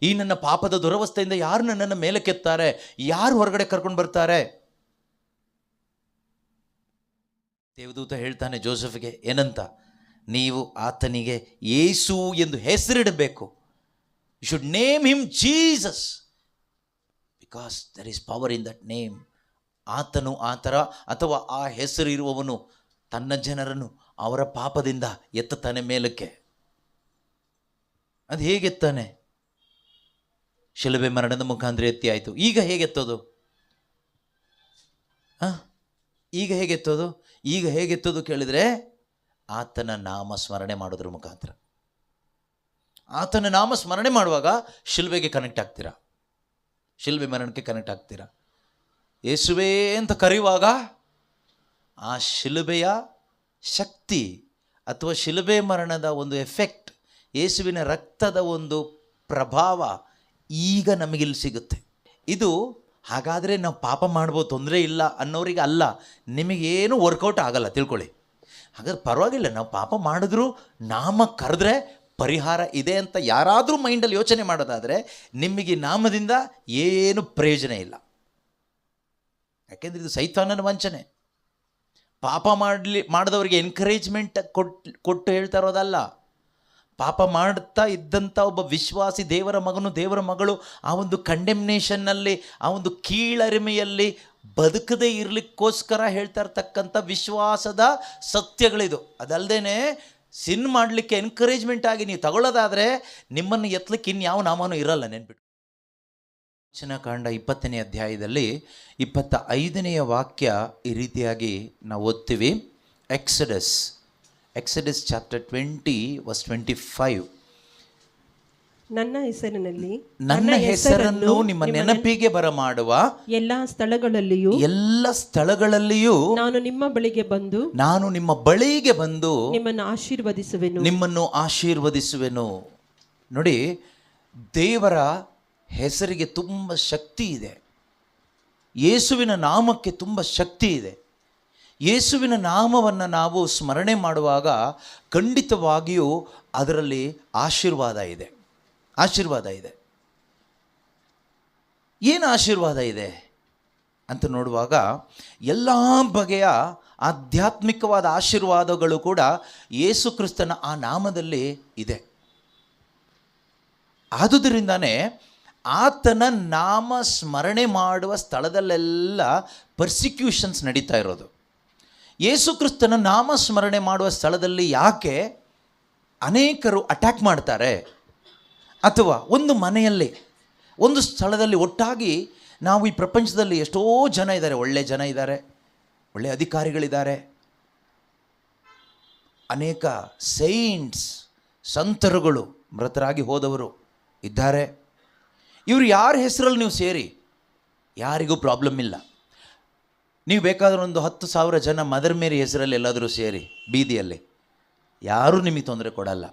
ಈ ನನ್ನ ಪಾಪದ ದುರವಸ್ಥೆಯಿಂದ ಯಾರು ನನ್ನನ್ನು ಮೇಲೆ ಕೆತ್ತಾರೆ, ಯಾರು ಹೊರಗಡೆ ಕರ್ಕೊಂಡು ಬರ್ತಾರೆ? ದೇವದೂತ ಹೇಳ್ತಾನೆ ಜೋಸೆಫ್ಗೆ ಏನಂತ, ನೀವು ಆತನಿಗೆ ಯೇಸು ಎಂದು ಹೆಸರಿಡಬೇಕು. You should name him Jesus because there is power in that name. ಆತನು ಆ ಥರ, ಅಥವಾ ಆ ಹೆಸರು ಇರುವವನು ತನ್ನ ಜನರನ್ನು ಅವರ ಪಾಪದಿಂದ ಎತ್ತುತ್ತಾನೆ ಮೇಲಕ್ಕೆ. ಅದು ಹೇಗೆತ್ತಾನೆ? ಶಿಲುಬೆ ಮರಣದ ಮುಖಾಂತರ ಎತ್ತಿ ಆಯಿತು. ಈಗ ಹೇಗೆತ್ತೋದು? ಈಗ ಹೇಗೆತ್ತೋದು? ಈಗ ಹೇಗೆತ್ತೋದು ಕೇಳಿದರೆ, ಆತನ ನಾಮ ಸ್ಮರಣೆ ಮಾಡೋದ್ರ ಮುಖಾಂತರ. ಆತನ ನಾಮ ಸ್ಮರಣೆ ಮಾಡುವಾಗ ಶಿಲುಬೆಗೆ ಕನೆಕ್ಟ್ ಆಗ್ತೀರಾ, ಶಿಲುಬೆ ಮರಣಕ್ಕೆ ಕನೆಕ್ಟ್ ಆಗ್ತೀರಾ. ಯೇಸುವೇ ಅಂತ ಕರೆಯುವಾಗ ಆ ಶಿಲುಬೆಯ ಶಕ್ತಿ ಅಥವಾ ಶಿಲುಬೆ ಮರಣದ ಒಂದು ಎಫೆಕ್ಟ್, ಯೇಸುವಿನ ರಕ್ತದ ಒಂದು ಪ್ರಭಾವ ಈಗ ನಮಗಿಲ್ಲಿ ಸಿಗುತ್ತೆ. ಇದು ಹಾಗಾದರೆ ನಾವು ಪಾಪ ಮಾಡ್ಬೋದು, ತೊಂದರೆ ಇಲ್ಲ ಅನ್ನೋರಿಗೆ ಅಲ್ಲ, ನಿಮಗೇನು ವರ್ಕೌಟ್ ಆಗಲ್ಲ ತಿಳ್ಕೊಳ್ಳಿ. ಹಾಗಾದ್ರೆ ಪರವಾಗಿಲ್ಲ, ನಾವು ಪಾಪ ಮಾಡಿದ್ರೂ ನಾಮ ಕರೆದ್ರೆ ಪರಿಹಾರ ಇದೆ ಅಂತ ಯಾರಾದರೂ ಮೈಂಡಲ್ಲಿ ಯೋಚನೆ ಮಾಡೋದಾದರೆ ನಿಮಗೆ ನಾಮದಿಂದ ಏನು ಪ್ರಯೋಜನ ಇಲ್ಲ. ಯಾಕೆಂದರೆ ಇದು ಸೈತಾನನ ವಂಚನೆ. ಪಾಪ ಮಾಡಿದವರಿಗೆ ಎನ್ಕರೇಜ್ಮೆಂಟ್ ಕೊಟ್ಟು ಹೇಳ್ತಾ ಇರೋದಲ್ಲ. ಪಾಪ ಮಾಡ್ತಾ ಇದ್ದಂಥ ಒಬ್ಬ ವಿಶ್ವಾಸಿ ದೇವರ ಮಗನು, ದೇವರ ಮಗಳು ಆ ಒಂದು ಕಂಡೆಮ್ನೇಷನ್ನಲ್ಲಿ, ಆ ಒಂದು ಕೀಳರಿಮೆಯಲ್ಲಿ ಬದುಕದೇ ಇರಲಿಕ್ಕೋಸ್ಕರ ಹೇಳ್ತಾ ಇರ್ತಕ್ಕಂಥ ವಿಶ್ವಾಸದ ಸತ್ಯಗಳಿದು. ಅದಲ್ಲದೆ ಸಿನ್ ಮಾಡಲಿಕ್ಕೆ ಎನ್ಕರೇಜ್ಮೆಂಟ್ ಆಗಿ ನೀವು ತಗೊಳ್ಳೋದಾದರೆ ನಿಮ್ಮನ್ನು ಎತ್ತಲಿಕ್ಕೆ ಇನ್ಯಾವ ನಾಮನೂ ಇರಲ್ಲ. ನೆನ್ಬಿಟ್ಟು ವಚನಕಾಂಡ 20ನೇ ಅಧ್ಯಾಯದಲ್ಲಿ 25ನೆಯ ವಾಕ್ಯ ಈ ರೀತಿಯಾಗಿ ನಾವು ಓದ್ತೀವಿ. Exodus chapter 20 verse 25. ನನ್ನ ಹೆಸರಿನಲ್ಲಿ, ನನ್ನ ಹೆಸರನ್ನು ನಿಮ್ಮ ನೆನಪಿಗೆ ಬರಮಾಡುವ ಎಲ್ಲ ಸ್ಥಳಗಳಲ್ಲಿಯೂ ನಾನು ನಿಮ್ಮ ಬಳಿಗೆ ಬಂದು ನಿಮ್ಮನ್ನು ಆಶೀರ್ವದಿಸುವೆನು. ನೋಡಿ, ದೇವರ ಹೆಸರಿಗೆ ತುಂಬ ಶಕ್ತಿ ಇದೆ. ಯೇಸುವಿನ ನಾಮಕ್ಕೆ ತುಂಬ ಶಕ್ತಿ ಇದೆ. ಯೇಸುವಿನ ನಾಮವನ್ನು ನಾವು ಸ್ಮರಣೆ ಮಾಡುವಾಗ ಖಂಡಿತವಾಗಿಯೂ ಅದರಲ್ಲಿ ಆಶೀರ್ವಾದ ಇದೆ. ಏನು ಆಶೀರ್ವಾದ ಇದೆ ಅಂತ ನೋಡುವಾಗ ಎಲ್ಲ ಬಗೆಯ ಆಧ್ಯಾತ್ಮಿಕವಾದ ಆಶೀರ್ವಾದಗಳು ಕೂಡ ಯೇಸು ಕ್ರಿಸ್ತನ ಆ ನಾಮದಲ್ಲಿ ಇದೆ. ಆದುದರಿಂದನೇ ಆತನ ನಾಮ ಸ್ಮರಣೆ ಮಾಡುವ ಸ್ಥಳದಲ್ಲೆಲ್ಲ ಪರ್ಸಿಕ್ಯೂಷನ್ಸ್ ನಡೀತಾ ಇರೋದು. ಯೇಸು ಕ್ರಿಸ್ತನ ನಾಮ ಸ್ಮರಣೆ ಮಾಡುವ ಸ್ಥಳದಲ್ಲಿ ಯಾಕೆ ಅನೇಕರು ಅಟ್ಯಾಕ್ ಮಾಡ್ತಾರೆ? ಅಥವಾ ಒಂದು ಮನೆಯಲ್ಲಿ, ಒಂದು ಸ್ಥಳದಲ್ಲಿ ಒಟ್ಟಾಗಿ ನಾವು ಈ ಪ್ರಪಂಚದಲ್ಲಿ ಎಷ್ಟೋ ಜನ ಇದ್ದಾರೆ, ಒಳ್ಳೆ ಜನ ಇದ್ದಾರೆ, ಒಳ್ಳೆ ಅಧಿಕಾರಿಗಳಿದ್ದಾರೆ, ಅನೇಕ ಸೈಂಟ್ಸ್, ಸಂತರುಗಳು, ಮೃತರಾಗಿ ಹೋದವರು ಇದ್ದಾರೆ. ಇವರು ಯಾರ ಹೆಸರಲ್ಲಿ ನೀವು ಸೇರಿ ಯಾರಿಗೂ ಪ್ರಾಬ್ಲಮ್ ಇಲ್ಲ. ನೀವು ಬೇಕಾದ್ರೆ ಒಂದು 10,000 ಜನ ಮದರ್ ಮೇರಿ ಹೆಸರಲ್ಲಿ ಎಲ್ಲಾದರೂ ಸೇರಿ ಬೀದಿಯಲ್ಲಿ, ಯಾರೂ ನಿಮಗೆ ತೊಂದರೆ ಕೊಡಲ್ಲ.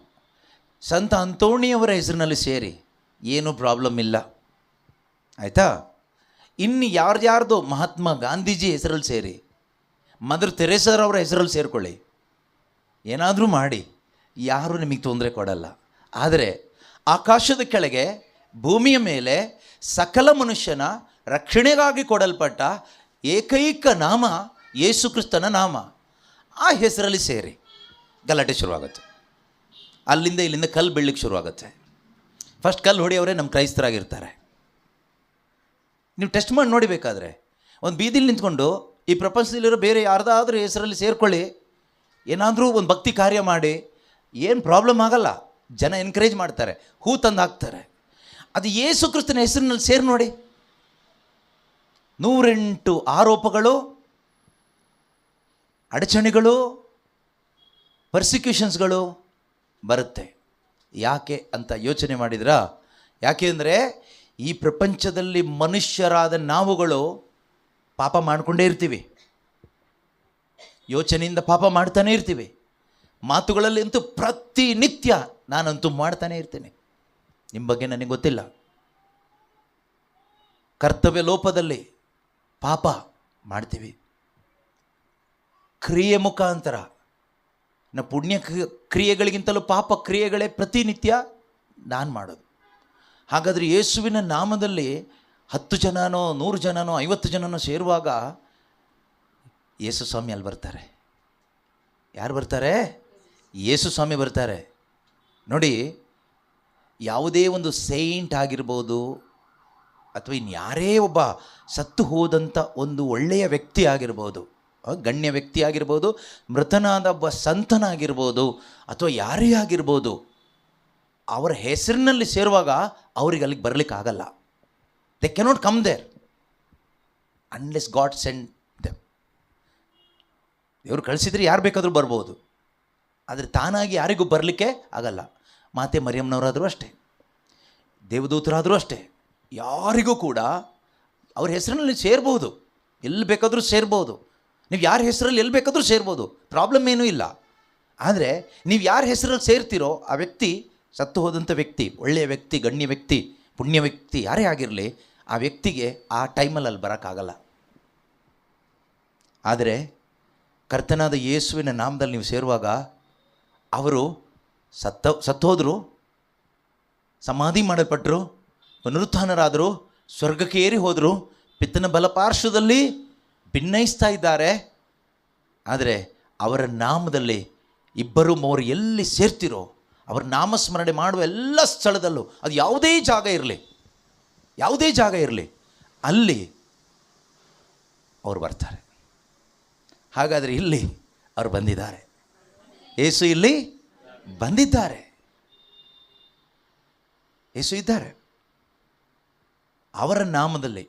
ಸಂತ ಅಂತೋಣಿಯವರ ಹೆಸರಿನಲ್ಲಿ ಸೇರಿ ಏನೂ ಪ್ರಾಬ್ಲಮ್ ಇಲ್ಲ, ಆಯಿತಾ? ಇನ್ನು ಯಾರ್ಯಾರ್ದು ಮಹಾತ್ಮ ಗಾಂಧೀಜಿ ಹೆಸರಲ್ಲಿ ಸೇರಿ, ಮದರ್ ತೆರೇಸರವರ ಹೆಸರಲ್ಲಿ ಸೇರಿಕೊಳ್ಳಿ, ಏನಾದರೂ ಮಾಡಿ, ಯಾರೂ ನಿಮಗೆ ತೊಂದರೆ ಕೊಡಲ್ಲ. ಆದರೆ ಆಕಾಶದ ಕೆಳಗೆ, ಭೂಮಿಯ ಮೇಲೆ ಸಕಲ ಮನುಷ್ಯನ ರಕ್ಷಣೆಗಾಗಿ ಕೊಡಲ್ಪಟ್ಟ ಏಕೈಕ ನಾಮ ಯೇಸು ಕ್ರಿಸ್ತನ ನಾಮ. ಆ ಹೆಸರಲ್ಲಿ ಸೇರಿ ಗಲಾಟೆ ಶುರುವಾಗುತ್ತೆ. ಅಲ್ಲಿಂದ ಇಲ್ಲಿಂದ ಕಲ್ಲು ಬೀಳಲಿಕ್ಕೆ ಶುರುವಾಗುತ್ತೆ. ಫಸ್ಟ್ ಕಲ್ಲು ಹೊಡೆಯವರೇ ನಮ್ಮ ಕ್ರೈಸ್ತರಾಗಿರ್ತಾರೆ. ನೀವು ಟೆಸ್ಟ್ ಮಾಡಿ ನೋಡಿಬೇಕಾದ್ರೆ ಒಂದು ಬೀದಿಲಿ ನಿಂತ್ಕೊಂಡು ಈ ಪ್ರಪಂಚದಲ್ಲಿರೋ ಬೇರೆ ಯಾರ್ದಾದ್ರೂ ಹೆಸರಲ್ಲಿ ಸೇರ್ಕೊಳ್ಳಿ, ಏನಾದರೂ ಒಂದು ಭಕ್ತಿ ಕಾರ್ಯ ಮಾಡಿ, ಏನು ಪ್ರಾಬ್ಲಮ್ ಆಗಲ್ಲ. ಜನ ಎನ್ಕರೇಜ್ ಮಾಡ್ತಾರೆ, ಹೂ ತಂದು ಹಾಕ್ತಾರೆ. ಅದು ಯೇಸು ಕ್ರಿಸ್ತನ ಹೆಸರಿನಲ್ಲಿ ಸೇರಿ ನೋಡಿ, 108 ಆರೋಪಗಳು, ಅಡಚಣೆಗಳು, ಪರ್ಸಿಕ್ಯೂಷನ್ಸ್ಗಳು ಬರುತ್ತೆ. ಯಾಕೆ ಅಂತ ಯೋಚನೆ ಮಾಡಿದ್ರಾ? ಯಾಕೆ ಅಂದರೆ ಈ ಪ್ರಪಂಚದಲ್ಲಿ ಮನುಷ್ಯರಾದ ನಾವುಗಳು ಪಾಪ ಮಾಡಿಕೊಂಡೇ ಇರ್ತೀವಿ, ಯೋಚನೆಯಿಂದ ಪಾಪ ಮಾಡ್ತಾನೇ ಇರ್ತೀವಿ, ಮಾತುಗಳಲ್ಲಿ ಅಂತೂ ಪ್ರತಿನಿತ್ಯ ನಾನಂತೂ ಮಾಡ್ತಾನೇ ಇರ್ತೀನಿ. ನಿಮ್ಮ ಬಗ್ಗೆ ನನಗೆ ಗೊತ್ತಿಲ್ಲ. ಕರ್ತವ್ಯ ಲೋಪದಲ್ಲಿ ಪಾಪ ಮಾಡ್ತೀವಿ. ಕ್ರಿಯೆ ಮುಖಾಂತರ, ಪುಣ್ಯ ಕ್ರಿಯೆಗಳಿಗಿಂತಲೂ ಪಾಪ ಕ್ರಿಯೆಗಳೇ ಪ್ರತಿನಿತ್ಯ ನಾನು ಮಾಡೋದು. ಹಾಗಾದರೆ ಯೇಸುವಿನ ನಾಮದಲ್ಲಿ 10 ಜನನೋ 100 ಜನನೋ 50 ಜನನೋ ಸೇರುವಾಗ ಯೇಸು ಸ್ವಾಮಿ ಅಲ್ಲಿ ಬರ್ತಾರೆ. ಯಾರು ಬರ್ತಾರೆ? ಯೇಸು ಸ್ವಾಮಿ ಬರ್ತಾರೆ. ನೋಡಿ, ಯಾವುದೇ ಒಂದು ಸೈಂಟ್ ಆಗಿರ್ಬೋದು ಅಥವಾ ಇನ್ಯಾರೇ ಒಬ್ಬ ಸತ್ತು ಹೋದಂಥ ಒಂದು ಒಳ್ಳೆಯ ವ್ಯಕ್ತಿ ಆಗಿರ್ಬೋದು, ಗಣ್ಯ ವ್ಯಕ್ತಿ ಆಗಿರ್ಬೋದು, ಮೃತನಾದ ಒಬ್ಬ ಸಂತನಾಗಿರ್ಬೋದು, ಅಥವಾ ಯಾರೇ ಆಗಿರ್ಬೋದು, ಅವರ ಹೆಸರಿನಲ್ಲಿ ಸೇರುವಾಗ ಅವ್ರಿಗೆ ಅಲ್ಲಿಗೆ ಬರಲಿಕ್ಕಾಗಲ್ಲ. They cannot come there unless God send them. ದೇವರು ಕಳಿಸಿದರೆ ಯಾರು ಬೇಕಾದರೂ ಬರ್ಬೋದು, ಆದರೆ ತಾನಾಗಿ ಯಾರಿಗೂ ಬರಲಿಕ್ಕೆ ಆಗಲ್ಲ. ಮಾತೆ ಮರಿಯಮ್ಮನವರಾದರೂ ಅಷ್ಟೇ, ದೇವದೂತರಾದರೂ ಅಷ್ಟೇ, ಯಾರಿಗೂ ಕೂಡ ಅವ್ರ ಹೆಸರಿನಲ್ಲಿ ಸೇರ್ಬೋದು, ಎಲ್ಲಿ ಬೇಕಾದರೂ ಸೇರ್ಬೋದು. ನೀವು ಯಾರ ಹೆಸರಲ್ಲಿ ಎಲ್ಲಿ ಬೇಕಾದರೂ ಸೇರ್ಬೋದು, ಪ್ರಾಬ್ಲಮ್ ಏನೂ ಇಲ್ಲ. ಆದರೆ ನೀವು ಯಾರ ಹೆಸರಲ್ಲಿ ಸೇರ್ತೀರೋ ಆ ವ್ಯಕ್ತಿ, ಸತ್ತು ಹೋದಂಥ ವ್ಯಕ್ತಿ, ಒಳ್ಳೆಯ ವ್ಯಕ್ತಿ, ಗಣ್ಯ ವ್ಯಕ್ತಿ, ಪುಣ್ಯ ವ್ಯಕ್ತಿ, ಯಾರೇ ಆಗಿರಲಿ, ಆ ವ್ಯಕ್ತಿಗೆ ಆ ಟೈಮಲ್ಲಿ ಅಲ್ಲಿ ಬರೋಕ್ಕಾಗಲ್ಲ. ಆದರೆ ಕರ್ತನಾದ ಯೇಸುವಿನ ನಾಮದಲ್ಲಿ ನೀವು ಸೇರುವಾಗ ಅವರು ಸತ್ತೋದ್ರು, ಸಮಾಧಿ ಮಾಡಲ್ಪಟ್ಟರು, ಪುನರುತ್ಥಾನರಾದರು, ಸ್ವರ್ಗಕ್ಕೆ ಏರಿ ಹೋದರು, ಪಿತನ ಬಲಪಾರ್ಶ್ವದಲ್ಲಿ ಭಿನ್ನಯಿಸ್ತಾ ಇದ್ದಾರೆ. ಆದರೆ ಅವರ ನಾಮದಲ್ಲಿ 2-3 ಎಲ್ಲಿ ಸೇರ್ತಿರೋ, ಅವರ ನಾಮಸ್ಮರಣೆ ಮಾಡುವ ಎಲ್ಲ ಸ್ಥಳದಲ್ಲೂ, ಅದು ಯಾವುದೇ ಜಾಗ ಇರಲಿ, ಅಲ್ಲಿ ಅವರು ಬರ್ತಾರೆ. ಹಾಗಾದರೆ ಇಲ್ಲಿ ಅವರು ಬಂದಿದ್ದಾರೆ, ಯೇಸು ಇಲ್ಲಿ ಬಂದಿದ್ದಾರೆ, ಯೇಸು ಇದ್ದಾರೆ. ಅವರ ನಾಮದಲ್ಲಿ,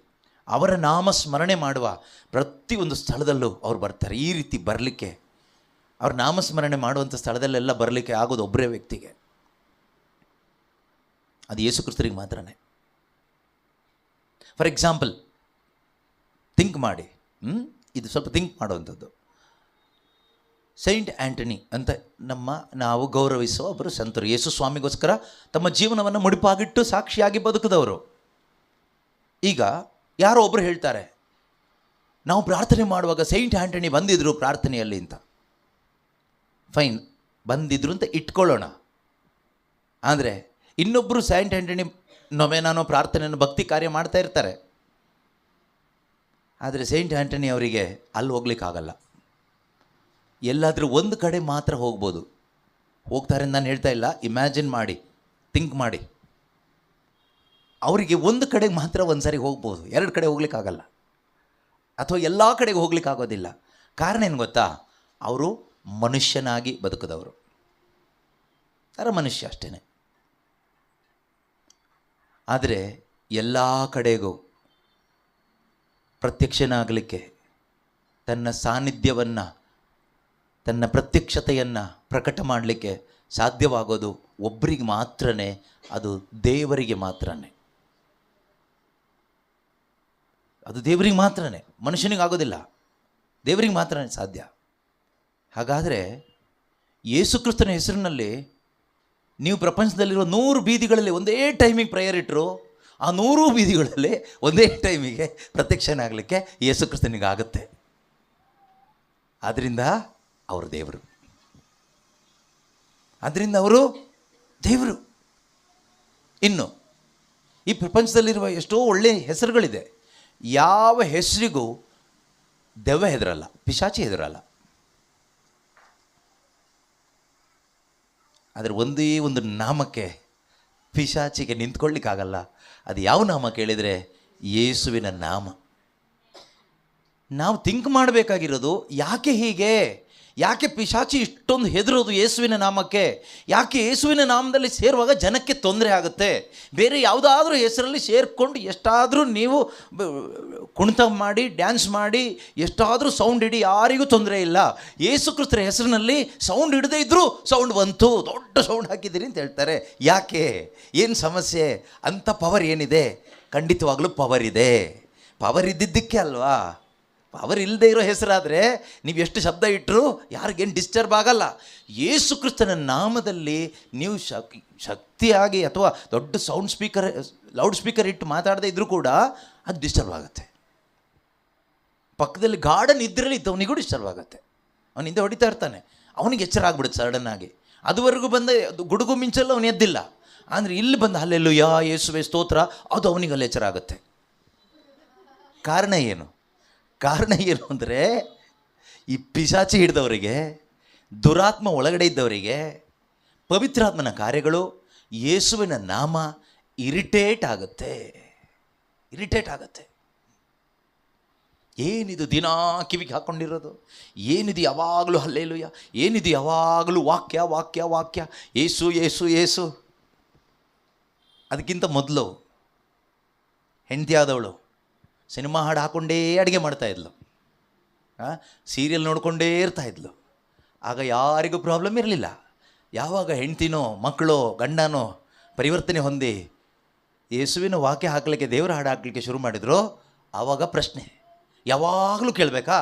ಅವರ ನಾಮ ಸ್ಮರಣೆ ಮಾಡುವ ಪ್ರತಿಯೊಂದು ಸ್ಥಳದಲ್ಲೂ ಅವ್ರು ಬರ್ತಾರೆ. ಈ ರೀತಿ ಬರಲಿಕ್ಕೆ, ಅವ್ರ ನಾಮಸ್ಮರಣೆ ಮಾಡುವಂಥ ಸ್ಥಳದಲ್ಲೆಲ್ಲ ಬರಲಿಕ್ಕೆ ಆಗೋದು ಒಬ್ಬರೇ ವ್ಯಕ್ತಿಗೆ, ಅದು ಯೇಸು ಕ್ರಿಸ್ತರಿಗೆ ಮಾತ್ರನೇ. ಫಾರ್ ಎಕ್ಸಾಂಪಲ್, ಥಿಂಕ್ ಮಾಡಿ, ಇದು ಸ್ವಲ್ಪ ಥಿಂಕ್ ಮಾಡುವಂಥದ್ದು. ಸೈಂಟ್ ಆ್ಯಂಟನಿ ಅಂತ ನಾವು ಗೌರವಿಸುವ ಒಬ್ಬರು ಸಂತರು, ಯೇಸು ಸ್ವಾಮಿಗೋಸ್ಕರ ತಮ್ಮ ಜೀವನವನ್ನು ಮುಡಿಪಾಗಿಟ್ಟು ಸಾಕ್ಷಿಯಾಗಿ ಬದುಕಿದವರು. ಈಗ ಯಾರೋ ಒಬ್ಬರು ಹೇಳ್ತಾರೆ, ನಾವು ಪ್ರಾರ್ಥನೆ ಮಾಡುವಾಗ ಸೈಂಟ್ ಆ್ಯಂಟನಿ ಬಂದಿದ್ರು ಪ್ರಾರ್ಥನೆಯಲ್ಲಿ ಅಂತ. ಫೈನ್, ಬಂದಿದ್ರು ಅಂತ ಇಟ್ಕೊಳ್ಳೋಣ. ಆದರೆ ಇನ್ನೊಬ್ಬರು ಸೈಂಟ್ ಆ್ಯಂಟನಿ ನೊವೇನಾನೋ ಪ್ರಾರ್ಥನೆಯನ್ನು ಭಕ್ತಿ ಕಾರ್ಯ ಮಾಡ್ತಾ ಇರ್ತಾರೆ. ಆದರೆ ಸೈಂಟ್ ಆ್ಯಂಟನಿ ಅವರಿಗೆ ಅಲ್ಲಿ ಹೋಗ್ಲಿಕ್ಕಾಗಲ್ಲ. ಎಲ್ಲಾದರೂ ಒಂದು ಕಡೆ ಮಾತ್ರ ಹೋಗ್ಬೋದು. ಹೋಗ್ತಾರೆ ಅಂತ ನಾನು ಹೇಳ್ತಾ ಇಲ್ಲ, ಇಮ್ಯಾಜಿನ್ ಮಾಡಿ, ಥಿಂಕ್ ಮಾಡಿ. ಅವರಿಗೆ ಒಂದು ಕಡೆಗೆ ಮಾತ್ರ ಒಂದು ಸಾರಿ ಹೋಗ್ಬೋದು, 2 ಕಡೆ ಹೋಗ್ಲಿಕ್ಕಾಗಲ್ಲ, ಅಥವಾ ಎಲ್ಲ ಕಡೆಗೆ ಹೋಗ್ಲಿಕ್ಕಾಗೋದಿಲ್ಲ. ಕಾರಣ ಏನು ಗೊತ್ತಾ? ಅವರು ಮನುಷ್ಯನಾಗಿ ಬದುಕಿದವರು, ಮನುಷ್ಯ ಅಷ್ಟೇ. ಆದರೆ ಎಲ್ಲ ಕಡೆಗೂ ಪ್ರತ್ಯಕ್ಷನಾಗಲಿಕ್ಕೆ, ತನ್ನ ಸಾನ್ನಿಧ್ಯವನ್ನು, ತನ್ನ ಪ್ರತ್ಯಕ್ಷತೆಯನ್ನು ಪ್ರಕಟ ಮಾಡಲಿಕ್ಕೆ ಸಾಧ್ಯವಾಗೋದು ಒಬ್ಬರಿಗೆ ಮಾತ್ರನೇ, ಅದು ದೇವರಿಗೆ ಮಾತ್ರನೇ. ಅದು ದೇವರಿಗೆ ಮಾತ್ರನೇ, ಮನುಷ್ಯನಿಗೆ ಆಗೋದಿಲ್ಲ, ದೇವರಿಗೆ ಮಾತ್ರನೇ ಸಾಧ್ಯ. ಹಾಗಾದರೆ ಯೇಸು ಕ್ರಿಸ್ತನ ಹೆಸರಿನಲ್ಲಿ ನೀವು ಪ್ರಪಂಚದಲ್ಲಿರುವ 100 ಬೀದಿಗಳಲ್ಲಿ ಒಂದೇ ಟೈಮಿಗೆ ಪ್ರೇಯರ್ ಇಟ್ಟರು, ಆ 100 ಬೀದಿಗಳಲ್ಲಿ ಒಂದೇ ಟೈಮಿಗೆ ಪ್ರತ್ಯಕ್ಷನಾಗಲಿಕ್ಕೆ ಯೇಸು ಕ್ರಿಸ್ತನಿಗೆ ಆಗುತ್ತೆ. ಆದ್ದರಿಂದ ಅವರು ದೇವರು, ಆದ್ದರಿಂದ ಅವರು ದೇವರು. ಇನ್ನು ಈ ಪ್ರಪಂಚದಲ್ಲಿರುವ ಎಷ್ಟೋ ಒಳ್ಳೆಯ ಹೆಸರುಗಳಿದೆ. ಯಾವ ಹೆಸರಿಗೂ ದೆವ್ವ ಹೆದರಲ್ಲ, ಪಿಶಾಚಿ ಹೆದರಲ್ಲ. ಆದರೆ ಒಂದೇ ಒಂದು ನಾಮಕ್ಕೆ ಪಿಶಾಚಿಗೆ ನಿಂತ್ಕೊಳ್ಳಿಕ್ಕಾಗಲ್ಲ. ಅದು ಯಾವ ನಾಮ ಕೇಳಿದರೆ ಯೇಸುವಿನ ನಾಮ. ನಾವು ಥಿಂಕ್ ಮಾಡಬೇಕಾಗಿರೋದು, ಯಾಕೆ ಹೀಗೆ, ಯಾಕೆ ಪಿಶಾಚಿ ಇಷ್ಟೊಂದು ಹೆದರೋದು ಯೇಸುವಿನ ನಾಮಕ್ಕೆ? ಯಾಕೆ ಯೇಸುವಿನ ನಾಮದಲ್ಲಿ ಸೇರುವಾಗ ಜನಕ್ಕೆ ತೊಂದರೆ ಆಗುತ್ತೆ? ಬೇರೆ ಯಾವುದಾದ್ರೂ ಹೆಸರಲ್ಲಿ ಸೇರಿಕೊಂಡು ಎಷ್ಟಾದರೂ ನೀವು ಕುಣಿತ ಮಾಡಿ, ಡ್ಯಾನ್ಸ್ ಮಾಡಿ, ಎಷ್ಟಾದರೂ ಸೌಂಡ್ ಇಡಿ, ಯಾರಿಗೂ ತೊಂದರೆ ಇಲ್ಲ. ಯೇಸು ಕ್ರಿಸ್ತರ ಹೆಸರಿನಲ್ಲಿ ಸೌಂಡ್ ಹಿಡದೇ ಇದ್ದರೂ ಸೌಂಡ್ ಬಂತು, ದೊಡ್ಡ ಸೌಂಡ್ ಹಾಕಿದ್ದೀರಿ ಅಂತ ಹೇಳ್ತಾರೆ. ಯಾಕೆ? ಏನು ಸಮಸ್ಯೆ? ಅಂಥ ಪವರ್ ಏನಿದೆ? ಖಂಡಿತವಾಗಲೂ ಪವರ್ ಇದೆ. ಪವರ್ ಇದ್ದಿದ್ದಕ್ಕೆ ಅಲ್ವಾ. ಪವರ್ ಇಲ್ಲದೆ ಇರೋ ಹೆಸರಾದರೆ ನೀವು ಎಷ್ಟು ಶಬ್ದ ಇಟ್ಟರು ಯಾರಿಗೇನು ಡಿಸ್ಟರ್ಬ್ ಆಗಲ್ಲ. ಯೇಸು ಕ್ರಿಸ್ತನ ನಾಮದಲ್ಲಿ ನೀವು ಶಕ್ತಿಯಾಗಿ ಅಥವಾ ದೊಡ್ಡ ಲೌಡ್ ಸ್ಪೀಕರ್ ಇಟ್ಟು ಮಾತಾಡದೇ ಇದ್ದರೂ ಕೂಡ ಅದು ಡಿಸ್ಟರ್ಬ್ ಆಗುತ್ತೆ. ಪಕ್ಕದಲ್ಲಿ ಗಾರ್ಡನ್ ಇದ್ರಲ್ಲಿ ಇದ್ದವನಿಗೂ ಡಿಸ್ಟರ್ಬ್ ಆಗುತ್ತೆ. ಅವನು ಹಿಂದೆ ಹೊಡಿತಾ ಇರ್ತಾನೆ, ಅವನಿಗೆ ಎಚ್ಚರ ಆಗ್ಬಿಡುತ್ತೆ ಸಡನ್ನಾಗಿ. ಅದುವರೆಗೂ ಬಂದ ಗುಡುಗು ಮಿಂಚಲ್ಲ ಅವನು ಎದ್ದಿಲ್ಲ, ಅಂದರೆ ಇಲ್ಲಿ ಬಂದು ಹಲ್ಲೆಲೂಯಾ ಯೇಸುವೆ ಸ್ತೋತ್ರ ಅದು ಅವನಿಗೆ ಅಲೆಚರ ಆಗುತ್ತೆ. ಕಾರಣ ಏನು? ಕಾರಣ ಏನು ಅಂದರೆ ಈ ಪಿಶಾಚಿ ಹಿಡಿದವರಿಗೆ, ದುರಾತ್ಮ ಒಳಗಡೆ ಇದ್ದವರಿಗೆ ಪವಿತ್ರಾತ್ಮನ ಕಾರ್ಯಗಳು, ಯೇಸುವಿನ ನಾಮ ಇರಿಟೇಟ್ ಆಗುತ್ತೆ. ಏನಿದು ದಿನಾ ಕಿವಿಗೆ ಹಾಕ್ಕೊಂಡಿರೋದು? ಏನಿದು ಯಾವಾಗಲೂ ಹಲ್ಲೆಲೂಯಾ? ಏನಿದು ಯಾವಾಗಲೂ ವಾಕ್ಯ ವಾಕ್ಯ ವಾಕ್ಯ, ಏಸು ಏಸು ಏಸು? ಅದಕ್ಕಿಂತ ಮೊದಲು ಹೆಂಡತಿ ಆದವಳು ಸಿನಿಮಾ ಹಾಡು ಹಾಕ್ಕೊಂಡೇ ಅಡುಗೆ ಮಾಡ್ತಾಯಿದ್ಲು, ಸೀರಿಯಲ್ ನೋಡಿಕೊಂಡೇ ಇರ್ತಾಯಿದ್ಲು. ಆಗ ಯಾರಿಗೂ ಪ್ರಾಬ್ಲಮ್ ಇರಲಿಲ್ಲ. ಯಾವಾಗ ಹೆಂಡ್ತಿನೋ ಮಕ್ಕಳೋ ಗಂಡನೋ ಪರಿವರ್ತನೆ ಹೊಂದಿ ಯೇಸುವಿನ ವಾಕ್ಯ ಹಾಕಲಿಕ್ಕೆ, ದೇವರ ಹಾಡು ಹಾಕಲಿಕ್ಕೆ ಶುರು ಮಾಡಿದ್ರು, ಆವಾಗ ಪ್ರಶ್ನೆ ಯಾವಾಗಲೂ ಕೇಳಬೇಕಾ?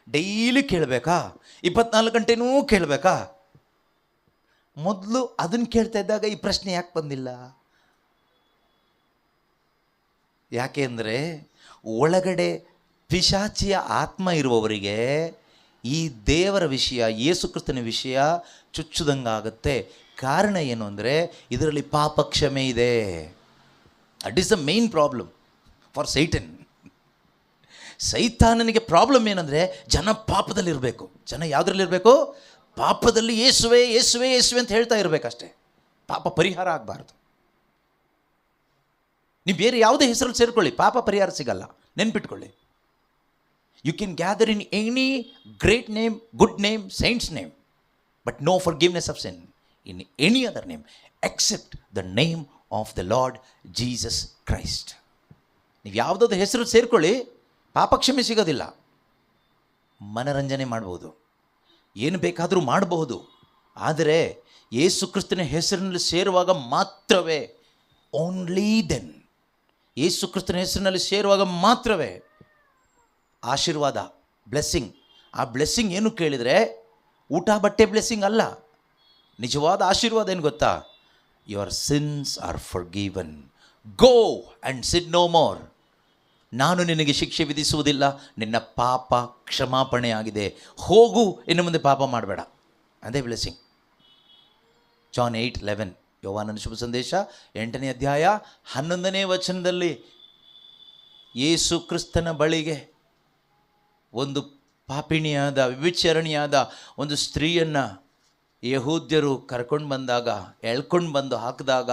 ಡೈಲಿ ಕೇಳಬೇಕಾ? 24 ಗಂಟೆನೂ ಕೇಳಬೇಕಾ? ಮೊದಲು ಅದನ್ನು ಕೇಳ್ತಾ ಇದ್ದಾಗ ಈ ಪ್ರಶ್ನೆ ಯಾಕೆ ಬಂದಿಲ್ಲ? ಯಾಕೆ ಅಂದರೆ ಒಳಗಡೆ ಪಿಶಾಚಿಯ ಆತ್ಮ ಇರುವವರಿಗೆ ಈ ದೇವರ ವಿಷಯ, ಯೇಸು ಕ್ರಿಸ್ತನ ವಿಷಯ ಚುಚ್ಚುದಂಗಾಗುತ್ತೆ. ಕಾರಣ ಏನು ಅಂದರೆ ಇದರಲ್ಲಿ ಪಾಪ ಕ್ಷಮೆ ಇದೆ. That is the main problem for Satan. ಸೈತಾನನಿಗೆ ಪ್ರಾಬ್ಲಮ್ ಏನಂದರೆ ಜನ ಪಾಪದಲ್ಲಿರಬೇಕು. ಜನ ಯಾವುದ್ರಲ್ಲಿರಬೇಕು? ಪಾಪದಲ್ಲಿ ಯೇಸುವೆ ಯೇಸುವೆ ಯೇಸುವೆ ಅಂತ ಹೇಳ್ತಾ ಇರಬೇಕಷ್ಟೇ. ಪಾಪ ಪರಿಹಾರ ಆಗಬಾರ್ದು. ನೀವು ಬೇರೆ ಯಾವುದೇ ಹೆಸರಲ್ಲಿ ಸೇರಿಕೊಳ್ಳಿ, ಪಾಪ ಪರಿಹಾರ ಸಿಗಲ್ಲ. ನೆನ್ಪಿಟ್ಕೊಳ್ಳಿ. You can gather in any great name, good name, saints name, but no forgiveness of sin in any other name except the name of the Lord Jesus Christ. ನೀವು ಯಾವುದಾದ್ರು ಹೆಸರು ಸೇರಿಕೊಳ್ಳಿ, ಪಾಪಕ್ಷಮೆ ಸಿಗೋದಿಲ್ಲ. ಮನರಂಜನೆ ಮಾಡ್ಬೋದು, ಏನು ಬೇಕಾದರೂ ಮಾಡಬಹುದು. ಆದರೆ ಯೇಸು ಕ್ರಿಸ್ತನ ಹೆಸರಿನಲ್ಲಿ ಸೇರುವಾಗ ಮಾತ್ರವೇ, ಓನ್ಲಿ ದೆನ್, ಯೇಸು ಕ್ರಿಸ್ತನ ಹೆಸರಿನಲ್ಲಿ ಸೇರುವಾಗ ಮಾತ್ರವೇ ಆಶೀರ್ವಾದ, ಬ್ಲೆಸ್ಸಿಂಗ್. ಆ ಬ್ಲೆಸ್ಸಿಂಗ್ ಏನು ಕೇಳಿದರೆ ಊಟ ಬಟ್ಟೆ ಬ್ಲೆಸ್ಸಿಂಗ್ ಅಲ್ಲ. ನಿಜವಾದ ಆಶೀರ್ವಾದ ಏನು ಗೊತ್ತಾ? Your sins are forgiven, go and sin no more. ನಾನು ನಿನಗೆ ಶಿಕ್ಷೆ ವಿಧಿಸುವುದಿಲ್ಲ, ನಿನ್ನ ಪಾಪ ಕ್ಷಮಾಪಣೆ ಆಗಿದೆ, ಹೋಗು, ಇನ್ನು ಮುಂದೆ ಪಾಪ ಮಾಡಬೇಡ. ಅದೇ ಬ್ಲೆಸ್ಸಿಂಗ್. ಜಾನ್ 8:11, ಯೋಹಾನನ ಶುಭ ಸಂದೇಶ 8ನೇ ಅಧ್ಯಾಯ 11ನೇ ವಚನದಲ್ಲಿ ಯೇಸು ಕ್ರಿಸ್ತನ ಬಳಿಗೆ ಒಂದು ಪಾಪಿಣಿಯಾದ, ವಿಭಿಚಾರಣಿಯಾದ ಒಂದು ಸ್ತ್ರೀಯನ್ನು ಯಹೂದ್ಯರು ಕರ್ಕೊಂಡು ಬಂದಾಗ, ಎಳ್ಕೊಂಡು ಬಂದು ಹಾಕಿದಾಗ,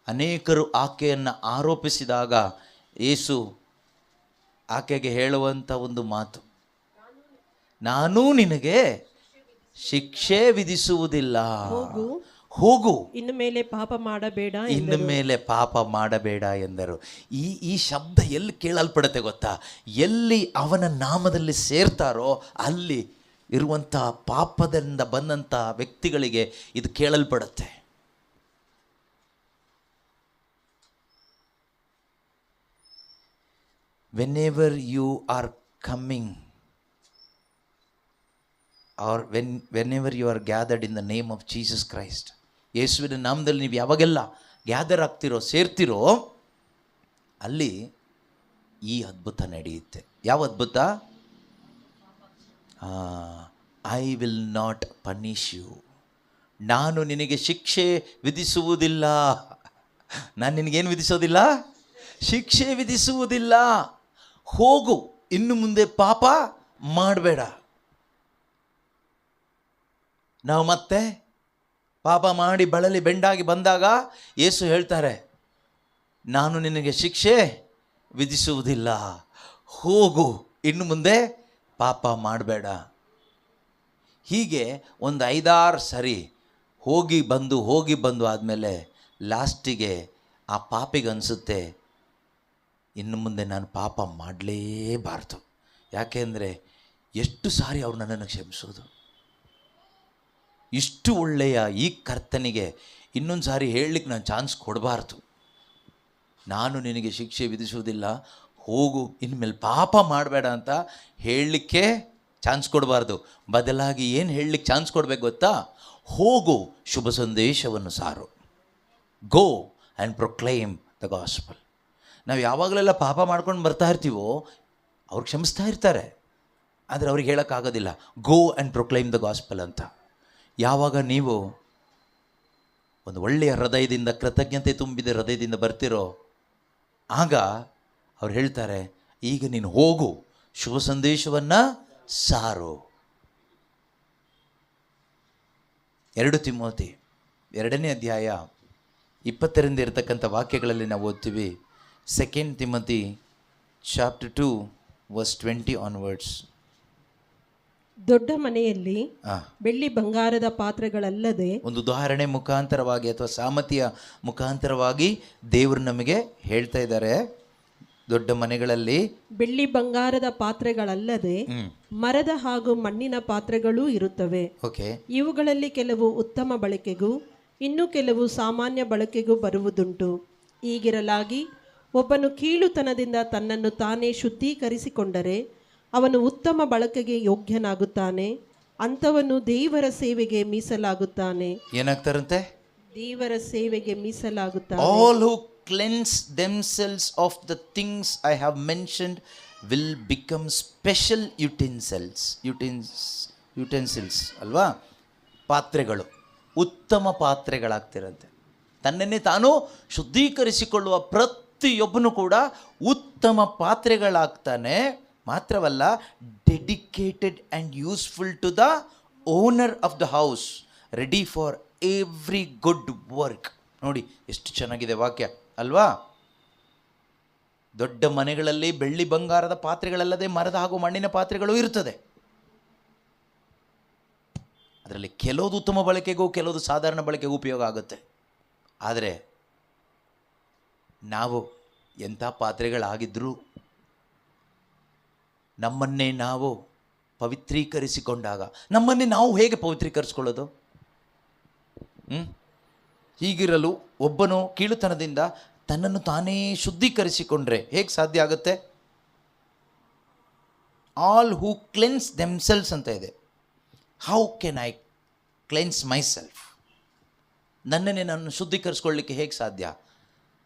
ಅನೇಕರು ಆಕೆಯನ್ನು ಆರೋಪಿಸಿದಾಗ ಯೇಸು ಆಕೆಗೆ ಹೇಳುವಂಥ ಒಂದು ಮಾತು, ನಾನು ನಿನಗೆ ಶಿಕ್ಷೆ ವಿಧಿಸುವುದಿಲ್ಲ, ಹೋಗು, ಇನ್ನು ಮೇಲೆ ಪಾಪ ಮಾಡಬೇಡ, ಇನ್ನು ಮೇಲೆ ಪಾಪ ಮಾಡಬೇಡ ಎಂದರು. ಈ ಶಬ್ದ ಎಲ್ಲಿ ಕೇಳಲ್ಪಡುತ್ತೆ ಗೊತ್ತಾ? ಎಲ್ಲಿ ಅವನ ನಾಮದಲ್ಲಿ ಸೇರ್ತಾರೋ ಅಲ್ಲಿ ಇರುವಂಥ ಪಾಪದಿಂದ ಬಂದಂಥ ವ್ಯಕ್ತಿಗಳಿಗೆ ಇದು ಕೇಳಲ್ಪಡುತ್ತೆ. whenever you are coming or whenever you are gathered in the name of Jesus Christ, ಯೇಸುವಿನ ನಾಮದಲ್ಲಿ ನೀವು ಯಾವಾಗೆಲ್ಲ ಗ್ಯಾದರ್ ಆಗ್ತಿರೋ, ಸೇರ್ತಿರೋ, ಅಲ್ಲಿ ಈ ಅದ್ಭುತ ನಡೆಯುತ್ತೆ. ಯಾವ ಅದ್ಭುತ? I will not punish you, ನಾನು ನಿನಗೆ ಶಿಕ್ಷೆ ವಿಧಿಸುವುದಿಲ್ಲ. ನಾನು ನಿನಗೇನು ವಿಧಿಸೋದಿಲ್ಲ? ಶಿಕ್ಷೆ ವಿಧಿಸುವುದಿಲ್ಲ. ಹೋಗು, ಇನ್ನು ಮುಂದೆ ಪಾಪ ಮಾಡಬೇಡ. ನಾವು ಮತ್ತೆ ಪಾಪ ಮಾಡಿ ಬಳಲಿ ಬೆಂಡಾಗಿ ಬಂದಾಗ ಯೇಸು ಹೇಳ್ತಾರೆ, ನಾನು ನಿನಗೆ ಶಿಕ್ಷೆ ವಿಧಿಸುವುದಿಲ್ಲ, ಹೋಗು, ಇನ್ನು ಮುಂದೆ ಪಾಪ ಮಾಡಬೇಡ. ಹೀಗೆ ಒಂದು 5-6 ಸರಿ ಹೋಗಿ ಬಂದು ಆದಮೇಲೆ ಲಾಸ್ಟಿಗೆ ಆ ಪಾಪಿಗೆ ಅನಿಸುತ್ತೆ, ಇನ್ನು ಮುಂದೆ ನಾನು ಪಾಪ ಮಾಡಲೇಬಾರ್ದು. ಯಾಕೆಂದರೆ ಎಷ್ಟು ಸಾರಿ ಅವ್ರು ನನ್ನನ್ನು ಕ್ಷಮಿಸೋದು, ಇಷ್ಟು ಒಳ್ಳೆಯ ಈ ಕರ್ತನಿಗೆ ಇನ್ನೊಂದು ಸಾರಿ ಹೇಳಲಿಕ್ಕೆ ನಾನು ಚಾನ್ಸ್ ಕೊಡಬಾರ್ದು. ನಾನು ನಿನಗೆ ಶಿಕ್ಷೆ ವಿಧಿಸುವುದಿಲ್ಲ, ಹೋಗು, ಇನ್ಮೇಲೆ ಪಾಪ ಮಾಡಬೇಡ ಅಂತ ಹೇಳಲಿಕ್ಕೆ ಚಾನ್ಸ್ ಕೊಡಬಾರ್ದು. ಬದಲಾಗಿ ಏನು ಹೇಳಲಿಕ್ಕೆ ಚಾನ್ಸ್ ಕೊಡಬೇಕು ಗೊತ್ತಾ? ಹೋಗು, ಶುಭ ಸಂದೇಶವನ್ನು ಸಾರು. ಗೋ ಆ್ಯಂಡ್ ಪ್ರೊಕ್ಲೈಮ್ ದ ಗಾಸ್ಪಲ್. ನಾವು ಯಾವಾಗಲೆಲ್ಲ ಪಾಪ ಮಾಡ್ಕೊಂಡು ಬರ್ತಾ ಇರ್ತೀವೋ ಅವ್ರು ಕ್ಷಮಿಸ್ತಾ ಇರ್ತಾರೆ, ಆದರೆ ಅವ್ರಿಗೆ ಹೇಳೋಕ್ಕಾಗೋದಿಲ್ಲ go and proclaim the gospel ಅಂತ. ಯಾವಾಗ ನೀವು ಒಂದು ಒಳ್ಳೆಯ ಹೃದಯದಿಂದ, ಕೃತಜ್ಞತೆ ತುಂಬಿದ ಹೃದಯದಿಂದ ಬರ್ತಿರೋ, ಆಗ ಅವ್ರು ಹೇಳ್ತಾರೆ, ಈಗ ನೀನು ಹೋಗು, ಶುಭ ಸಂದೇಶವನ್ನು ಸಾರು. 2 ತಿಮೋತಿ 2ನೇ ಅಧ್ಯಾಯ 20ರಿಂದ ಇರತಕ್ಕಂಥ ವಾಕ್ಯಗಳಲ್ಲಿ ನಾವು ಓದ್ತೀವಿ. 2 ತಿಮೋತಿ ಚಾಪ್ಟರ್ 2 ವರ್ಸ್ 20 ಆನ್ವರ್ಡ್ಸ್. ದೊಡ್ಡ ಮನೆಯಲ್ಲಿ ಬೆಳ್ಳಿ ಬಂಗಾರದ ಪಾತ್ರೆಗಳಲ್ಲದೆ, ಒಂದು ಉದಾಹರಣೆ ಮುಖಾಂತರವಾಗಿ ಅಥವಾ ಸಾಮತಿಯ ಮುಖಾಂತರವಾಗಿ ದೇವರು ನಮಗೆ ಹೇಳ್ತಾ ಇದ್ದಾರೆ, ದೊಡ್ಡ ಮನೆಗಳಲ್ಲಿ ಬೆಳ್ಳಿ ಬಂಗಾರದ ಪಾತ್ರೆಗಳಲ್ಲದೆ ಮರದ ಹಾಗೂ ಮಣ್ಣಿನ ಪಾತ್ರೆಗಳೂ ಇರುತ್ತವೆ. ಓಕೆ, ಇವುಗಳಲ್ಲಿ ಕೆಲವು ಉತ್ತಮ ಬಳಕೆಗೂ ಇನ್ನು ಕೆಲವು ಸಾಮಾನ್ಯ ಬಳಕೆಗೂ ಬರುವುದುಂಟು. ಹೀಗಿರಲಾಗಿ ಒಬ್ಬನು ಕೀಳುತನದಿಂದ ತನ್ನನ್ನು ತಾನೇ ಶುದ್ಧೀಕರಿಸಿಕೊಂಡರೆ ಅವನು ಉತ್ತಮ ಬಳಕೆಗೆ ಯೋಗ್ಯನಾಗುತ್ತಾನೆ. ಅಂಥವನು ದೇವರ ಸೇವೆಗೆ ಮೀಸಲಾಗುತ್ತಾನೆ. ಏನಾಗ್ತಾರಂತೆ? ದೇವರ ಸೇವೆಗೆ ಮೀಸಲಾಗುತ್ತಾನೆ. All who cleanse themselves of the things I have mentioned will become special utensils ಅಲ್ವಾ? ಪಾತ್ರೆಗಳು, ಉತ್ತಮ ಪಾತ್ರೆಗಳಾಗ್ತಿರಂತೆ. ತನ್ನನ್ನೇ ತಾನು ಶುದ್ಧೀಕರಿಸಿಕೊಳ್ಳುವ ಪ್ರತಿಯೊಬ್ಬನು ಕೂಡ ಉತ್ತಮ ಪಾತ್ರೆಗಳಾಗ್ತಾನೆ. ಮಾತ್ರವಲ್ಲ, dedicated and useful to the owner of the house, ready for every good work. ನೋಡಿ ಎಷ್ಟು ಚೆನ್ನಾಗಿದೆ ವಾಕ್ಯ ಅಲ್ವಾ? ದೊಡ್ಡ ಮನೆಗಳಲ್ಲಿ ಬೆಳ್ಳಿ ಬಂಗಾರದ ಪಾತ್ರೆಗಳಲ್ಲದೆ ಮರದ ಹಾಗೂ ಮಣ್ಣಿನ ಪಾತ್ರೆಗಳು ಇರುತ್ತದೆ. ಅದರಲ್ಲಿ ಕೆಲವುದು ಉತ್ತಮ ಬಳಕೆಗೂ ಕೆಲವುದು ಸಾಧಾರಣ ಬಳಕೆಗೂ ಉಪಯೋಗ ಆಗುತ್ತೆ. ಆದರೆ ನಾವು ಎಂಥ ಪಾತ್ರೆಗಳಾಗಿದ್ದರೂ ನಮ್ಮನ್ನೇ ನಾವು ಪವಿತ್ರೀಕರಿಸಿಕೊಂಡಾಗ, ನಮ್ಮನ್ನೇ ನಾವು ಹೇಗೆ ಪವಿತ್ರೀಕರಿಸ್ಕೊಳ್ಳೋದು? ಹೀಗಿರಲು ಒಬ್ಬನು ಕೀಳುತನದಿಂದ ತನ್ನನ್ನು ತಾನೇ ಶುದ್ಧೀಕರಿಸಿಕೊಂಡ್ರೆ ಹೇಗೆ ಸಾಧ್ಯ ಆಗುತ್ತೆ? ಆಲ್ ಹೂ ಕ್ಲೆನ್ಸ್ ದೆಮ್ಸೆಲ್ಸ್ ಅಂತ ಇದೆ. How can I cleanse myself? ನನ್ನನ್ನೇ ನಾನು ಶುದ್ಧೀಕರಿಸ್ಕೊಳ್ಳಿಕ್ಕೆ ಹೇಗೆ ಸಾಧ್ಯ?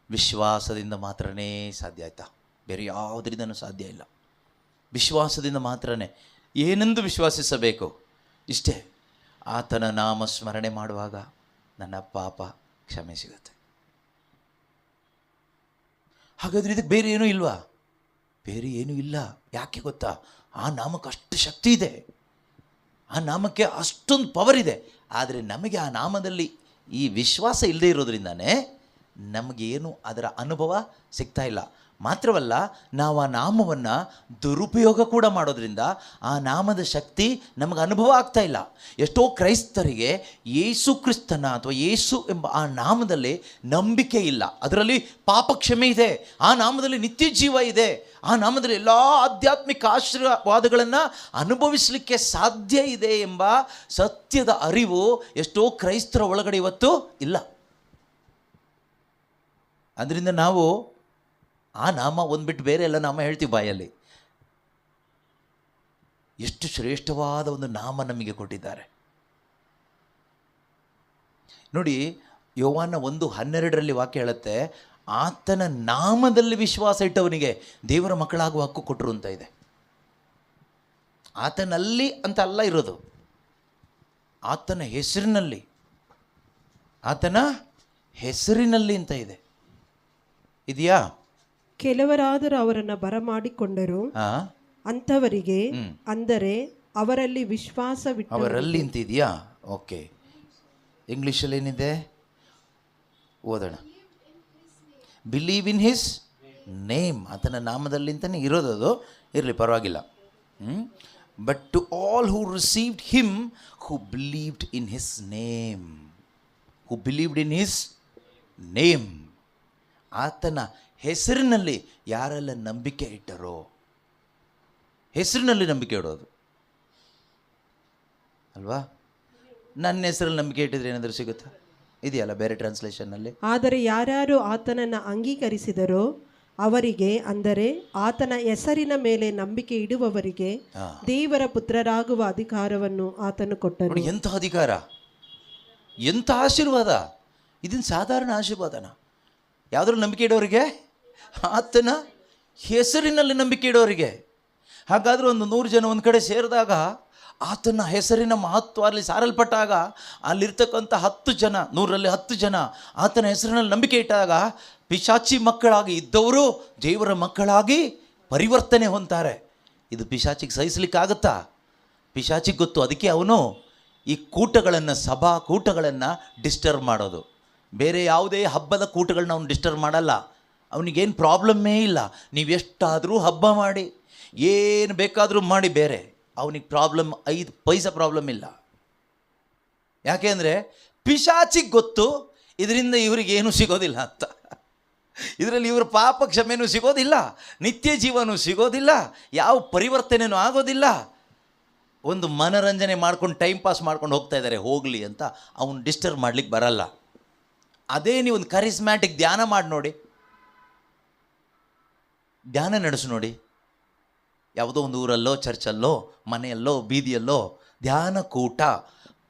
ವಿಶ್ವಾಸದಿಂದ ಮಾತ್ರನೇ ಸಾಧ್ಯ. ಆಯಿತಾ? ಬೇರೆ ಯಾವುದರಿಂದನೂ ಸಾಧ್ಯ ಇಲ್ಲ. ವಿಶ್ವಾಸದಿಂದ ಮಾತ್ರನೇ. ಏನೆಂದು ವಿಶ್ವಾಸಿಸಬೇಕು? ಇಷ್ಟೇ, ಆತನ ನಾಮ ಸ್ಮರಣೆ ಮಾಡುವಾಗ ನನ್ನ ಪಾಪ ಕ್ಷಮೆ ಸಿಗುತ್ತೆ. ಹಾಗಾದರೆ ಇದಕ್ಕೆ ಬೇರೆ ಏನೂ ಇಲ್ವಾ? ಬೇರೆ ಏನೂ ಇಲ್ಲ. ಯಾಕೆ ಗೊತ್ತಾ? ಆ ನಾಮಕ್ಕೆ ಅಷ್ಟು ಶಕ್ತಿ ಇದೆ, ಆ ನಾಮಕ್ಕೆ ಅಷ್ಟೊಂದು ಪವರ್ ಇದೆ. ಆದರೆ ನಮಗೆ ಆ ನಾಮದಲ್ಲಿ ಈ ವಿಶ್ವಾಸ ಇಲ್ಲದೆ ಇರೋದ್ರಿಂದನೇ ನಮಗೇನು ಅದರ ಅನುಭವ ಸಿಗ್ತಾ ಇಲ್ಲ. ಮಾತ್ರವಲ್ಲ, ನಾವು ಆ ನಾಮವನ್ನು ದುರುಪಯೋಗ ಕೂಡ ಮಾಡೋದ್ರಿಂದ ಆ ನಾಮದ ಶಕ್ತಿ ನಮಗೆ ಅನುಭವ ಆಗ್ತಾ ಇಲ್ಲ. ಎಷ್ಟೋ ಕ್ರೈಸ್ತರಿಗೆ ಯೇಸು ಕ್ರಿಸ್ತನ ಅಥವಾ ಯೇಸು ಎಂಬ ಆ ನಾಮದಲ್ಲಿ ನಂಬಿಕೆ ಇಲ್ಲ. ಅದರಲ್ಲಿ ಪಾಪ ಕ್ಷಮೆ ಇದೆ, ಆ ನಾಮದಲ್ಲಿ ನಿತ್ಯ ಜೀವ ಇದೆ, ಆ ನಾಮದಲ್ಲಿ ಎಲ್ಲ ಆಧ್ಯಾತ್ಮಿಕ ಆಶೀರ್ವಾದಗಳನ್ನು ಅನುಭವಿಸಲಿಕ್ಕೆ ಸಾಧ್ಯ ಇದೆ ಎಂಬ ಸತ್ಯದ ಅರಿವು ಎಷ್ಟೋ ಕ್ರೈಸ್ತರ ಒಳಗಡೆ ಇವತ್ತು ಇಲ್ಲ. ಅದರಿಂದ ನಾವು ಆ ನಾಮ ಒಂದ್ಬಿಟ್ಟು ಬೇರೆ ಎಲ್ಲ ನಾಮ ಹೇಳ್ತೀವಿ ಬಾಯಲ್ಲಿ. ಎಷ್ಟು ಶ್ರೇಷ್ಠವಾದ ಒಂದು ನಾಮ ನಮಗೆ ಕೊಟ್ಟಿದ್ದಾರೆ ನೋಡಿ. ಯೋವಾನ 1:12 ವಾಕ್ಯ ಹೇಳುತ್ತೆ, ಆತನ ನಾಮದಲ್ಲಿ ವಿಶ್ವಾಸ ಇಟ್ಟವನಿಗೆ ದೇವರ ಮಕ್ಕಳಾಗುವ ಹಕ್ಕು ಕೊಟ್ಟರು ಅಂತ ಇದೆ. ಆತನಲ್ಲಿ ಅಂತ ಅಲ್ಲ ಇರೋದು, ಆತನ ಹೆಸರಿನಲ್ಲಿ, ಆತನ ಹೆಸರಿನಲ್ಲಿ ಅಂತ ಇದೆ. ಇದೆಯಾ? ಕೆಲವರಾದರೂ ಅವರನ್ನು ಬರಮಾಡಿಕೊಂಡರು, ಅಂಥವರಿಗೆ, ಅಂದರೆ ಅವರಲ್ಲಿ ವಿಶ್ವಾಸವಿಟ್ಟು. ಅವರಲ್ಲಿ ಅಂತಿದೆಯಾ? ಓಕೆ, ಇಂಗ್ಲೀಷಲ್ಲಿ ಏನಿದೆ ಓದೋಣ. ಬಿಲೀವ್ ಇನ್ ಹಿಸ್ ನೇಮ್, ಆತನ ನಾಮದಲ್ಲಿ ಅಂತಲೇ ಇರೋದದು. ಇರಲಿ, ಪರವಾಗಿಲ್ಲ. But to all who received him who believed in his name, who believed in his name, ಆತನ ಹೆಸರಿನಲ್ಲಿ ಯಾರೆಲ್ಲ ನಂಬಿಕೆ ಇಟ್ಟರೋ, ಹೆಸರಿನಲ್ಲಿ ನಂಬಿಕೆ ಇಡೋದು ಅಲ್ವಾ? ನನ್ನ ಹೆಸರಲ್ಲಿ ನಂಬಿಕೆ ಇಟ್ಟಿದ್ರೆ ಏನಾದರೂ ಸಿಗುತ್ತಾ? ಇದೆಯಲ್ಲ ಬೇರೆ ಟ್ರಾನ್ಸ್ಲೇಷನ್ನಲ್ಲಿ. ಆದರೆ ಯಾರ್ಯಾರು ಆತನನ್ನು ಅಂಗೀಕರಿಸಿದರೋ ಅವರಿಗೆ, ಅಂದರೆ ಆತನ ಹೆಸರಿನ ಮೇಲೆ ನಂಬಿಕೆ ಇಡುವವರಿಗೆ ದೇವರ ಪುತ್ರರಾಗುವ ಅಧಿಕಾರವನ್ನು ಆತನು ಕೊಟ್ಟನು. ಎಂಥ ಅಧಿಕಾರ, ಎಂಥ ಆಶೀರ್ವಾದ! ಇದನ್ನು ಸಾಧಾರಣ ಆಶೀರ್ವಾದನ? ಯಾವುದ್ರಲ್ಲಿ ನಂಬಿಕೆ ಇಡೋರಿಗೆ? ಆತನ ಹೆಸರಿನಲ್ಲಿ ನಂಬಿಕೆ ಇಡೋರಿಗೆ. ಹಾಗಾದರೆ ಒಂದು 100 ಜನ ಒಂದು ಕಡೆ ಸೇರಿದಾಗ ಆತನ ಹೆಸರಿನ ಮಹತ್ವ ಅಲ್ಲಿ ಸಾರಲ್ಪಟ್ಟಾಗ ಅಲ್ಲಿರ್ತಕ್ಕಂಥ 10 ಜನ 100ರಲ್ಲಿ 10 ಜನ ಆತನ ಹೆಸರಿನಲ್ಲಿ ನಂಬಿಕೆ ಇಟ್ಟಾಗ ಪಿಶಾಚಿ ಮಕ್ಕಳಾಗಿ ಇದ್ದವರು ದೇವರ ಮಕ್ಕಳಾಗಿ ಪರಿವರ್ತನೆ ಹೊಂತಾರೆ. ಇದು ಪಿಶಾಚಿಗೆ ಸಹಿಸಲಿಕ್ಕಾಗತ್ತಾ? ಪಿಶಾಚಿಗೆ ಗೊತ್ತು. ಅದಕ್ಕೆ ಅವನು ಈ ಕೂಟಗಳನ್ನು, ಸಭಾ ಕೂಟಗಳನ್ನು ಡಿಸ್ಟರ್ಬ್ ಮಾಡೋದು. ಬೇರೆ ಯಾವುದೇ ಹಬ್ಬದ ಕೂಟಗಳನ್ನ ಅವನು ಡಿಸ್ಟರ್ಬ್ ಮಾಡಲ್ಲ. ಅವನಿಗೇನು ಪ್ರಾಬ್ಲಮ್ಮೇ ಇಲ್ಲ. ನೀವು ಎಷ್ಟಾದರೂ ಹಬ್ಬ ಮಾಡಿ, ಏನು ಬೇಕಾದರೂ ಮಾಡಿ, ಬೇರೆ ಅವನಿಗೆ ಪ್ರಾಬ್ಲಮ್ 5 ಪೈಸಾ ಪ್ರಾಬ್ಲಮ್ ಇಲ್ಲ. ಯಾಕೆ ಅಂದರೆ ಪಿಶಾಚಿಗೆ ಗೊತ್ತು ಇದರಿಂದ ಇವರಿಗೇನು ಸಿಗೋದಿಲ್ಲ ಅಂತ. ಇದರಲ್ಲಿ ಇವರ ಪಾಪ ಕ್ಷಮೆನೂ ಸಿಗೋದಿಲ್ಲ, ನಿತ್ಯ ಜೀವನೂ ಸಿಗೋದಿಲ್ಲ, ಯಾವ ಪರಿವರ್ತನೆಯೂ ಆಗೋದಿಲ್ಲ. ಒಂದು ಮನರಂಜನೆ ಮಾಡ್ಕೊಂಡು ಟೈಮ್ ಪಾಸ್ ಮಾಡ್ಕೊಂಡು ಹೋಗ್ತಾ ಇದ್ದಾರೆ, ಹೋಗಲಿ ಅಂತ ಅವನು ಡಿಸ್ಟರ್ಬ್ ಮಾಡ್ಲಿಕ್ಕೆ ಬರಲ್ಲ. ಅದೇ ನೀವು ಒಂದು ಕರಿಸ್ಮ್ಯಾಟಿಕ್ ಧ್ಯಾನ ಮಾಡಿ ನೋಡಿ, ಧ್ಯಾನ ನಡೆಸು ನೋಡಿ. ಯಾವುದೋ ಒಂದು ಊರಲ್ಲೋ, ಚರ್ಚಲ್ಲೋ, ಮನೆಯಲ್ಲೋ, ಬೀದಿಯಲ್ಲೋ ಧ್ಯಾನ ಕೂಟ,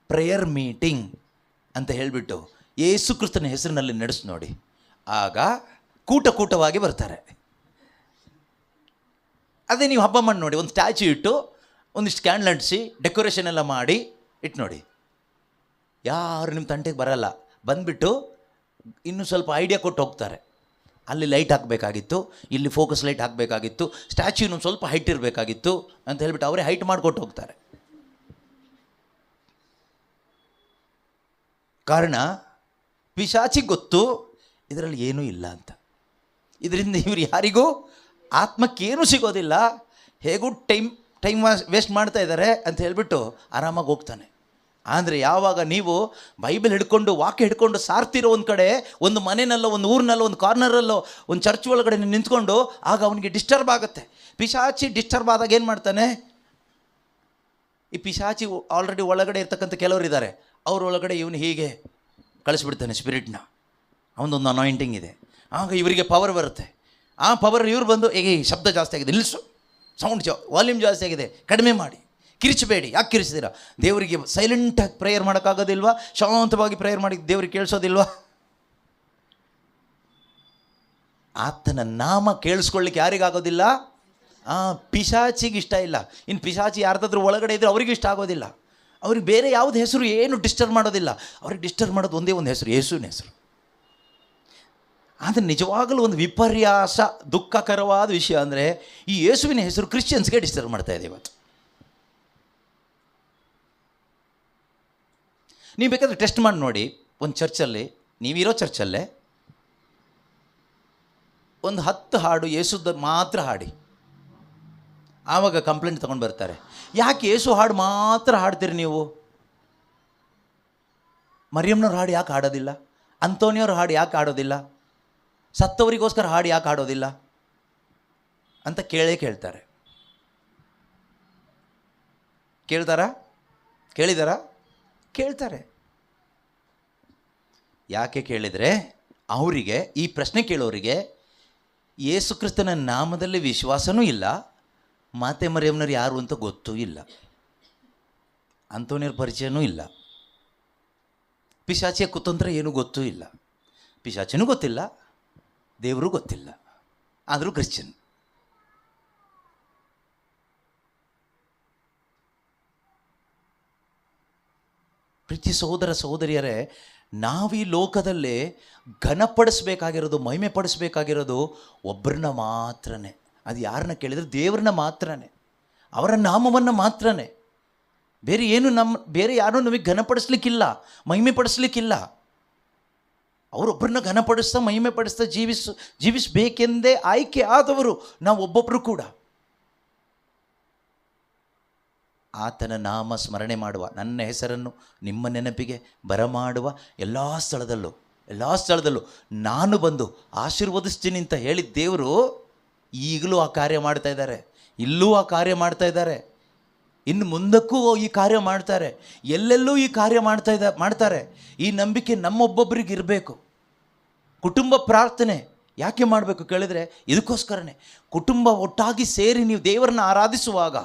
ಪ್ರೇಯರ್ ಮೀಟಿಂಗ್ ಅಂತ ಹೇಳಿಬಿಟ್ಟು ಯೇಸು ಕ್ರಿಸ್ತನ ಹೆಸರಿನಲ್ಲಿ ನಡೆಸು ನೋಡಿ. ಆಗ ಕೂಟವಾಗಿ ಬರ್ತಾರೆ. ಅದೇ ನೀವು ಹಬ್ಬ ಮಾಡಿ ನೋಡಿ, ಒಂದು ಸ್ಟ್ಯಾಚ್ಯೂ ಇಟ್ಟು ಒಂದಿಷ್ಟು ಕ್ಯಾಂಡಲ್ ಅಂಟಿಸಿ ಡೆಕೋರೇಷನ್ ಎಲ್ಲ ಮಾಡಿ ಇಟ್ಟು ನೋಡಿ, ಯಾರು ನಿಮ್ಮ ತಂಟೆಗೆ ಬರಲ್ಲ. ಬಂದುಬಿಟ್ಟು ಇನ್ನೂ ಸ್ವಲ್ಪ ಐಡಿಯಾ ಕೊಟ್ಟು ಹೋಗ್ತಾರೆ. ಅಲ್ಲಿ ಲೈಟ್ ಹಾಕಬೇಕಾಗಿತ್ತು, ಇಲ್ಲಿ ಫೋಕಸ್ ಲೈಟ್ ಹಾಕಬೇಕಾಗಿತ್ತು, ಸ್ಟ್ಯಾಚ್ಯೂ ಇನ್ನೊಂದು ಸ್ವಲ್ಪ ಹೈಟ್ ಇರಬೇಕಾಗಿತ್ತು ಅಂತ ಹೇಳ್ಬಿಟ್ಟು ಅವರೇ ಹೈಟ್ ಮಾಡಿಕೊಟ್ಟು ಹೋಗ್ತಾರೆ. ಕಾರಣ ಪಿಶಾಚಿಗೆ ಗೊತ್ತು ಇದರಲ್ಲಿ ಏನೂ ಇಲ್ಲ ಅಂತ. ಇದರಿಂದ ಇವರು ಯಾರಿಗೂ ಆತ್ಮಕ್ಕೇನೂ ಸಿಗೋದಿಲ್ಲ, ಹೇಗೂ ಟೈಮ್ ವೇಸ್ಟ್ ಮಾಡ್ತಾ ಇದ್ದಾರೆ ಅಂತ ಹೇಳ್ಬಿಟ್ಟು ಆರಾಮಾಗಿ ಹೋಗ್ತಾನೆ. ಆದರೆ ಯಾವಾಗ ನೀವು ಬೈಬಲ್ ಹಿಡ್ಕೊಂಡು, ವಾಕ್ಯ ಹಿಡ್ಕೊಂಡು ಸಾರ್ತಿರೋ ಒಂದು ಕಡೆ, ಒಂದು ಮನೆಯಲ್ಲೋ, ಒಂದು ಊರಿನಲ್ಲೋ, ಒಂದು ಕಾರ್ನರಲ್ಲೋ, ಒಂದು ಚರ್ಚ್ ಒಳಗಡೆ ನಿಂತ್ಕೊಂಡು, ಆಗ ಅವನಿಗೆ ಡಿಸ್ಟರ್ಬ್ ಆಗುತ್ತೆ. ಪಿಶಾಚಿ ಡಿಸ್ಟರ್ಬ್ ಆದಾಗ ಏನು ಮಾಡ್ತಾನೆ? ಈ ಪಿಶಾಚಿ ಆಲ್ರೆಡಿ ಒಳಗಡೆ ಇರ್ತಕ್ಕಂಥ ಕೆಲವರು ಇದ್ದಾರೆ, ಅವ್ರ ಒಳಗಡೆ ಇವನು ಹೀಗೆ ಕಳಿಸ್ಬಿಡ್ತಾನೆ ಸ್ಪಿರಿಟ್ನ. ಅವನದೊಂದು ಅನಾಯಿಂಟಿಂಗ್ ಇದೆ. ಆಗ ಇವರಿಗೆ ಪವರ್ ಬರುತ್ತೆ. ಆ ಪವರ್ ಇವ್ರು ಬಂದು, ಈಗ ಈ ಶಬ್ದ ಜಾಸ್ತಿ ಆಗಿದೆ, ನಿಲ್ಲಿಸು, ಸೌಂಡ್ ವಾಲ್ಯೂಮ್ ಜಾಸ್ತಿ ಆಗಿದೆ, ಕಡಿಮೆ ಮಾಡಿ, ಕಿರಿಚಬೇಡಿ. ಯಾಕೆ ಕಿರಿಸಿದ್ದೀರಾ? ದೇವರಿಗೆ ಸೈಲೆಂಟಾಗಿ ಪ್ರೇಯರ್ ಮಾಡೋಕ್ಕಾಗೋದಿಲ್ವಾ? ಶಾಂತವಾಗಿ ಪ್ರೇಯರ್ ಮಾಡಿ ದೇವ್ರಿಗೆ ಕೇಳಿಸೋದಿಲ್ವಾ? ಆತನ ನಾಮ ಕೇಳಿಸ್ಕೊಳ್ಳಿಕ್ಕೆ ಯಾರಿಗಾಗೋದಿಲ್ಲ? ಪಿಶಾಚಿಗೆ ಇಷ್ಟ ಇಲ್ಲ. ಇನ್ನು ಪಿಶಾಚಿ ಯಾರ್ದಾದ್ರೂ ಒಳಗಡೆ ಇದ್ದರೆ ಅವ್ರಿಗೆ ಇಷ್ಟ ಆಗೋದಿಲ್ಲ. ಅವ್ರಿಗೆ ಬೇರೆ ಯಾವ್ದು ಹೆಸರು ಏನು ಡಿಸ್ಟರ್ಬ್ ಮಾಡೋದಿಲ್ಲ. ಅವ್ರಿಗೆ ಡಿಸ್ಟರ್ಬ್ ಮಾಡೋದು ಒಂದೇ ಒಂದು ಹೆಸರು, ಯೇಸುವಿನ ಹೆಸರು. ಆದರೆ ನಿಜವಾಗಲೂ ಒಂದು ವಿಪರ್ಯಾಸ, ದುಃಖಕರವಾದ ವಿಷಯ ಅಂದರೆ ಈ ಯೇಸುವಿನ ಹೆಸರು ಕ್ರಿಶ್ಚಿಯನ್ಸ್ಗೆ ಡಿಸ್ಟರ್ಬ್ ಮಾಡ್ತಾ ಇದೆ ಇವತ್ತು. ನೀವು ಬೇಕಾದರೆ ಟೆಸ್ಟ್ ಮಾಡಿ ನೋಡಿ. ಒಂದು ಚರ್ಚಲ್ಲಿ, ನೀವಿರೋ ಚರ್ಚಲ್ಲೇ ಒಂದು 10 ಹಾಡು ಯೇಸುದ ಮಾತ್ರ ಹಾಡಿ, ಆವಾಗ ಕಂಪ್ಲೇಂಟ್ ತೊಗೊಂಡು ಬರ್ತಾರೆ. ಯಾಕೆ ಯೇಸು ಹಾಡು ಮಾತ್ರ ಹಾಡ್ತೀರಿ ನೀವು? ಮರಿಯಮ್ನವ್ರ ಹಾಡು ಯಾಕೆ ಹಾಡೋದಿಲ್ಲ? ಅಂತೋನಿಯವ್ರ ಹಾಡು ಯಾಕೆ ಹಾಡೋದಿಲ್ಲ? ಸತ್ತವರಿಗೋಸ್ಕರ ಹಾಡು ಯಾಕೆ ಹಾಡೋದಿಲ್ಲ ಅಂತ ಕೇಳ್ತಾರೆ. ಕೇಳಿದಾರಾ? ಕೇಳ್ತಾರೆ. ಯಾಕೆ ಕೇಳಿದರೆ, ಅವರಿಗೆ, ಈ ಪ್ರಶ್ನೆ ಕೇಳೋರಿಗೆ ಯೇಸು ಕ್ರಿಸ್ತನ ನಾಮದಲ್ಲಿ ವಿಶ್ವಾಸನೂ ಇಲ್ಲ, ಮಾತೆ ಮರಿಯಮ್ನವ್ರು ಯಾರು ಅಂತ ಗೊತ್ತೂ ಇಲ್ಲ, ಅಂತೋನಿಯವ್ರ ಪರಿಚಯನೂ ಇಲ್ಲ, ಪಿಶಾಚಿಯ ಕುತಂತ್ರ ಏನೂ ಗೊತ್ತೂ ಇಲ್ಲ, ಪಿಶಾಚಿನೂ ಗೊತ್ತಿಲ್ಲ, ದೇವರು ಗೊತ್ತಿಲ್ಲ, ಆದರೂ ಕ್ರಿಶ್ಚಿಯನ್. ಪ್ರೀತಿ ಸಹೋದರ ಸಹೋದರಿಯರೇ, ನಾವು ಈ ಲೋಕದಲ್ಲಿ ಘನಪಡಿಸ್ಬೇಕಾಗಿರೋದು, ಮಹಿಮೆ ಪಡಿಸ್ಬೇಕಾಗಿರೋದು ಒಬ್ಬರನ್ನ ಮಾತ್ರನೇ. ಅದು ಯಾರನ್ನ ಕೇಳಿದರೆ ದೇವ್ರನ್ನ ಮಾತ್ರನೇ, ಅವರ ನಾಮವನ್ನು ಮಾತ್ರನೇ. ಬೇರೆ ಯಾರೂ ನಮಗೆ ಘನಪಡಿಸ್ಲಿಕ್ಕಿಲ್ಲ, ಮಹಿಮೆ ಪಡಿಸ್ಲಿಕ್ಕಿಲ್ಲ. ಅವರೊಬ್ಬರನ್ನ ಘನಪಡಿಸ್ತಾ, ಮಹಿಮೆ ಪಡಿಸ್ತಾ ಜೀವಿಸಬೇಕೆಂದೇ ಆಯ್ಕೆ ಆದವರು ನಾವು ಒಬ್ಬೊಬ್ಬರು ಕೂಡ. ಆತನ ನಾಮ ಸ್ಮರಣೆ ಮಾಡುವ, ನನ್ನ ಹೆಸರನ್ನು ನಿಮ್ಮ ನೆನಪಿಗೆ ಬರಮಾಡುವ ಎಲ್ಲ ಸ್ಥಳದಲ್ಲೂ ನಾನು ಬಂದು ಆಶೀರ್ವದಿಸ್ತೀನಿ ಅಂತ ಹೇಳಿದ ದೇವರು ಈಗಲೂ ಆ ಕಾರ್ಯ ಮಾಡ್ತಾ ಇದ್ದಾರೆ, ಇಲ್ಲೂ ಆ ಕಾರ್ಯ ಮಾಡ್ತಾ ಇದ್ದಾರೆ, ಇನ್ನು ಮುಂದಕ್ಕೂ ಈ ಕಾರ್ಯ ಮಾಡ್ತಾರೆ, ಎಲ್ಲೆಲ್ಲೂ ಈ ಕಾರ್ಯ ಮಾಡ್ತಾರೆ. ಈ ನಂಬಿಕೆ ನಮ್ಮೊಬ್ಬೊಬ್ಬರಿಗೆ ಇರಬೇಕು. ಕುಟುಂಬ ಪ್ರಾರ್ಥನೆ ಯಾಕೆ ಮಾಡಬೇಕು ಕೇಳಿದರೆ, ಇದಕ್ಕೋಸ್ಕರನೇ. ಕುಟುಂಬ ಒಟ್ಟಾಗಿ ಸೇರಿ ನೀವು ದೇವರನ್ನ ಆರಾಧಿಸುವಾಗ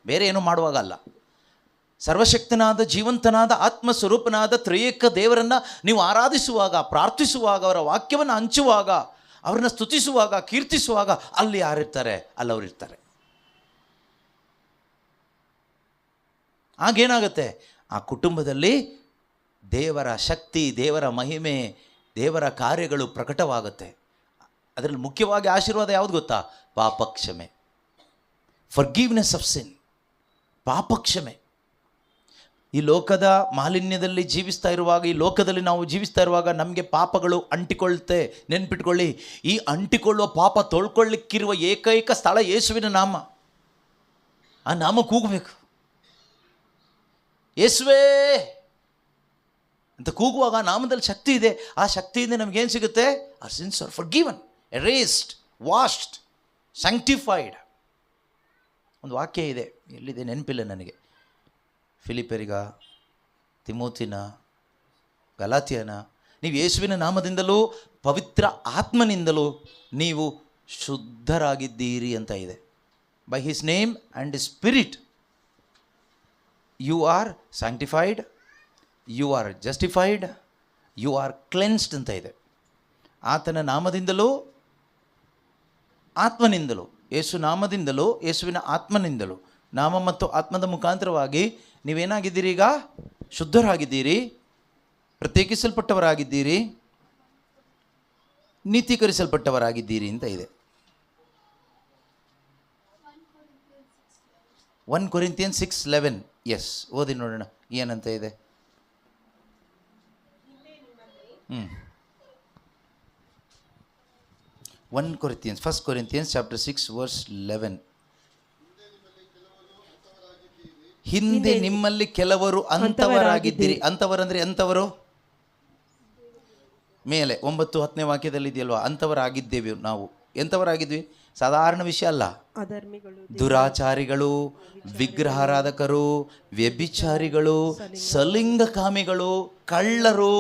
ಬೇರೆ ಏನೂ ಮಾಡುವಾಗ ಅಲ್ಲ, ಸರ್ವಶಕ್ತನಾದ, ಜೀವಂತನಾದ, ಆತ್ಮಸ್ವರೂಪನಾದ ತ್ರಿಯೇಕ ದೇವರನ್ನು ನೀವು ಆರಾಧಿಸುವಾಗ, ಪ್ರಾರ್ಥಿಸುವಾಗ, ಅವರ ವಾಕ್ಯವನ್ನು ಹಂಚುವಾಗ, ಅವ್ರನ್ನ ಸ್ತುತಿಸುವಾಗ, ಕೀರ್ತಿಸುವಾಗ, ಅಲ್ಲಿ ಯಾರಿರ್ತಾರೆ? ಅಲ್ಲವರಿರ್ತಾರೆ. ಆಗೇನಾಗುತ್ತೆ, ಆ ಕುಟುಂಬದಲ್ಲಿ ದೇವರ ಶಕ್ತಿ, ದೇವರ ಮಹಿಮೆ, ದೇವರ ಕಾರ್ಯಗಳು ಪ್ರಕಟವಾಗುತ್ತೆ. ಅದರಲ್ಲಿ ಮುಖ್ಯವಾಗಿ ಆಶೀರ್ವಾದ ಯಾವುದು ಗೊತ್ತಾ? ಪಾಪಕ್ಷಮೆ, ಫರ್ಗಿವ್ನೆಸ್ ಆಫ್ ಸಿನ್, ಪಾಪಕ್ಷಮೆ. ಈ ಲೋಕದ ಮಾಲಿನ್ಯದಲ್ಲಿ ಜೀವಿಸ್ತಾ ಇರುವಾಗ, ಈ ಲೋಕದಲ್ಲಿ ನಾವು ಜೀವಿಸ್ತಾ ಇರುವಾಗ ನಮಗೆ ಪಾಪಗಳು ಅಂಟಿಕೊಳ್ಳುತ್ತೆ. ನೆನ್ಪಿಟ್ಕೊಳ್ಳಿ, ಈ ಅಂಟಿಕೊಳ್ಳುವ ಪಾಪ ತೊಳ್ಕೊಳ್ಳಿಕ್ಕಿರುವ ಏಕೈಕ ಸ್ಥಳ ಯೇಸುವಿನ ನಾಮ. ಆ ನಾಮ ಕೂಗಬೇಕು, ಯೇಸುವೇ ಅಂತ ಕೂಗುವಾಗ ಆ ನಾಮದಲ್ಲಿ ಶಕ್ತಿ ಇದೆ. ಆ ಶಕ್ತಿಯಿಂದ ನಮಗೇನು ಸಿಗುತ್ತೆ? ಆ sins are forgiven, erased, washed, sanctified. ಒಂದು ವಾಕ್ಯ ಇದೆ, ಎಲ್ಲಿದೆ ನೆನಪಿಲ್ಲ ನನಗೆ, ಫಿಲಿಪ್ಪರಿಗ, ತಿಮೋತಿನ, ಗಲಾತಿಯನ, ನೀವು ಯೇಸುವಿನ ನಾಮದಿಂದಲೂ ಪವಿತ್ರ ಆತ್ಮನಿಂದಲೂ ನೀವು ಶುದ್ಧರಾಗಿದ್ದೀರಿ ಅಂತ ಇದೆ. By his name and his spirit you are sanctified, you are justified, you are cleansed ಅಂತ ಇದೆ. ಆತನ ನಾಮದಿಂದಲೂ ಆತ್ಮನಿಂದಲೂ, ಯೇಸು ನಾಮದಿಂದಲೂ ಯೇಸುವಿನ ಆತ್ಮನಿಂದಲೂ, ನಾಮ ಮತ್ತು ಆತ್ಮದ ಮುಖಾಂತರವಾಗಿ ನೀವೇನಾಗಿದ್ದೀರಿ? ಈಗ ಶುದ್ಧರಾಗಿದ್ದೀರಿ, ಪ್ರತ್ಯೇಕಿಸಲ್ಪಟ್ಟವರಾಗಿದ್ದೀರಿ, ನೀತೀಕರಿಸಲ್ಪಟ್ಟವರಾಗಿದ್ದೀರಿ ಅಂತ ಇದೆ. 1 Corinthians 6:11. ಎಸ್, ಓದಿ ನೋಡೋಣ ಏನಂತ ಇದೆ. 1 Corinthians chapter 6 verse 11. ಹಿಂದೆ ನಿಮ್ಮಲ್ಲಿ ಕೆಲವರು ಅಂಥವರಾಗಿದ್ದೀರಿ. ಅಂಥವರಂದ್ರೆ ಎಂಥವರು? ಮೇಲೆ 9-10ನೇ ವಾಕ್ಯದಲ್ಲಿ ಇದೆಯಲ್ವಾ, ಅಂಥವರಾಗಿದ್ದೇವೆ ನಾವು. ಎಂಥವರಾಗಿದ್ವಿ? ಸಾಧಾರಣ ವಿಷಯ ಅಲ್ಲ. ದುರಾಚಾರಿಗಳು, ವಿಗ್ರಹಾರಾಧಕರು, ವ್ಯಭಿಚಾರಿಗಳು, ಸಲಿಂಗಕಾಮಿಗಳು, ಕಳ್ಳರು,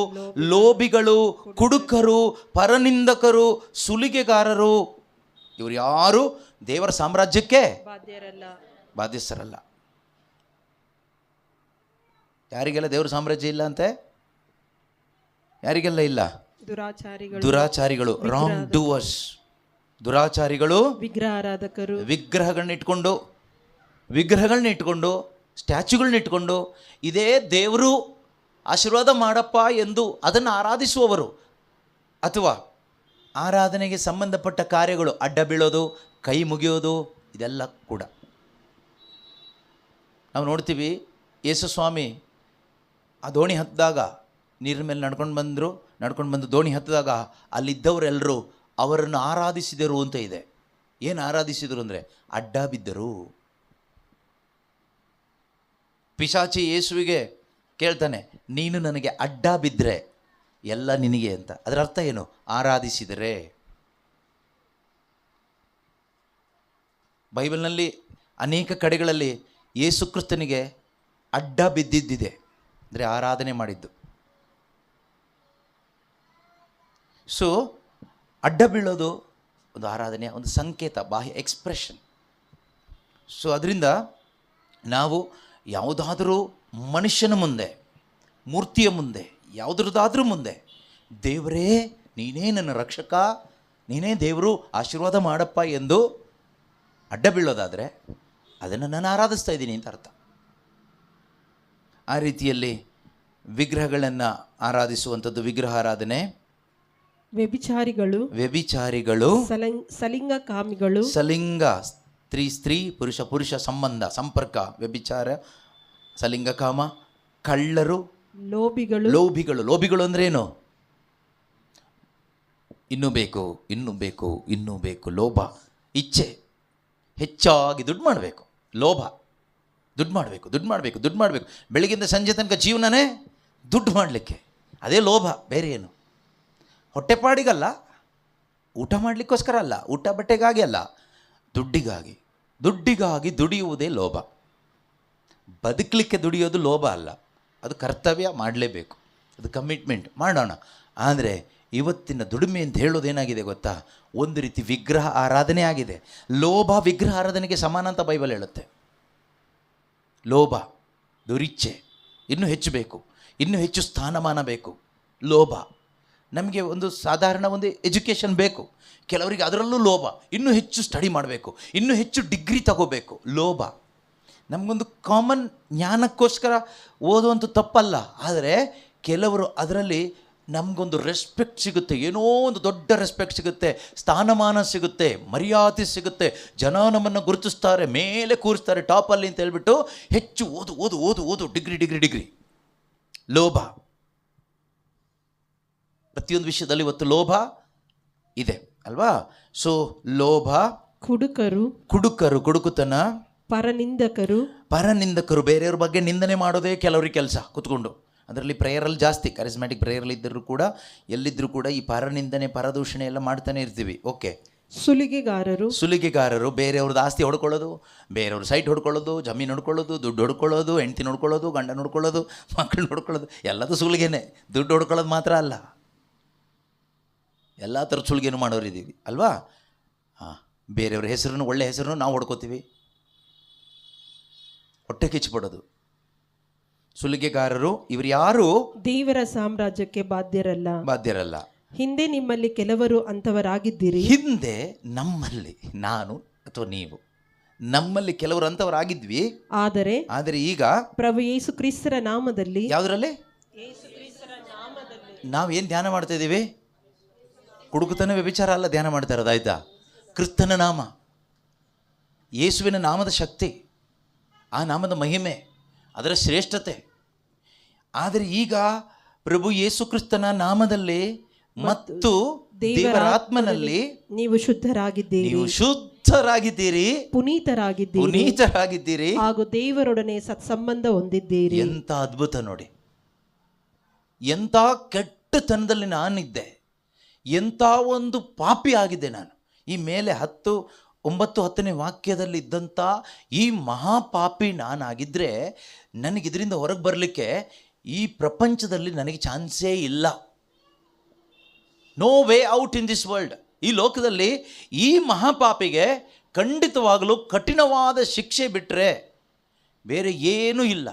ಲೋಭಿಗಳು, ಕುಡುಕರು, ಪರನಿಂದಕರು, ಸುಲಿಗೆಗಾರರು, ಇವರು ಯಾರು ದೇವರ ಸಾಮ್ರಾಜ್ಯಕ್ಕೆ ಬಾಧ್ಯಸ್ಥರಲ್ಲ. ಯಾರಿಗೆಲ್ಲ ದೇವರ ಸಾಮ್ರಾಜ್ಯ ಇಲ್ಲ ಅಂತೆ? ಯಾರಿಗೆಲ್ಲ ಇಲ್ಲ? ದುರಾಚಾರಿಗಳು, ರಾಂಗ್ ಡೂವರ್ಸ್, ದುರಾಚಾರಿಗಳು, ವಿಗ್ರಹಾರಾಧಕರು, ವಿಗ್ರಹಗಳನ್ನ ಇಟ್ಕೊಂಡು ಸ್ಟ್ಯಾಚ್ಯುಗಳನ್ನ ಇಟ್ಕೊಂಡು ಇದೇ ದೇವರು ಆಶೀರ್ವಾದ ಮಾಡಪ್ಪ ಎಂದು ಅದನ್ನು ಆರಾಧಿಸುವವರು, ಅಥವಾ ಆರಾಧನೆಗೆ ಸಂಬಂಧಪಟ್ಟ ಕಾರ್ಯಗಳು ಅಡ್ಡ ಬೀಳೋದು, ಕೈ ಮುಗಿಯೋದು, ಇದೆಲ್ಲ ಕೂಡ ನಾವು ನೋಡ್ತೀವಿ. ಯೇಸು ಸ್ವಾಮಿ ಆ ದೋಣಿ ಹತ್ತಿದಾಗ, ನೀರಿನ ಮೇಲೆ ನಡ್ಕೊಂಡು ಬಂದು ದೋಣಿ ಹತ್ತಿದಾಗ ಅಲ್ಲಿದ್ದವರೆಲ್ಲರೂ ಅವರನ್ನು ಆರಾಧಿಸಿದರು ಅಂತ ಇದೆ. ಏನು ಆರಾಧಿಸಿದರು ಅಂದರೆ ಅಡ್ಡ ಬಿದ್ದರು. ಪಿಶಾಚಿ ಯೇಸುವಿಗೆ ಕೇಳ್ತಾನೆ, ನೀನು ನನಗೆ ಅಡ್ಡ ಬಿದ್ದರೆ ಎಲ್ಲ ನಿನಗೆ ಅಂತ. ಅದರ ಅರ್ಥ ಏನು? ಆರಾಧಿಸಿದರೆ. ಬೈಬಲ್ನಲ್ಲಿ ಅನೇಕ ಕಡೆಗಳಲ್ಲಿ ಯೇಸು ಕ್ರಿಸ್ತನಿಗೆ ಅಡ್ಡ ಬಿದ್ದಿದ್ದಿದೆ, ಅಂದರೆ ಆರಾಧನೆ ಮಾಡಿದ್ದು. ಸೊ ಅಡ್ಡ ಬೀಳೋದು ಒಂದು ಆರಾಧನೆಯ ಒಂದು ಸಂಕೇತ, ಬಾಹ್ಯ ಎಕ್ಸ್ಪ್ರೆಷನ್. ಸೊ ಅದರಿಂದ ನಾವು ಯಾವುದಾದರೂ ಮನುಷ್ಯನ ಮುಂದೆ, ಮೂರ್ತಿಯ ಮುಂದೆ, ಯಾವುದ್ರದ್ದಾದ್ರೂ ಮುಂದೆ ದೇವರೇ ನೀನೇ ನನ್ನ ರಕ್ಷಕ, ನೀನೇ ದೇವರು, ಆಶೀರ್ವಾದ ಮಾಡಪ್ಪ ಎಂದು ಅಡ್ಡ ಬೀಳೋದಾದರೆ ಅದನ್ನು ನಾನು ಆರಾಧಿಸ್ತಾ ಇದ್ದೀನಿ ಅಂತ ಅರ್ಥ. ಆ ರೀತಿಯಲ್ಲಿ ವಿಗ್ರಹಗಳನ್ನು ಆರಾಧಿಸುವಂಥದ್ದು ವಿಗ್ರಹ ಆರಾಧನೆ. ವ್ಯಭಿಚಾರಿಗಳು, ಸಲಿಂಗಕಾಮಿಗಳು, ಸಲಿಂಗ ಸ್ತ್ರೀ ಪುರುಷ ಸಂಪರ್ಕ ವ್ಯಭಿಚಾರ, ಸಲಿಂಗಕಾಮ, ಕಳ್ಳರು, ಲೋಭಿಗಳು ಅಂದ್ರೆ ಏನು? ಇನ್ನೂ ಬೇಕು, ಲೋಭ, ಇಚ್ಛೆ, ಹೆಚ್ಚಾಗಿ ದುಡ್ಡು ಮಾಡಬೇಕು, ಲೋಭ, ದುಡ್ಡು ಮಾಡಬೇಕು. ಬೆಳಗಿಂದ ಸಂಜೆ ತನಕ ಜೀವನನೇ ದುಡ್ಡು ಮಾಡಲಿಕ್ಕೆ, ಅದೇ ಲೋಭ, ಬೇರೆ ಏನು? ಹೊಟ್ಟೆಪಾಡಿಗಲ್ಲ, ಊಟ ಮಾಡಲಿಕ್ಕೋಸ್ಕರ ಅಲ್ಲ, ಊಟ ಬಟ್ಟೆಗಾಗಿ ಅಲ್ಲ, ದುಡ್ಡಿಗಾಗಿ ದುಡಿಯುವುದೇ ಲೋಭ. ಬದುಕಲಿಕ್ಕೆ ದುಡಿಯೋದು ಲೋಭ ಅಲ್ಲ, ಅದು ಕರ್ತವ್ಯ, ಮಾಡಲೇಬೇಕು, ಅದು ಕಮಿಟ್ಮೆಂಟ್, ಮಾಡೋಣ. ಆದರೆ ಇವತ್ತಿನ ದುಡಿಮೆ ಅಂತ ಹೇಳೋದೇನಾಗಿದೆ ಗೊತ್ತಾ? ಒಂದು ರೀತಿ ವಿಗ್ರಹ ಆರಾಧನೆ ಆಗಿದೆ. ಲೋಭ ವಿಗ್ರಹ ಆರಾಧನೆಗೆ ಸಮಾನ ಅಂತ ಬೈಬಲ್ ಹೇಳುತ್ತೆ. ಲೋಭ, ದುರಿಚ್ಛೆ, ಇನ್ನೂ ಹೆಚ್ಚು ಬೇಕು, ಇನ್ನೂ ಹೆಚ್ಚು ಸ್ಥಾನಮಾನ ಬೇಕು, ಲೋಭ. ನಮಗೆ ಒಂದು ಸಾಧಾರಣ ಒಂದು ಎಜುಕೇಷನ್ ಬೇಕು, ಕೆಲವರಿಗೆ ಅದರಲ್ಲೂ ಲೋಭ, ಇನ್ನೂ ಹೆಚ್ಚು ಸ್ಟಡಿ ಮಾಡಬೇಕು, ಇನ್ನೂ ಹೆಚ್ಚು ಡಿಗ್ರಿ ತಗೋಬೇಕು, ಲೋಭ. ನಮಗೊಂದು ಕಾಮನ್ ಜ್ಞಾನಕ್ಕೋಸ್ಕರ ಓದುವಂಥ ತಪ್ಪಲ್ಲ, ಆದರೆ ಕೆಲವರು ಅದರಲ್ಲಿ ನಮಗೊಂದು ರೆಸ್ಪೆಕ್ಟ್ ಸಿಗುತ್ತೆ, ಏನೋ ಒಂದು ದೊಡ್ಡ ರೆಸ್ಪೆಕ್ಟ್ ಸಿಗುತ್ತೆ, ಸ್ಥಾನಮಾನ ಸಿಗುತ್ತೆ, ಮರ್ಯಾದೆ ಸಿಗುತ್ತೆ, ಜನ ನಮ್ಮನ್ನು ಗುರುತಿಸ್ತಾರೆ, ಮೇಲೆ ಕೂರಿಸ್ತಾರೆ ಟಾಪಲ್ಲಿ ಅಂತ ಹೇಳ್ಬಿಟ್ಟು ಹೆಚ್ಚು ಓದು ಓದು ಓದು ಓದು ಡಿಗ್ರಿ ಡಿಗ್ರಿ ಡಿಗ್ರಿ. ಲೋಭ, ಪ್ರತಿಯೊಂದು ವಿಷಯದಲ್ಲಿ ಇವತ್ತು ಲೋಭ ಇದೆ ಅಲ್ವಾ? ಸೊ ಲೋಭ, ಕುಡುಕತನ, ಪರನಿಂದಕರು, ಬೇರೆಯವ್ರ ಬಗ್ಗೆ ನಿಂದನೆ ಮಾಡೋದೇ ಕೆಲವ್ರಿಗೆ ಕೆಲಸ ಕೂತ್ಕೊಂಡು. ಅದರಲ್ಲಿ ಪ್ರೇಯರಲ್ಲಿ ಜಾಸ್ತಿ, ಕರಿಸ್ಮ್ಯಾಟಿಕ್ ಪ್ರೇಯರಲ್ಲಿ ಇದ್ದರೂ ಕೂಡ ಎಲ್ಲಿದ್ದರೂ ಕೂಡ ಈ ಪರನಿಂದನೆ ಪರದೂಷಣೆ ಎಲ್ಲ ಮಾಡ್ತಾನೆ ಇರ್ತೀವಿ. ಓಕೆ. ಸುಲಿಗೆಗಾರರು, ಬೇರೆಯವ್ರದ್ದು ಆಸ್ತಿ ಹೊಡ್ಕೊಳ್ಳೋದು, ಬೇರೆಯವ್ರ ಸೈಟ್ ಹೊಡ್ಕೊಳ್ಳೋದು, ಜಮೀನು ಹೊಡ್ಕೊಳ್ಳೋದು, ದುಡ್ಡು ಹೊಡ್ಕೊಳ್ಳೋದು, ಹೆಂಡ್ತಿ ನೋಡ್ಕೊಳ್ಳೋದು, ಗಂಡ ನೋಡ್ಕೊಳ್ಳೋದು, ಮಕ್ಕಳು ನೋಡ್ಕೊಳ್ಳೋದು, ಎಲ್ಲದೂ ಸುಲಿಗೆನೆ. ದುಡ್ಡು ಹೊಡ್ಕೊಳ್ಳೋದು ಮಾತ್ರ ಅಲ್ಲ, ಎಲ್ಲ ಥರದ ಸುಲಿಗೆನೂ ಮಾಡೋರಿದ್ದೀವಿ ಅಲ್ವಾ? ಹಾಂ, ಬೇರೆಯವ್ರ ಹೆಸರನ್ನು, ಒಳ್ಳೆ ಹೆಸರನ್ನು ನಾವು ಹೊಡ್ಕೋತೀವಿ, ಹೊಟ್ಟೆ ಕಿಚ್ಚಿಪಡೋದು. ಸುಲಿಗೆಗಾರರು ಇವರು ಯಾರು? ದೇವರ ಸಾಮ್ರಾಜ್ಯಕ್ಕೆ ಬಾಧ್ಯರಲ್ಲ. ಹಿಂದೆ ನಿಮ್ಮಲ್ಲಿ ಕೆಲವರು ಅಂಥವರಾಗಿದ್ದೀರಿ. ಹಿಂದೆ ನಮ್ಮಲ್ಲಿ, ನಾನು ಅಥವಾ ನೀವು, ನಮ್ಮಲ್ಲಿ ಕೆಲವರು ಅಂಥವರಾಗಿದ್ವಿ. ಆದರೆ ಈಗ ಪ್ರಭು ಯೇಸು ಕ್ರಿಸ್ತರ ನಾಮದಲ್ಲಿ, ಯಾವುದರಲ್ಲಿ ನಾವೇನು ಧ್ಯಾನ ಮಾಡ್ತಾ ಇದ್ದೀವಿ? ಕುಡುಕುತನ ವ್ಯಭಿಚಾರ ಅಲ್ಲ ಧ್ಯಾನ ಮಾಡ್ತಾ ಇರೋದು, ಆಯ್ತಾ? ಕ್ರಿಸ್ತನ ನಾಮ, ಯೇಸುವಿನ ನಾಮದ ಶಕ್ತಿ, ಆ ನಾಮದ ಮಹಿಮೆ, ಅದರ ಶ್ರೇಷ್ಠತೆ. ಆದರೆ ಈಗ ಪ್ರಭು ಯೇಸು ಕ್ರಿಸ್ತನ ನಾಮದಲ್ಲಿ ಮತ್ತು ದೇವರ ಆತ್ಮನಲ್ಲಿ ನೀವು ಶುದ್ಧರಾಗಿದ್ದೀರಿ, ಪುನೀತರಾಗಿದ್ದೀರಿ, ಹಾಗೂ ದೇವರೊಡನೆ ಸತ್ಸಂಬಂಧ ಹೊಂದಿದ್ದೀರಿ. ಎಂಥ ಅದ್ಭುತ ನೋಡಿ! ಎಂಥ ಕೆಟ್ಟತನದಲ್ಲಿ ನಾನಿದ್ದೆ, ಎಂಥ ಒಂದು ಪಾಪಿ ಆಗಿದ್ದೆ ನಾನು. ಈ ಮೇಲೆ 9-10ನೇ ವಾಕ್ಯದಲ್ಲಿ ಇದ್ದಂಥ ಈ ಮಹಾಪಾಪಿ ನಾನಾಗಿದ್ದರೆ ನನಗಿದರಿಂದ ಹೊರಗೆ ಬರಲಿಕ್ಕೆ ಈ ಪ್ರಪಂಚದಲ್ಲಿ ನನಗೆ ಚಾನ್ಸೇ ಇಲ್ಲ. No way out in this world. ಈ ಲೋಕದಲ್ಲಿ ಈ ಮಹಾಪಾಪಿಗೆ ಖಂಡಿತವಾಗಲೂ ಕಠಿಣವಾದ ಶಿಕ್ಷೆ ಬಿಟ್ಟರೆ ಬೇರೆ ಏನೂ ಇಲ್ಲ.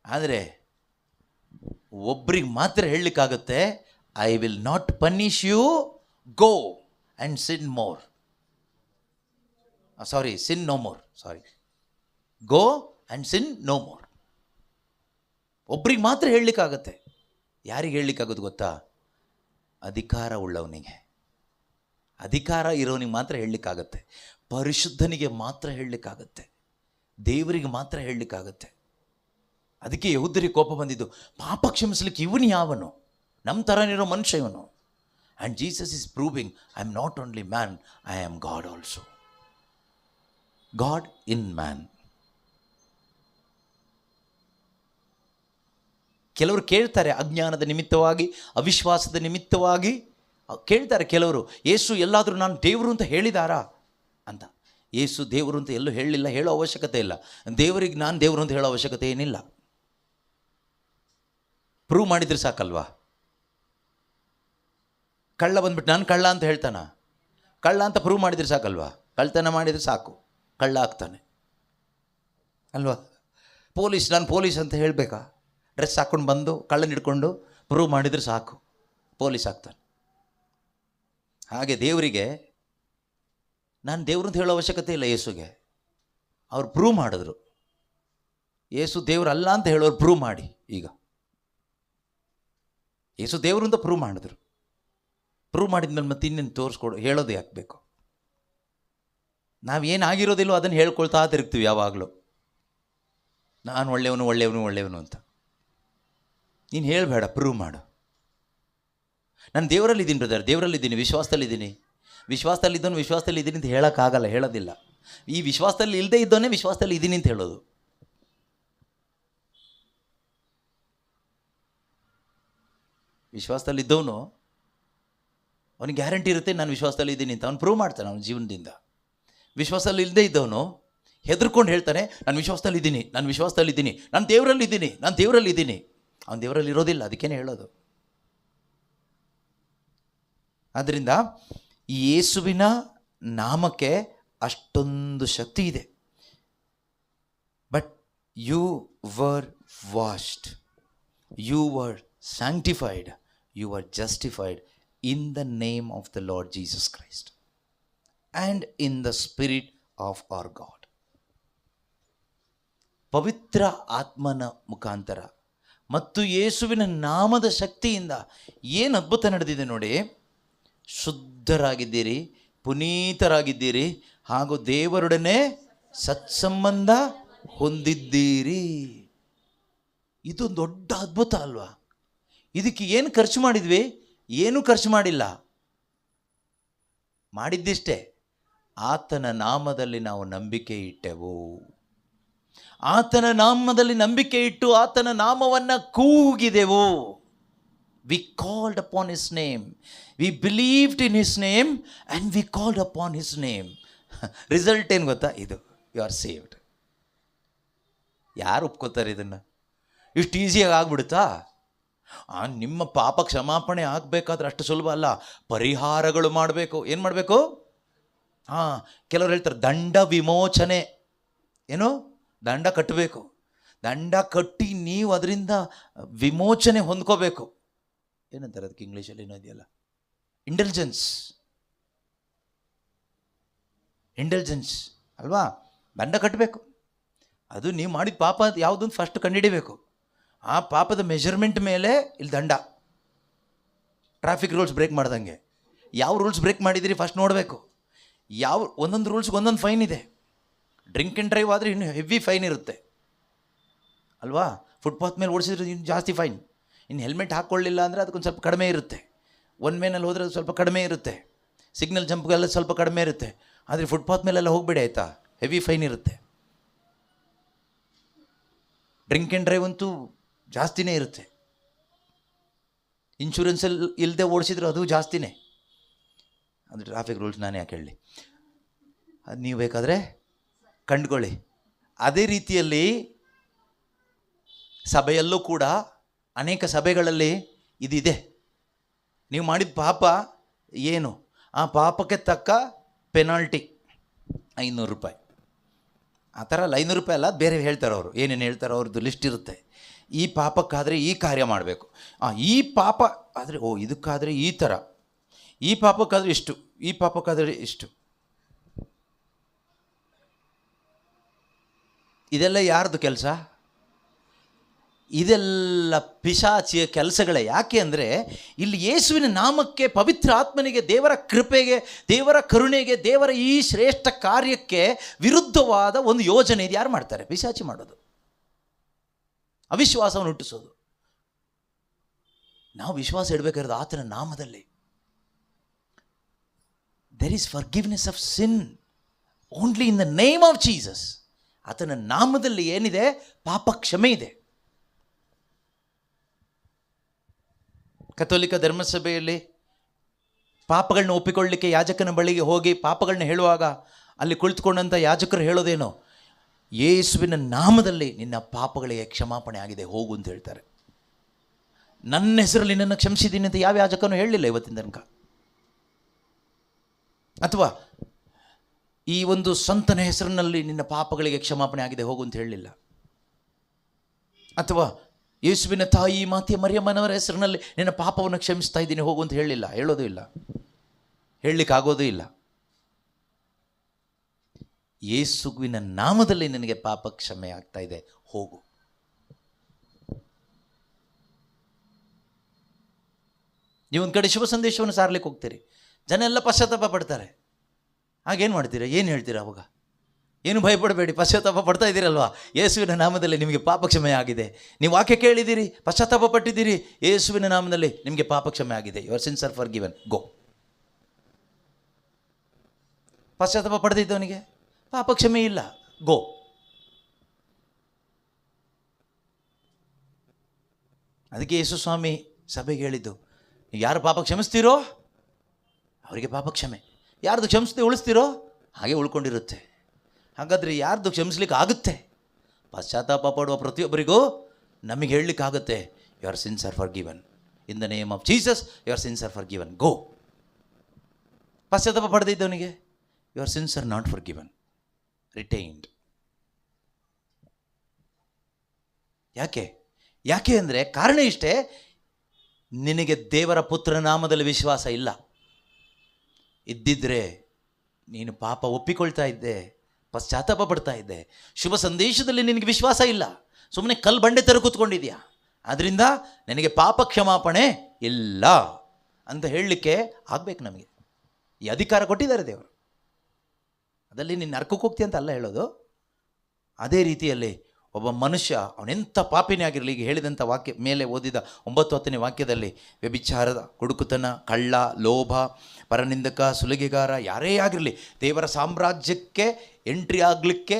ಆದರೆ ಒಬ್ರಿಗೆ ಮಾತ್ರ ಹೇಳಲಿಕ್ಕಾಗುತ್ತೆ, I will not punish you, go and sin more. Sin no more. Go and sin no more. ಒಬ್ರಿಗೆ ಮಾತ್ರ ಹೇಳಲಿಕ್ಕಾಗತ್ತೆ. ಯಾರಿಗೆ ಹೇಳಲಿಕ್ಕಾಗೋದು ಗೊತ್ತಾ? ಅಧಿಕಾರ ಉಳ್ಳವನಿಗೆ, ಅಧಿಕಾರ ಇರೋನಿಗೆ ಮಾತ್ರ ಹೇಳಲಿಕ್ಕಾಗತ್ತೆ. ಪರಿಶುದ್ಧನಿಗೆ ಮಾತ್ರ ಹೇಳಲಿಕ್ಕಾಗತ್ತೆ, ದೇವರಿಗೆ ಮಾತ್ರ ಹೇಳಲಿಕ್ಕಾಗತ್ತೆ. ಅದಕ್ಕೆ ಯಹೂದ್ಯರಿಗೆ ಕೋಪ ಬಂದಿದ್ದು, ಪಾಪ ಕ್ಷಮಿಸಲಿಕ್ಕೆ ಇವನು ಯಾವನು? ನಮ್ಮ ಥರನಿರೋ ಮನುಷ್ಯ ಇವನು. And Jesus is proving, I am not only man, I am god also. God in man. ಕೆಲವರು ಕೇಳ್ತಾರೆ, ಅಜ್ಞಾನದ ನಿಮಿತ್ತವಾಗಿ, ಅವಿಶ್ವಾಸದ ನಿಮಿತ್ತವಾಗಿ ಕೇಳ್ತಾರೆ ಕೆಲವರು, ಯೇಸು ಎಲ್ಲಾದರೂ ನಾನು ದೇವರು ಅಂತ ಹೇಳಿದಾರಾ ಅಂತ. ಯೇಸು ದೇವರು ಅಂತ ಎಲ್ಲೂ ಹೇಳಲಿಲ್ಲ, ಹೇಳೋ ಅವಶ್ಯಕತೆ ಇಲ್ಲ. ದೇವರಿಗೆ ನಾನು ದೇವರು ಅಂತ ಹೇಳೋ ಅವಶ್ಯಕತೆ ಏನಿಲ್ಲ. ಪ್ರೂವ್ ಮಾಡಿದರೆ ಸಾಕಲ್ವಾ? ಕಳ್ಳ ಬಂದ್ಬಿಟ್ಟು ನಾನು ಕಳ್ಳ ಅಂತ ಹೇಳ್ತಾನ? ಕಳ್ಳ ಅಂತ ಪ್ರೂವ್ ಮಾಡಿದರೆ ಸಾಕಲ್ವಾ? ಕಳ್ತನ ಮಾಡಿದರೆ ಸಾಕು, ಕಳ್ಳ ಆಗ್ತಾನೆ ಅಲ್ವಾ? ನಾನು ಪೊಲೀಸ್ ಅಂತ ಹೇಳಬೇಕಾ? ಡ್ರೆಸ್ ಹಾಕ್ಕೊಂಡು ಬಂದು ಕಳ್ಳನ ಹಿಡ್ಕೊಂಡು ಪ್ರೂವ್ ಮಾಡಿದರೆ ಸಾಕು, ಪೊಲೀಸ್ ಆಗ್ತಾನೆ. ಹಾಗೆ ದೇವರಿಗೆ ನಾನು ದೇವರು ಅಂತ ಹೇಳೋ ಅವಶ್ಯಕತೆ ಇಲ್ಲ. ಯೇಸುಗೆ ಅವ್ರು ಪ್ರೂವ್ ಮಾಡಿದ್ರು. ಯೇಸು ದೇವರು ಅಲ್ಲ ಅಂತ ಹೇಳೋರು ಪ್ರೂವ್ ಮಾಡಿ. ಈಗ ಯೇಸು ದೇವರು ಅಂತ ಪ್ರೂವ್ ಮಾಡಿದ್ರು. ಪ್ರೂವ್ ಮಾಡಿದ್ಮೇಲೆ ಮತ್ತೆ ಇನ್ನೇನು ತೋರಿಸ್ಕೊಡು, ಹೇಳೋದು ಯಾಕೆ ಬೇಕು? ನಾವೇನಾಗಿರೋದಿಲ್ಲೋ ಅದನ್ನು ಹೇಳ್ಕೊಳ್ತಾ ತಿರುಗ್ತೀವಿ ಯಾವಾಗಲೂ, ನಾನು ಒಳ್ಳೆಯವನು ಅಂತ. ನೀನು ಹೇಳಬೇಡ, ಪ್ರೂವ್ ಮಾಡು. ನಾನು ದೇವರಲ್ಲಿದ್ದೀನಿ ಬ್ರದರ್, ದೇವರಲ್ಲಿದ್ದೀನಿ, ವಿಶ್ವಾಸದಲ್ಲಿದ್ದವನು ವಿಶ್ವಾಸದಲ್ಲಿದ್ದೀನಿ ಅಂತ ಹೇಳೋಕ್ಕಾಗಲ್ಲ, ಹೇಳೋದಿಲ್ಲ. ಈ ವಿಶ್ವಾಸದಲ್ಲಿ ಇಲ್ಲದೆ ಇದ್ದವನೇ ವಿಶ್ವಾಸದಲ್ಲಿ ಇದ್ದೀನಿ ಅಂತ ಹೇಳೋದು. ವಿಶ್ವಾಸದಲ್ಲಿದ್ದವನು ಅವನಿಗೆ ಗ್ಯಾರಂಟಿ ಇರುತ್ತೆ ನಾನು ವಿಶ್ವಾಸದಲ್ಲಿ ಇದ್ದೀನಿ ಅಂತ, ಅವ್ನು ಪ್ರೂವ್ ಮಾಡ್ತಾನೆ ಅವನ ಜೀವನದಿಂದ. ವಿಶ್ವಾಸದಲ್ಲಿ ಇಲ್ಲದೆ ಇದ್ದವನು ಹೆದರ್ಕೊಂಡು ಹೇಳ್ತಾನೆ, ನಾನು ವಿಶ್ವಾಸದಲ್ಲಿದ್ದೀನಿ, ನಾನು ದೇವರಲ್ಲಿದ್ದೀನಿ. ಅವನು ದೇವರಲ್ಲಿ ಇರೋದಿಲ್ಲ, ಅದಕ್ಕೇನೆ ಹೇಳೋದು. ಆದ್ದರಿಂದ ಈ ಯೇಸುವಿನ ನಾಮಕ್ಕೆ ಅಷ್ಟೊಂದು ಶಕ್ತಿ ಇದೆ. But you were washed, you were sanctified, you were justified in the name of the Lord Jesus Christ and in the Spirit of our God. ಪವಿತ್ರ ಆತ್ಮನ ಮುಖಾಂತರ ಮತ್ತು ಯೇಸುವಿನ ನಾಮದ ಶಕ್ತಿಯಿಂದ ಏನು ಅದ್ಭುತ ನಡೆದಿದೆ ನೋಡಿ. ಶುದ್ಧರಾಗಿದ್ದೀರಿ, ಪುನೀತರಾಗಿದ್ದೀರಿ, ಹಾಗೂ ದೇವರೊಡನೆ ಸತ್ಸಂಬಂಧ ಹೊಂದಿದ್ದೀರಿ. ಇದು ದೊಡ್ಡ ಅದ್ಭುತ ಅಲ್ವಾ? ಇದಕ್ಕೆ ಏನು ಖರ್ಚು ಮಾಡಿದ್ವಿ? ಏನೂ ಖರ್ಚು ಮಾಡಿಲ್ಲ. ಮಾಡಿದ್ದಿಷ್ಟೇ, ಆತನ ನಾಮದಲ್ಲಿ ನಾವು ನಂಬಿಕೆ ಇಟ್ಟೆವು. ಆತನ ನಾಮದಲ್ಲಿ ನಂಬಿಕೆ ಇಟ್ಟು ಆತನ ನಾಮವನ್ನು ಕೂಗಿದೆವು. We called upon his name, we believed in his name and we called upon his name. Result ಏನು ಗೊತ್ತಾ? ಇದು, ಯು ಆರ್ ಸೇವ್ಡ್. ಯಾರು ಒಪ್ಕೋತಾರೆ ಇದನ್ನು? ಇಷ್ಟು ಈಸಿಯಾಗಿ ಆಗ್ಬಿಡುತ್ತಾ? ನಿಮ್ಮ ಪಾಪ ಕ್ಷಮಾಪಣೆ ಆಗಬೇಕಾದ್ರೆ ಅಷ್ಟು ಸುಲಭ ಅಲ್ಲ, ಪರಿಹಾರಗಳು ಮಾಡಬೇಕು. ಏನು ಮಾಡಬೇಕು? ಕೆಲವರು ಹೇಳ್ತಾರೆ ದಂಡ ವಿಮೋಚನೆ. ಏನು? ದಂಡ ಕಟ್ಟಬೇಕು. ದಂಡ ಕಟ್ಟಿ ನೀವು ಅದರಿಂದ ವಿಮೋಚನೆ ಹೊಂದ್ಕೋಬೇಕು. ಏನಂತಾರೆ ಅದಕ್ಕೆ ಇಂಗ್ಲೀಷಲ್ಲಿ? ಏನೋ ಇದೆಯಲ್ಲ, ಇಂಟೆಲಿಜೆನ್ಸ್ ಅಲ್ವಾ? ದಂಡ ಕಟ್ಟಬೇಕು. ಅದು ನೀವು ಮಾಡಿದ ಪಾಪ ಯಾವುದನ್ನು ಫಸ್ಟ್ ಕಂಡುಹಿಡಿಬೇಕು. ಆ ಪಾಪದ ಮೆಜರ್ಮೆಂಟ್ ಮೇಲೆ ಇಲ್ಲಿ ದಂಡ. ಟ್ರಾಫಿಕ್ ರೂಲ್ಸ್ ಬ್ರೇಕ್ ಮಾಡ್ದಂಗೆ ಯಾವ ರೂಲ್ಸ್ ಬ್ರೇಕ್ ಮಾಡಿದ್ದೀರಿ ಫಸ್ಟ್ ನೋಡಬೇಕು. ಒಂದೊಂದು ರೂಲ್ಸ್ಗೆ ಒಂದೊಂದು ಫೈನ್ ಇದೆ. ಡ್ರಿಂಕ್ ಆ್ಯಂಡ್ ಡ್ರೈವ್ ಆದರೆ ಇನ್ನು ಹೆವಿ ಫೈನ್ ಇರುತ್ತೆ ಅಲ್ವಾ? ಫುಟ್ಪಾತ್ ಮೇಲೆ ಓಡಿಸಿದ್ರೆ ಇನ್ನು ಜಾಸ್ತಿ ಫೈನ್. ಇನ್ನು ಹೆಲ್ಮೆಟ್ ಹಾಕ್ಕೊಳ್ಳಿಲ್ಲ ಅಂದರೆ ಅದಕ್ಕೊಂದು ಸ್ವಲ್ಪ ಕಡಿಮೆ ಇರುತ್ತೆ. ಒನ್ ವೇನಲ್ಲಿ ಹೋದರೆ ಸ್ವಲ್ಪ ಕಡಿಮೆ ಇರುತ್ತೆ. ಸಿಗ್ನಲ್ ಜಂಪ್ಗೆಲ್ಲ ಸ್ವಲ್ಪ ಕಡಿಮೆ ಇರುತ್ತೆ. ಆದರೆ ಫುಟ್ಪಾತ್ ಮೇಲೆಲ್ಲ ಹೋಗಬೇಡಿ ಆಯಿತಾ, ಹೆವಿ ಫೈನ್ ಇರುತ್ತೆ. ಡ್ರಿಂಕ್ ಆ್ಯಂಡ್ ಡ್ರೈವ್ ಅಂತೂ ಜಾಸ್ತಿನೇ ಇರುತ್ತೆ. ಇನ್ಶೂರೆನ್ಸಲ್ಲಿ ಇಲ್ಲದೆ ಓಡಿಸಿದ್ರು ಅದು ಜಾಸ್ತಿನೇ. ಅದು ಟ್ರಾಫಿಕ್ ರೂಲ್ಸ್ ನಾನೇ ಯಾಕೆ ಹೇಳಿ, ಅದು ನೀವು ಬೇಕಾದರೆ ಕಂಡುಕೊಳ್ಳಿ. ಅದೇ ರೀತಿಯಲ್ಲಿ ಸಭೆಯಲ್ಲೂ ಕೂಡ ಅನೇಕ ಸಭೆಗಳಲ್ಲಿ ಇದಿದೆ. ನೀವು ಮಾಡಿದ ಪಾಪ ಏನು, ಆ ಪಾಪಕ್ಕೆ ತಕ್ಕ ಪೆನಾಲ್ಟಿ 500 ರೂಪಾಯಿ. ಆ ಥರ ಅಲ್ಲ, 500 ರೂಪಾಯಿ ಅಲ್ಲ, ಬೇರೆ ಹೇಳ್ತಾರೆ ಅವರು. ಏನೇನು ಹೇಳ್ತಾರೆ ಅವ್ರದ್ದು ಲಿಸ್ಟ್ ಇರುತ್ತೆ. ಈ ಪಾಪಕ್ಕಾದರೆ ಈ ಕಾರ್ಯ ಮಾಡಬೇಕು, ಈ ಪಾಪ ಆದರೆ ಇದಕ್ಕಾದರೆ ಈ ಥರ, ಈ ಪಾಪಕ್ಕಾದರೆ ಇಷ್ಟು, ಈ ಪಾಪಕ್ಕಾದರೆ ಇಷ್ಟು. ಇದೆಲ್ಲ ಯಾರ್ದು ಕೆಲಸ? ಇದೆಲ್ಲ ಪಿಶಾಚಿಯ ಕೆಲಸಗಳೇ. ಯಾಕೆ ಅಂದರೆ ಇಲ್ಲಿ ಯೇಸುವಿನ ನಾಮಕ್ಕೆ, ಪವಿತ್ರ ಆತ್ಮನಿಗೆ, ದೇವರ ಕೃಪೆಗೆ, ದೇವರ ಕರುಣೆಗೆ, ದೇವರ ಈ ಶ್ರೇಷ್ಠ ಕಾರ್ಯಕ್ಕೆ ವಿರುದ್ಧವಾದ ಒಂದು ಯೋಜನೆ ಇದು ಯಾರು ಮಾಡ್ತಾರೆ? ಪಿಶಾಚಿ ಮಾಡೋದು, ಅವಿಶ್ವಾಸವನ್ನು ಹುಟ್ಟಿಸೋದು. ನಾವು ವಿಶ್ವಾಸ ಇಡಬೇಕಾಗಿರೋದು ಆತನ ನಾಮದಲ್ಲಿ. There is forgiveness of sin only in the name of Jesus. ಆತನ ನಾಮದಲ್ಲಿ ಏನಿದೆ? ಪಾಪ ಕ್ಷಮೆ ಇದೆ. ಕಥೋಲಿಕ ಧರ್ಮಸಭೆಯಲ್ಲಿ ಪಾಪಗಳನ್ನ ಒಪ್ಪಿಕೊಳ್ಳಲಿಕ್ಕೆ ಯಾಜಕನ ಬಳಿಗೆ ಹೋಗಿ ಪಾಪಗಳನ್ನ ಹೇಳುವಾಗ ಅಲ್ಲಿ ಕುಳಿತುಕೊಂಡಂಥ ಯಾಜಕರು ಹೇಳೋದೇನೋ, ಯೇಸುವಿನ ನಾಮದಲ್ಲಿ ನಿನ್ನ ಪಾಪಗಳಿಗೆ ಕ್ಷಮಾಪಣೆ ಆಗಿದೆ, ಹೋಗು ಅಂತ ಹೇಳ್ತಾರೆ. ನನ್ನ ಹೆಸರಲ್ಲಿ ನಿನ್ನನ್ನು ಕ್ಷಮಿಸಿದ್ದೀನಿ ಅಂತ ಯಾವ ಯಾಜಕನೂ ಹೇಳಲಿಲ್ಲ ಇವತ್ತಿನ ತನಕ. ಅಥವಾ ಈ ಒಂದು ಸಂತನ ಹೆಸರಿನಲ್ಲಿ ನಿನ್ನ ಪಾಪಗಳಿಗೆ ಕ್ಷಮಾಪಣೆ ಆಗಿದೆ, ಹೋಗು ಅಂತ ಹೇಳಲಿಲ್ಲ. ಅಥವಾ ಯೇಸುವಿನ ತಾಯಿ ಮಾತೆಯ ಮರಿಯಮ್ಮನವರ ಹೆಸರಿನಲ್ಲಿ ನಿನ್ನ ಪಾಪವನ್ನು ಕ್ಷಮಿಸ್ತಾ ಇದ್ದೀನಿ, ಹೋಗು ಅಂತ ಹೇಳಲಿಲ್ಲ. ಹೇಳೋದು ಇಲ್ಲ, ಹೇಳಲಿಕ್ಕಾಗೋದು ಇಲ್ಲ. ಯೇಸುವಿನ ನಾಮದಲ್ಲಿ ನಿನಗೆ ಪಾಪ ಕ್ಷಮೆ ಆಗ್ತಾ ಇದೆ, ಹೋಗು. ನೀವೊಂದು ಕಡೆ ಶುಭ ಸಂದೇಶವನ್ನು ಸಾರ್ಲಿಕ್ಕೆ ಹೋಗ್ತೀರಿ, ಜನ ಎಲ್ಲ ಪಶ್ಚಾತ್ತಾಪ ಪಡ್ತಾರೆ. ಹಾಗೇನು ಮಾಡ್ತೀರಾ? ಏನು ಹೇಳ್ತೀರಾ ಅವಾಗ? ಏನು ಭಯಪಡಬೇಡಿ, ಪಶ್ಚಾತ್ತಾಪ ಪಡ್ತಾ ಇದ್ದೀರಲ್ವಾ? ಯೇಸುವಿನ ನಾಮದಲ್ಲಿ ನಿಮಗೆ ಪಾಪ ಕ್ಷಮೆ ಆಗಿದೆ. ನೀವು ವಾಕ್ಯ ಕೇಳಿದ್ದೀರಿ, ಪಶ್ಚಾತ್ತಾಪ ಪಟ್ಟಿದ್ದೀರಿ, ಯೇಸುವಿನ ನಾಮದಲ್ಲಿ ನಿಮಗೆ ಪಾಪ ಕ್ಷಮೆ ಆಗಿದೆ. Your sins are forgiven, go. ಪಶ್ಚಾತ್ತಾಪ ಪಡೆದಿದ್ದವನಿಗೆ ಪಾಪ ಕ್ಷಮೆ ಇಲ್ಲ, ಗೋ. ಅದಕ್ಕೆ ಯೇಸು ಸ್ವಾಮಿ ಸಭೆಗೆ ಹೇಳಿದ್ದು, ಯಾರು ಪಾಪ ಕ್ಷಮಿಸ್ತೀರೋ ಅವರಿಗೆ ಪಾಪ ಕ್ಷಮೆ, ಯಾರ್ದು ಕ್ಷಮಿಸದೆ ಉಳಿಸ್ತೀರೋ ಹಾಗೆ ಉಳ್ಕೊಂಡಿರುತ್ತೆ. ಹಾಗಾದರೆ ಯಾರ್ದು ಕ್ಷಮಿಸ್ಲಿಕ್ಕೆ ಆಗುತ್ತೆ? ಪಶ್ಚಾತ್ತಾಪ ಪಡುವ ಪ್ರತಿಯೊಬ್ಬರಿಗೂ ನಮಗೆ ಹೇಳಲಿಕ್ಕಾಗುತ್ತೆ, your sins are forgiven in the name of Jesus, your sins are forgiven, go. ಪಶ್ಚಾತ್ತಾಪ ಪಡೆದಿದ್ದವನಿಗೆ your sins are not forgiven, retained. ಯಾಕೆ ಅಂದರೆ ಕಾರಣ ಇಷ್ಟೇ, ನಿನಗೆ ದೇವರ ಪುತ್ರ ನಾಮದಲ್ಲಿ ವಿಶ್ವಾಸ ಇಲ್ಲ. ಇದ್ದಿದ್ರೆ ನೀನು ಪಾಪ ಒಪ್ಪಿಕೊಳ್ತಾ ಇದ್ದೆ, ಪಶ್ಚಾತ್ತಾಪ ಪಡ್ತಾ ಇದ್ದೆ, ಶುಭ ಸಂದೇಶದಲ್ಲಿ ನಿನಗೆ ವಿಶ್ವಾಸ ಇಲ್ಲ, ಸುಮ್ಮನೆ ಕಲ್ಲು ಬಂಡೆ ಥರ ಕೂತ್ಕೊಂಡಿದ್ಯಾ, ಆದ್ದರಿಂದ ನನಗೆ ಪಾಪ ಕ್ಷಮಾಪಣೆ ಇಲ್ಲ ಅಂತ ಹೇಳಲಿಕ್ಕೆ ಆಗಬೇಕು. ನಮಗೆ ಈ ಅಧಿಕಾರ ಕೊಟ್ಟಿದ್ದಾರೆ ದೇವರು. ಅದರಲ್ಲಿ ನಿನ್ನ ನರಕಕ್ಕೆ ಹೋಗ್ತೀಯ ಅಂತ ಅಲ್ಲ ಹೇಳೋದು. ಅದೇ ರೀತಿಯಲ್ಲಿ ಒಬ್ಬ ಮನುಷ್ಯ ಅವನೆಂಥ ಪಾಪಿನೇ ಆಗಿರಲಿ, ಈಗ ಹೇಳಿದಂಥ ವಾಕ್ಯ ಮೇಲೆ ಓದಿದ 9-10ನೇ ವಾಕ್ಯದಲ್ಲಿ ವ್ಯಭಿಚಾರದ, ಕುಡುಕುತನ, ಕಳ್ಳ, ಲೋಭ, ಪರನಿಂದಕ, ಸುಲಿಗೆಗಾರ ಯಾರೇ ಆಗಿರಲಿ ದೇವರ ಸಾಮ್ರಾಜ್ಯಕ್ಕೆ ಎಂಟ್ರಿ ಆಗಲಿಕ್ಕೆ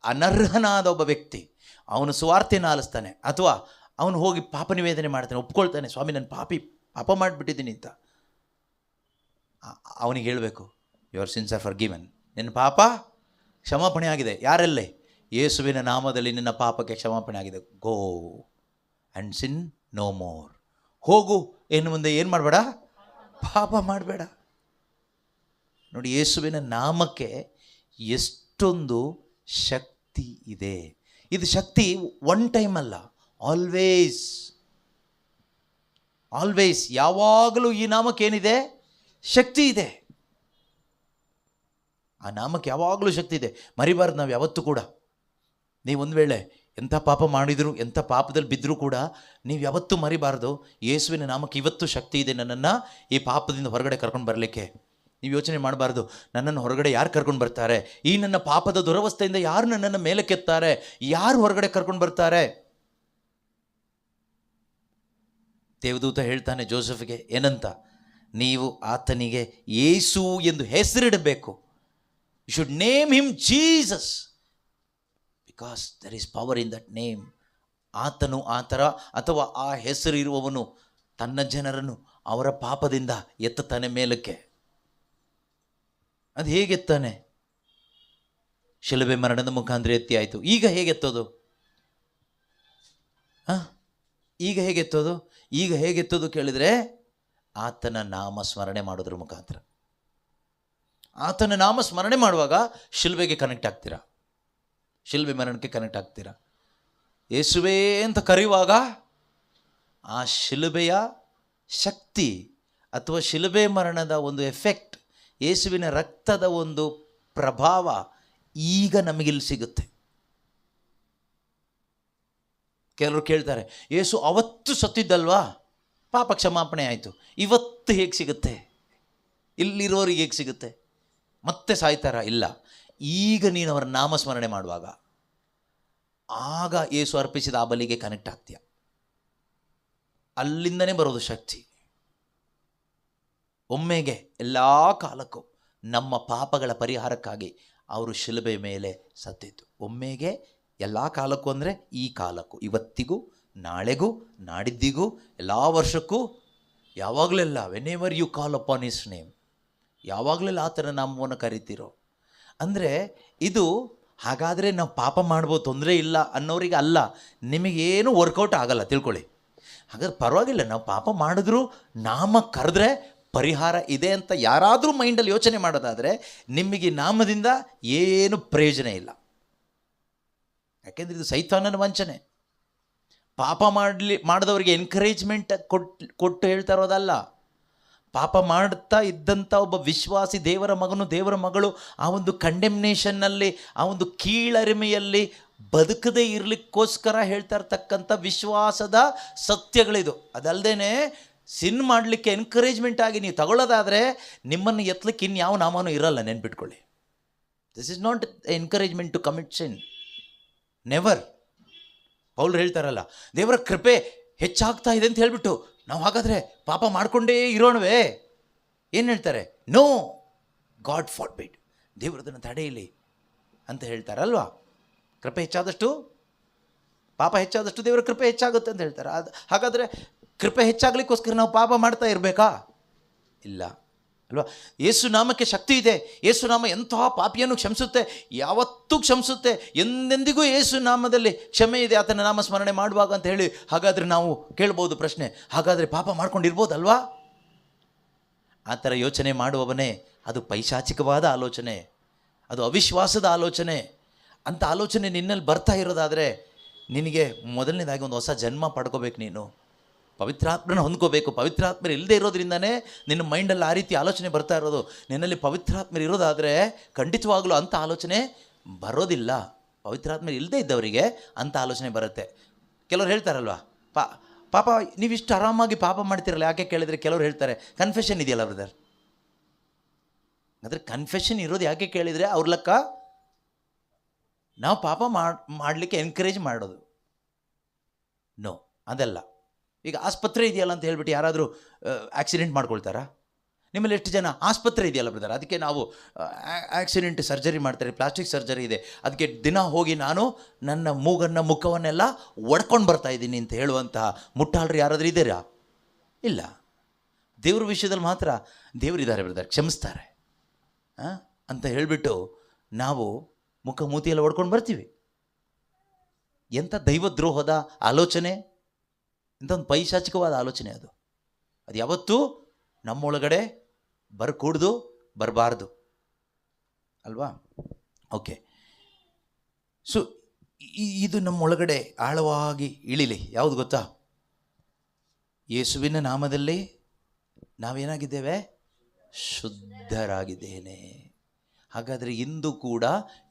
ಅನರ್ಹನಾದ ಒಬ್ಬ ವ್ಯಕ್ತಿ ಅವನು ಸುವಾರ್ತೆಯನ್ನು ಆಲಿಸ್ತಾನೆ, ಅಥವಾ ಅವನು ಹೋಗಿ ಪಾಪ ನಿವೇದನೆ ಮಾಡ್ತಾನೆ, ಒಪ್ಕೊಳ್ತಾನೆ, ಸ್ವಾಮಿ ನಾನು ಪಾಪ ಮಾಡಿಬಿಟ್ಟಿದ್ದೀನಿ ಅಂತ. ಅವನಿಗೆ ಹೇಳಬೇಕು, your sins are for given, ನಿನ್ನ ಪಾಪ ಕ್ಷಮಾಪಣೆ ಆಗಿದೆ. ಯಾರಲ್ಲೇ? ಯೇಸುವಿನ ನಾಮದಲ್ಲಿ ನಿನ್ನ ಪಾಪಕ್ಕೆ ಕ್ಷಮಾಪಣೆ ಆಗಿದೆ. Go and sin no more. ಹೋಗು, ಏನು ಮುಂದೆ ಏನು ಮಾಡಬೇಡ, ಪಾಪ ಮಾಡಬೇಡ. ನೋಡಿ, ಯೇಸುವಿನ ನಾಮಕ್ಕೆ ಎಷ್ಟೊಂದು ಶಕ್ತಿ ಇದೆ. ಇದು ಶಕ್ತಿ ಒನ್ ಟೈಮ್ ಅಲ್ಲ, ಆಲ್ವೇಸ್ ಆಲ್ವೇಸ್, ಯಾವಾಗಲೂ ಈ ನಾಮಕ್ಕೆ ಏನಿದೆ? ಶಕ್ತಿ ಇದೆ. ಆ ನಾಮಕ್ಕೆ ಯಾವಾಗಲೂ ಶಕ್ತಿ ಇದೆ. ಮರಿಬಾರ್ದು ನಾವು ಯಾವತ್ತೂ ಕೂಡ. ನೀವು ಒಂದು ವೇಳೆ ಎಂಥ ಪಾಪ ಮಾಡಿದರೂ, ಎಂಥ ಪಾಪದಲ್ಲಿ ಬಿದ್ದರೂ ಕೂಡ ನೀವು ಯಾವತ್ತೂ ಮರಿಬಾರ್ದು, ಯೇಸುವಿನ ನಾಮಕ್ಕೆ ಇವತ್ತು ಶಕ್ತಿ ಇದೆ ನನ್ನನ್ನು ಈ ಪಾಪದಿಂದ ಹೊರಗಡೆ ಕರ್ಕೊಂಡು ಬರಲಿಕ್ಕೆ. ನೀವು ಯೋಚನೆ ಮಾಡಬಾರ್ದು, ನನ್ನನ್ನು ಹೊರಗಡೆ ಯಾರು ಕರ್ಕೊಂಡು ಬರ್ತಾರೆ, ಈ ನನ್ನ ಪಾಪದ ದುರವಸ್ಥೆಯಿಂದ ಯಾರು ನನ್ನನ್ನು ಮೇಲಕ್ಕೆತ್ತಾರೆ, ಯಾರು ಹೊರಗಡೆ ಕರ್ಕೊಂಡು ಬರ್ತಾರೆ? ದೇವದೂತ ಹೇಳ್ತಾನೆ ಜೋಸೆಫ್ಗೆ ಏನಂತ? ನೀವು ಆತನಿಗೆ ಯೇಸು ಎಂದು ಹೆಸರಿಡಬೇಕು. You should name him Jesus because there is power in that name. ಆತನು ಆ ಥರ, ಅಥವಾ ಆ ಹೆಸರು ಇರುವವನು ತನ್ನ ಜನರನ್ನು ಅವರ ಪಾಪದಿಂದ ಎತ್ತುತ್ತಾನೆ ಮೇಲಕ್ಕೆ. ಅದು ಹೇಗೆತ್ತಾನೆ? ಶಿಲುಬೆ ಮರಣದ ಮುಖಾಂತರ ಎತ್ತಿ ಆಯಿತು. ಈಗ ಹೇಗೆತ್ತೋದು? ಈಗ ಹೇಗೆತ್ತೋದು? ಈಗ ಹೇಗೆತ್ತೋದು ಕೇಳಿದರೆ, ಆತನ ನಾಮ ಸ್ಮರಣೆ ಮಾಡೋದ್ರ ಮುಖಾಂತರ. ಆತನ ನಾಮ ಸ್ಮರಣೆ ಮಾಡುವಾಗ ಶಿಲುಬೆಗೆ ಕನೆಕ್ಟ್ ಆಗ್ತೀರಾ, ಶಿಲುಬೆ ಮರಣಕ್ಕೆ ಕನೆಕ್ಟ್ ಆಗ್ತೀರಾ. ಯೇಸುವೇ ಅಂತ ಕರೆಯುವಾಗ ಆ ಶಿಲುಬೆಯ ಶಕ್ತಿ ಅಥವಾ ಶಿಲುಬೆ ಮರಣದ ಒಂದು ಎಫೆಕ್ಟ್, ಯೇಸುವಿನ ರಕ್ತದ ಒಂದು ಪ್ರಭಾವ ಈಗ ನಮಗಿಲ್ಲಿ ಸಿಗುತ್ತೆ. ಕೆಲವರು ಕೇಳ್ತಾರೆ, ಯೇಸು ಅವತ್ತು ಸತ್ತಿದ್ದಲ್ವಾ, ಪಾಪ ಕ್ಷಮಾಪಣೆ ಆಯಿತು, ಇವತ್ತು ಹೇಗೆ ಸಿಗುತ್ತೆ? ಇಲ್ಲಿರೋರಿಗೆ ಹೇಗೆ ಸಿಗುತ್ತೆ? ಮತ್ತೆ ಸಾಯ್ತಾರ? ಇಲ್ಲ, ಈಗ ನೀನು ಅವರ ನಾಮಸ್ಮರಣೆ ಮಾಡುವಾಗ ಆಗ ಯೇಸು ಅರ್ಪಿಸಿದ ಆ ಬಲಿಗೆ ಕನೆಕ್ಟ್ ಆಗ್ತೀಯ. ಅಲ್ಲಿಂದನೇ ಬರೋದು ಶಕ್ತಿ. ಒಮ್ಮೆಗೆ ಎಲ್ಲ ಕಾಲಕ್ಕೂ ನಮ್ಮ ಪಾಪಗಳ ಪರಿಹಾರಕ್ಕಾಗಿ ಅವರು ಶಿಲುಬೆ ಮೇಲೆ ಸತ್ತಿತ್ತು. ಒಮ್ಮೆಗೆ ಎಲ್ಲ ಕಾಲಕ್ಕೂ ಅಂದರೆ ಈ ಕಾಲಕ್ಕೂ, ಇವತ್ತಿಗೂ, ನಾಳೆಗೂ, ನಾಡಿದ್ದಿಗೂ, ಎಲ್ಲ ವರ್ಷಕ್ಕೂ, ಯಾವಾಗಲೆಲ್ಲ, whenever you call upon his name, ಯಾವಾಗಲೆಲ್ಲ ಆತನ ನಾಮವನ್ನು ಕರಿತೀರೋ. ಅಂದರೆ ಇದು ಹಾಗಾದರೆ ನಾವು ಪಾಪ ಮಾಡ್ಬೋದು, ತೊಂದರೆ ಇಲ್ಲ ಅನ್ನೋರಿಗೆ ಅಲ್ಲ, ನಿಮಗೇನು ವರ್ಕೌಟ್ ಆಗಲ್ಲ ತಿಳ್ಕೊಳ್ಳಿ. ಹಾಗಾದ್ರೆ ಪರವಾಗಿಲ್ಲ, ನಾವು ಪಾಪ ಮಾಡಿದ್ರೂ ನಾಮ ಕರೆದ್ರೆ ಪರಿಹಾರ ಇದೆ ಅಂತ ಯಾರಾದರೂ ಮೈಂಡಲ್ಲಿ ಯೋಚನೆ ಮಾಡೋದಾದರೆ ನಿಮಗೆ ನಾಮದಿಂದ ಏನು ಪ್ರಯೋಜನ ಇಲ್ಲ. ಯಾಕೆಂದರೆ ಇದು ಸೈತಾನನ ವಂಚನೆ. ಪಾಪ ಮಾಡಿದವರಿಗೆ ಎನ್ಕರೇಜ್ಮೆಂಟ್ ಕೊಟ್ಟು ಹೇಳ್ತಾ ಇರೋದಲ್ಲ. ಪಾಪ ಮಾಡ್ತಾ ಇದ್ದಂಥ ಒಬ್ಬ ವಿಶ್ವಾಸಿ, ದೇವರ ಮಗನು, ದೇವರ ಮಗಳು ಆ ಒಂದು ಕಂಡೆಮ್ನೇಷನ್ನಲ್ಲಿ, ಆ ಒಂದು ಕೀಳರಿಮೆಯಲ್ಲಿ ಬದುಕದೇ ಇರಲಿಕ್ಕೋಸ್ಕರ ಹೇಳ್ತಾ ಇರ್ತಕ್ಕಂಥ ವಿಶ್ವಾಸದ ಸತ್ಯಗಳಿದು. ಅದಲ್ಲದೆ ಸಿನ್ ಮಾಡಲಿಕ್ಕೆ ಎನ್ಕರೇಜ್ಮೆಂಟ್ ಆಗಿ ನೀವು ತಗೊಳ್ಳೋದಾದರೆ ನಿಮ್ಮನ್ನು ಎತ್ತಲಿಕ್ಕೆ ಇನ್ಯಾವ ನಾಮನೂ ಇರಲ್ಲ, ನೆನ್ಪಿಟ್ಕೊಳ್ಳಿ. This is not encouragement to commit sin, never. Paul ಹೇಳ್ತಾರಲ್ಲ, ದೇವರ ಕೃಪೆ ಹೆಚ್ಚಾಗ್ತಾ ಇದೆ ಅಂತ ಹೇಳ್ಬಿಟ್ಟು ನಾವು ಹಾಗಾದರೆ ಪಾಪ ಮಾಡಿಕೊಂಡೇ ಇರೋಣವೇ? ಏನು ಹೇಳ್ತಾರೆ? ನೋ, ಗಾಡ್ ಫಾರ್ಬಿಡ್, ದೇವರದನ್ನು ತಡೆಯಲಿ ಅಂತ ಹೇಳ್ತಾರಲ್ವಾ. ಕೃಪೆ ಹೆಚ್ಚಾದಷ್ಟು, ಪಾಪ ಹೆಚ್ಚಾದಷ್ಟು ದೇವರ ಕೃಪೆ ಹೆಚ್ಚಾಗುತ್ತೆ ಅಂತ ಹೇಳ್ತಾರೆ. ಹಾಗಾದರೆ ಕೃಪೆ ಹೆಚ್ಚಾಗಲಿಕ್ಕೋಸ್ಕರ ನಾವು ಪಾಪ ಮಾಡ್ತಾ ಇರಬೇಕಾ? ಇಲ್ಲ ಅಲ್ವಾ. ಯೇಸು ನಾಮಕ್ಕೆ ಶಕ್ತಿ ಇದೆ. ಯೇಸು ನಾಮ ಎಂತಹ ಪಾಪಿಯನ್ನು ಕ್ಷಮಿಸುತ್ತೆ, ಯಾವತ್ತೂ ಕ್ಷಮಿಸುತ್ತೆ. ಎಂದೆಂದಿಗೂ ಯೇಸು ನಾಮದಲ್ಲಿ ಕ್ಷಮೆ ಇದೆ ಆತನ ನಾಮ ಸ್ಮರಣೆ ಮಾಡುವಾಗ ಅಂತ ಹೇಳಿ. ಹಾಗಾದರೆ ನಾವು ಕೇಳ್ಬೋದು ಪ್ರಶ್ನೆ, ಹಾಗಾದರೆ ಪಾಪ ಮಾಡ್ಕೊಂಡಿರ್ಬೋದಲ್ವಾ? ಆ ಥರ ಯೋಚನೆ ಮಾಡುವವನೇ ಅದು ಪೈಶಾಚಿಕವಾದ ಆಲೋಚನೆ, ಅದು ಅವಿಶ್ವಾಸದ ಆಲೋಚನೆ. ಅಂಥ ಆಲೋಚನೆ ನಿನ್ನಲ್ಲಿ ಬರ್ತಾ ಇರೋದಾದರೆ ನಿನಗೆ ಮೊದಲನೇದಾಗಿ ಒಂದು ಹೊಸ ಜನ್ಮ ಪಡ್ಕೋಬೇಕು. ನೀನು ಪವಿತ್ರಾತ್ಮನ ಹೊಂದ್ಕೋಬೇಕು. ಪವಿತ್ರಾತ್ಮರು ಇಲ್ಲದೆ ಇರೋದ್ರಿಂದನೇ ನಿನ್ನ ಮೈಂಡಲ್ಲಿ ಆ ರೀತಿ ಆಲೋಚನೆ ಬರ್ತಾ ಇರೋದು. ನಿನ್ನಲ್ಲಿ ಪವಿತ್ರಾತ್ಮರು ಇರೋದಾದರೆ ಖಂಡಿತವಾಗಲೂ ಅಂಥ ಆಲೋಚನೆ ಬರೋದಿಲ್ಲ. ಪವಿತ್ರಾತ್ಮರು ಇಲ್ಲದೆ ಇದ್ದವರಿಗೆ ಅಂಥ ಆಲೋಚನೆ ಬರುತ್ತೆ. ಕೆಲವ್ರು ಹೇಳ್ತಾರಲ್ವ, ಪಾಪ ನೀವಿಷ್ಟು ಆರಾಮಾಗಿ ಪಾಪ ಮಾಡ್ತಿರಲ್ಲ ಯಾಕೆ ಕೇಳಿದರೆ, ಕೆಲವ್ರು ಹೇಳ್ತಾರೆ ಕನ್ಫೆಷನ್ ಇದೆಯಲ್ಲ ಬ್ರದರ್. ಆದರೆ ಕನ್ಫೆಷನ್ ಇರೋದು ಯಾಕೆ ಕೇಳಿದರೆ, ಅವ್ರ ಲೆಕ್ಕ ನಾವು ಪಾಪ ಮಾಡಲಿಕ್ಕೆ ಎನ್ಕರೇಜ್ ಮಾಡೋದು. ನೋ, ಅದಲ್ಲ. ಈಗ ಆಸ್ಪತ್ರೆ ಇದೆಯಲ್ಲ ಅಂತ ಹೇಳ್ಬಿಟ್ಟು ಯಾರಾದರೂ ಆಕ್ಸಿಡೆಂಟ್ ಮಾಡ್ಕೊಳ್ತಾರಾ? ನಿಮ್ಮಲ್ಲಿ ಎಷ್ಟು ಜನ ಆಸ್ಪತ್ರೆ ಇದೆಯಲ್ಲ ಬ್ರದರ್, ಅದಕ್ಕೆ ನಾವು ಆಕ್ಸಿಡೆಂಟ್ ಸರ್ಜರಿ ಮಾಡ್ತಾರೆ, ಪ್ಲಾಸ್ಟಿಕ್ ಸರ್ಜರಿ ಇದೆ, ಅದಕ್ಕೆ ದಿನ ಹೋಗಿ ನಾನು ನನ್ನ ಮುಖವನ್ನೆಲ್ಲ ಒಡ್ಕೊಂಡು ಬರ್ತಾಯಿದ್ದೀನಿ ಅಂತ ಹೇಳುವಂತಹ ಮುಟ್ಟಾಳ್ರು ಯಾರಾದರೂ ಇದ್ದೀರಾ? ಇಲ್ಲ. ದೇವ್ರ ವಿಷಯದಲ್ಲಿ ಮಾತ್ರ ದೇವರಿದ್ದಾರೆ ಬ್ರದರ್, ಕ್ಷಮಿಸ್ತಾರೆ ಅಂತ ಹೇಳಿಬಿಟ್ಟು ನಾವು ಮುಖ ಮೂತಿಯೆಲ್ಲ ಒಡ್ಕೊಂಡು ಬರ್ತೀವಿ. ಎಂಥ ದೈವದ್ರೋಹದ ಆಲೋಚನೆ, ಇಂಥ ಒಂದು ಪೈಶಾಚಿಕವಾದ ಆಲೋಚನೆ ಅದು. ಅದು ಯಾವತ್ತೂ ನಮ್ಮೊಳಗಡೆ ಬರಕೂಡ್ದು, ಬರಬಾರ್ದು ಅಲ್ವಾ? ಓಕೆ, ಸೊ ಇದು ನಮ್ಮೊಳಗಡೆ ಆಳವಾಗಿ ಇಳಿಲಿ. ಯಾವುದು ಗೊತ್ತಾ? ಯೇಸುವಿನ ನಾಮದಲ್ಲಿ ನಾವೇನಾಗಿದ್ದೇವೆ? ಶುದ್ಧರಾಗಿದ್ದೇನೆ. ಹಾಗಾದರೆ ಇಂದು ಕೂಡ